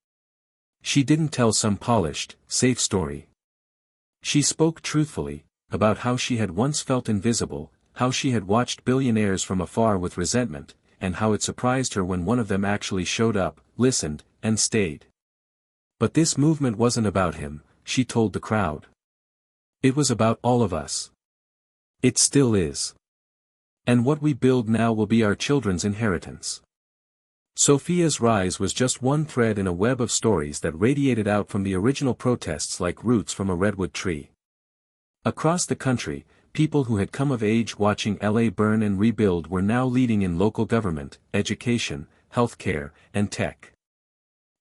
She didn't tell some polished, safe story. She spoke truthfully, about how she had once felt invisible, how she had watched billionaires from afar with resentment, and how it surprised her when one of them actually showed up, listened, and stayed. But this movement wasn't about him, she told the crowd. It was about all of us. It still is. And what we build now will be our children's inheritance. Sophia's rise was just one thread in a web of stories that radiated out from the original protests like roots from a redwood tree. Across the country, people who had come of age watching LA burn and rebuild were now leading in local government, education, healthcare, and tech.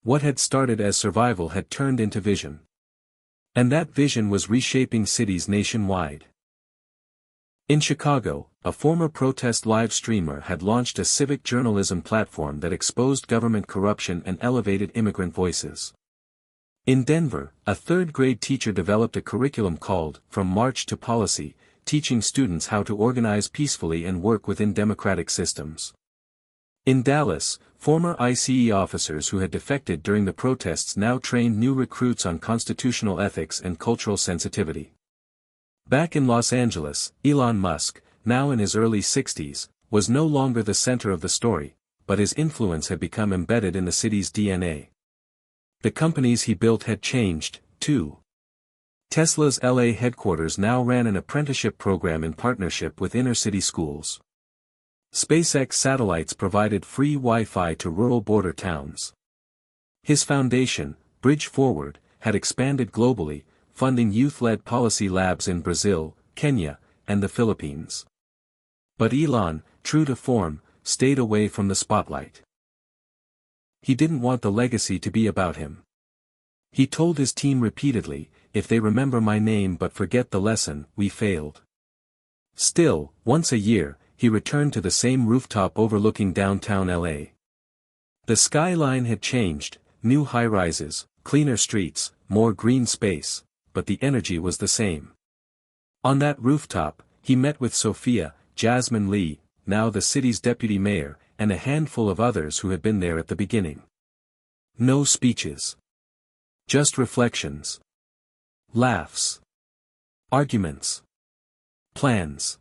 What had started as survival had turned into vision. And that vision was reshaping cities nationwide. In Chicago, a former protest live streamer had launched a civic journalism platform that exposed government corruption and elevated immigrant voices. In Denver, a third-grade teacher developed a curriculum called From March to Policy, teaching students how to organize peacefully and work within democratic systems. In Dallas, former ICE officers who had defected during the protests now trained new recruits on constitutional ethics and cultural sensitivity. Back in Los Angeles, Elon Musk, now in his early 60s, was no longer the center of the story, but his influence had become embedded in the city's DNA. The companies he built had changed, too. Tesla's LA headquarters now ran an apprenticeship program in partnership with inner-city schools. SpaceX satellites provided free Wi-Fi to rural border towns. His foundation, Bridge Forward, had expanded globally, funding youth-led policy labs in Brazil, Kenya, and the Philippines. But Elon, true to form, stayed away from the spotlight. He didn't want the legacy to be about him. He told his team repeatedly, "If they remember my name but forget the lesson, we failed." Still, once a year, he returned to the same rooftop overlooking downtown LA. The skyline had changed, new high-rises, cleaner streets, more green space, but the energy was the same. On that rooftop, he met with Sophia, Jasmine Lee, now the city's deputy mayor, and a handful of others who had been there at the beginning. No speeches. Just reflections. Laughs. Arguments. Plans.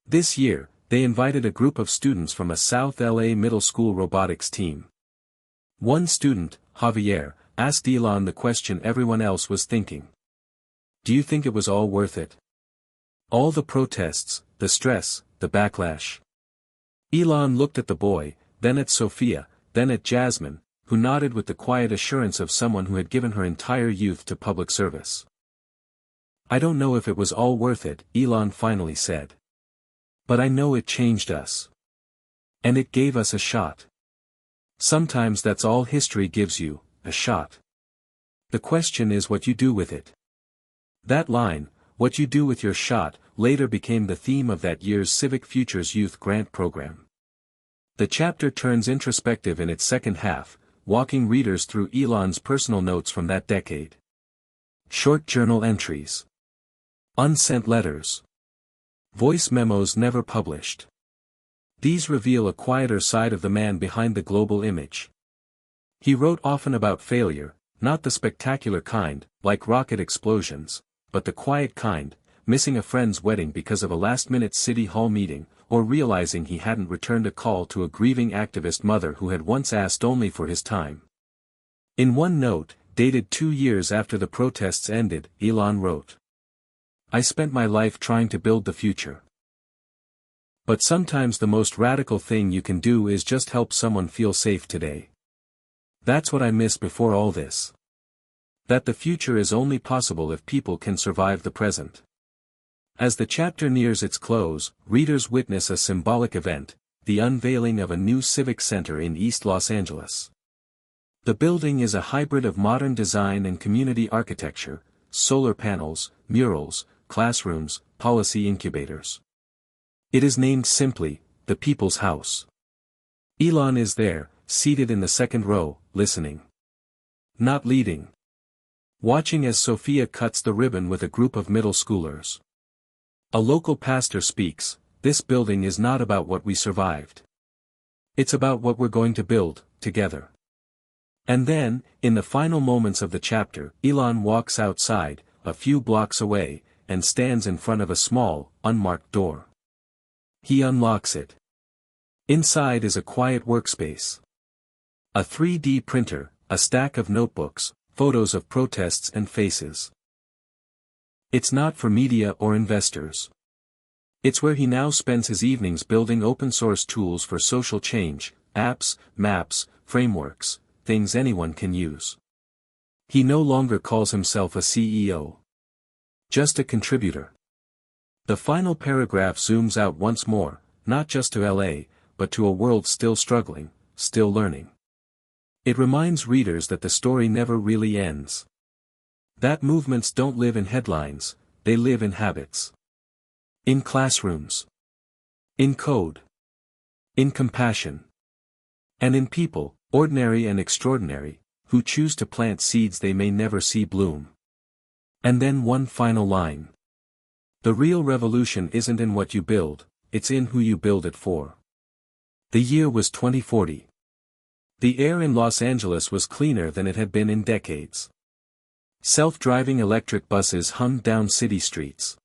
This year, they invited a group of students from a South LA middle school robotics team. One student, Javier, asked Elon the question everyone else was thinking. "Do you think it was all worth it? All the protests, the stress, the backlash?" Elon looked at the boy, then at Sophia, then at Jasmine, who nodded with the quiet assurance of someone who had given her entire youth to public service. "I don't know if it was all worth it," Elon finally said. "But I know it changed us. And it gave us a shot. Sometimes that's all history gives you, a shot. The question is what you do with it." That line, "what you do with your shot," later became the theme of that year's Civic Futures Youth Grant Program. The chapter turns introspective in its second half, walking readers through Elon's personal notes from that decade. Short journal entries. Unsent letters. Voice memos never published. These reveal a quieter side of the man behind the global image. He wrote often about failure, not the spectacular kind, like rocket explosions, but the quiet kind, missing a friend's wedding because of a last-minute city hall meeting, or realizing he hadn't returned a call to a grieving activist mother who had once asked only for his time. In one note, dated 2 years after the protests ended, Elon wrote, "I spent my life trying to build the future. But sometimes the most radical thing you can do is just help someone feel safe today. That's what I missed before all this. That the future is only possible if people can survive the present." As the chapter nears its close, readers witness a symbolic event, the unveiling of a new civic center in East Los Angeles. The building is a hybrid of modern design and community architecture, solar panels, murals, classrooms, policy incubators. It is named simply, the People's House. Elon is there, seated in the second row, listening. Not leading. Watching as Sophia cuts the ribbon with a group of middle schoolers. A local pastor speaks, "This building is not about what we survived. It's about what we're going to build, together." And then, in the final moments of the chapter, Elon walks outside, a few blocks away, and stands in front of a small, unmarked door. He unlocks it. Inside is a quiet workspace. A 3D printer, a stack of notebooks, photos of protests and faces. It's not for media or investors. It's where he now spends his evenings building open-source tools for social change, apps, maps, frameworks, things anyone can use. He no longer calls himself a CEO. Just a contributor. The final paragraph zooms out once more, not just to LA, but to a world still struggling, still learning. It reminds readers that the story never really ends. That movements don't live in headlines, they live in habits. In classrooms. In code. In compassion. And in people, ordinary and extraordinary, who choose to plant seeds they may never see bloom. And then one final line. The real revolution isn't in what you build, it's in who you build it for. The year was 2040. The air in Los Angeles was cleaner than it had been in decades. Self-driving electric buses hummed down city streets.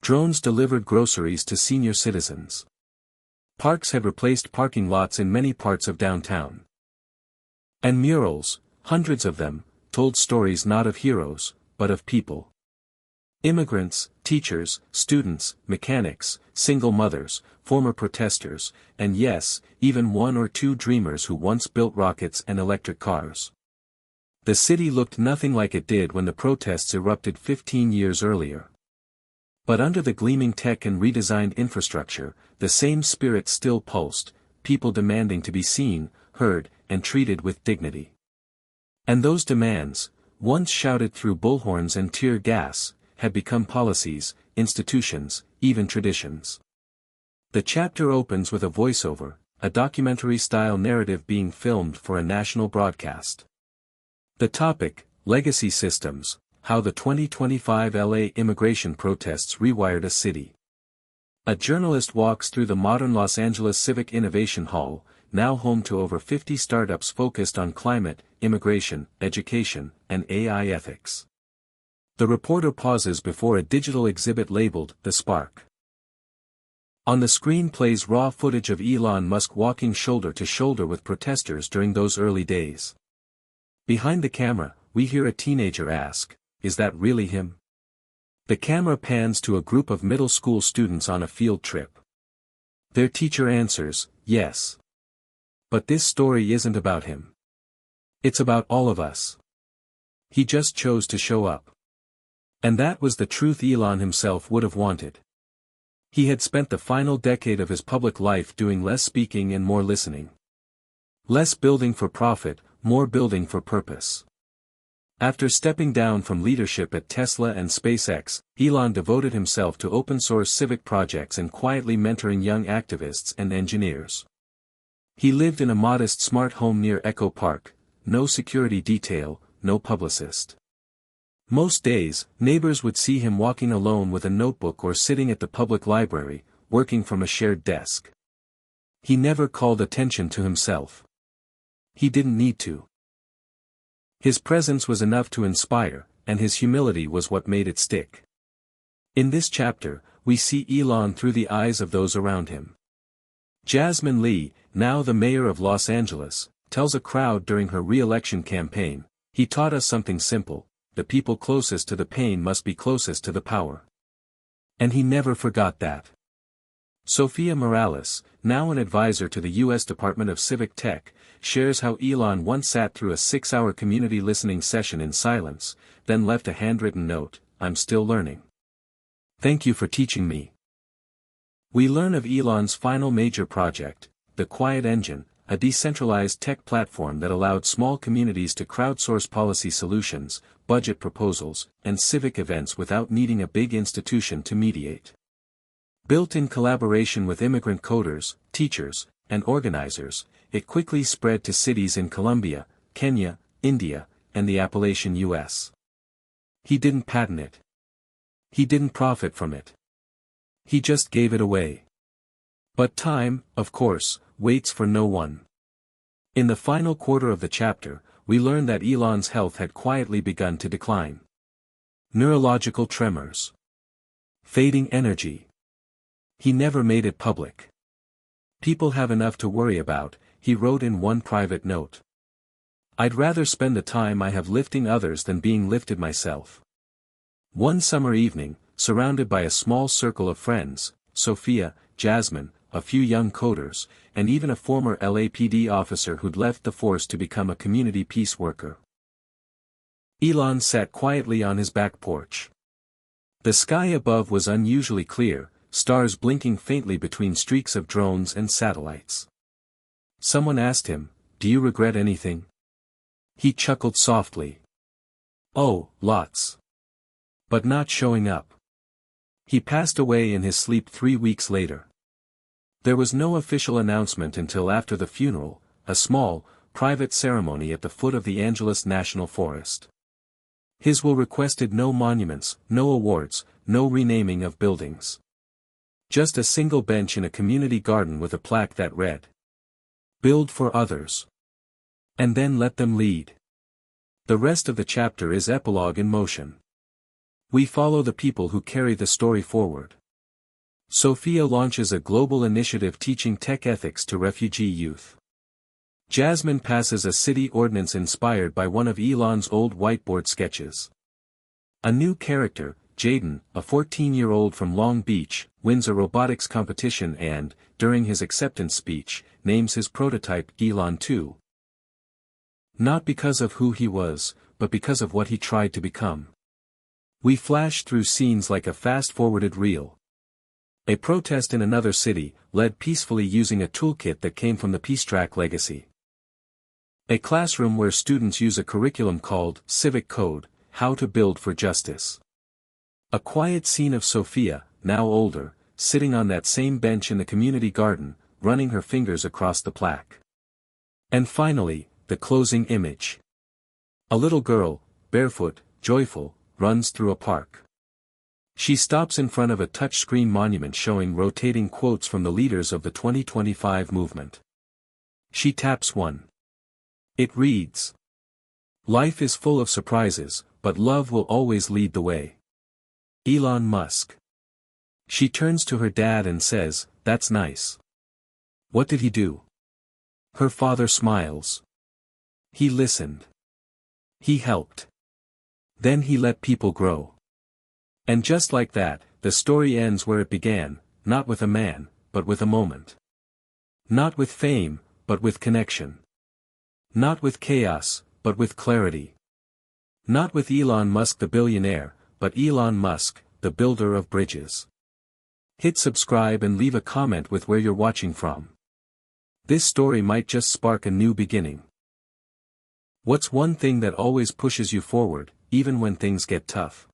Drones delivered groceries to senior citizens. Parks had replaced parking lots in many parts of downtown. And murals, hundreds of them, told stories not of heroes, but of people. Immigrants, teachers, students, mechanics, single mothers, former protesters, and yes, even 1 or 2 dreamers who once built rockets and electric cars. The city looked nothing like it did when the protests erupted 15 years earlier. But under the gleaming tech and redesigned infrastructure, the same spirit still pulsed, people demanding to be seen, heard, and treated with dignity. And those demands, once shouted through bullhorns and tear gas, had become policies, institutions, even traditions. The chapter opens with a voiceover, a documentary-style narrative being filmed for a national broadcast. The topic, Legacy Systems, How the 2025 LA Immigration Protests Rewired a City. A journalist walks through the modern Los Angeles Civic Innovation Hall, now home to over 50 startups focused on climate, immigration, education, and AI ethics. The reporter pauses before a digital exhibit labeled The Spark. On the screen plays raw footage of Elon Musk walking shoulder to shoulder with protesters during those early days. Behind the camera, we hear a teenager ask, "Is that really him?" The camera pans to a group of middle school students on a field trip. Their teacher answers, "Yes. But this story isn't about him. It's about all of us. He just chose to show up." And that was the truth Elon himself would have wanted. He had spent the final decade of his public life doing less speaking and more listening. Less building for profit, more building for purpose. After stepping down from leadership at Tesla and SpaceX, Elon devoted himself to open-source civic projects and quietly mentoring young activists and engineers. He lived in a modest smart home near Echo Park, no security detail, no publicist. Most days, neighbors would see him walking alone with a notebook or sitting at the public library, working from a shared desk. He never called attention to himself. He didn't need to. His presence was enough to inspire, and his humility was what made it stick. In this chapter, we see Elon through the eyes of those around him. Jasmine Lee, now the mayor of Los Angeles, tells a crowd during her re-election campaign, "He taught us something simple. The people closest to the pain must be closest to the power." And he never forgot that. Sophia Morales, now an advisor to the U.S. Department of Civic Tech, shares how Elon once sat through a 6-hour community listening session in silence, then left a handwritten note, "I'm still learning. Thank you for teaching me." We learn of Elon's final major project, the Quiet Engine, a decentralized tech platform that allowed small communities to crowdsource policy solutions, budget proposals, and civic events without needing a big institution to mediate. Built in collaboration with immigrant coders, teachers, and organizers, it quickly spread to cities in Colombia, Kenya, India, and the Appalachian U.S. He didn't patent it. He didn't profit from it. He just gave it away. But time, of course, waits for no one. In the final quarter of the chapter, we learn that Elon's health had quietly begun to decline. Neurological tremors. Fading energy. He never made it public. "People have enough to worry about," he wrote in one private note. "I'd rather spend the time I have lifting others than being lifted myself." One summer evening, surrounded by a small circle of friends, Sophia, Jasmine, a few young coders, and even a former LAPD officer who'd left the force to become a community peace worker, Elon sat quietly on his back porch. The sky above was unusually clear, stars blinking faintly between streaks of drones and satellites. Someone asked him, "Do you regret anything?" He chuckled softly. "Oh, lots. But not showing up." He passed away in his sleep 3 weeks later. There was no official announcement until after the funeral, a small, private ceremony at the foot of the Angeles National Forest. His will requested no monuments, no awards, no renaming of buildings. Just a single bench in a community garden with a plaque that read, "Build for others. And then let them lead." The rest of the chapter is epilogue in motion. We follow the people who carry the story forward. Sophia launches a global initiative teaching tech ethics to refugee youth. Jasmine passes a city ordinance inspired by one of Elon's old whiteboard sketches. A new character, Jaden, a 14-year-old from Long Beach, wins a robotics competition and, during his acceptance speech, names his prototype Elon 2. Not because of who he was, but because of what he tried to become. We flash through scenes like a fast-forwarded reel. A protest in another city, led peacefully using a toolkit that came from the Peacetrack legacy. A classroom where students use a curriculum called Civic Code, How to Build for Justice. A quiet scene of Sophia, now older, sitting on that same bench in the community garden, running her fingers across the plaque. And finally, the closing image. A little girl, barefoot, joyful, runs through a park. She stops in front of a touchscreen monument showing rotating quotes from the leaders of the 2025 movement. She taps one. It reads, "Life is full of surprises, but love will always lead the way. Elon Musk." She turns to her dad and says, "That's nice. What did he do?" Her father smiles. "He listened. He helped. Then he let people grow." And just like that, the story ends where it began, not with a man, but with a moment. Not with fame, but with connection. Not with chaos, but with clarity. Not with Elon Musk the billionaire, but Elon Musk, the builder of bridges. Hit subscribe and leave a comment with where you're watching from. This story might just spark a new beginning. What's one thing that always pushes you forward, even when things get tough?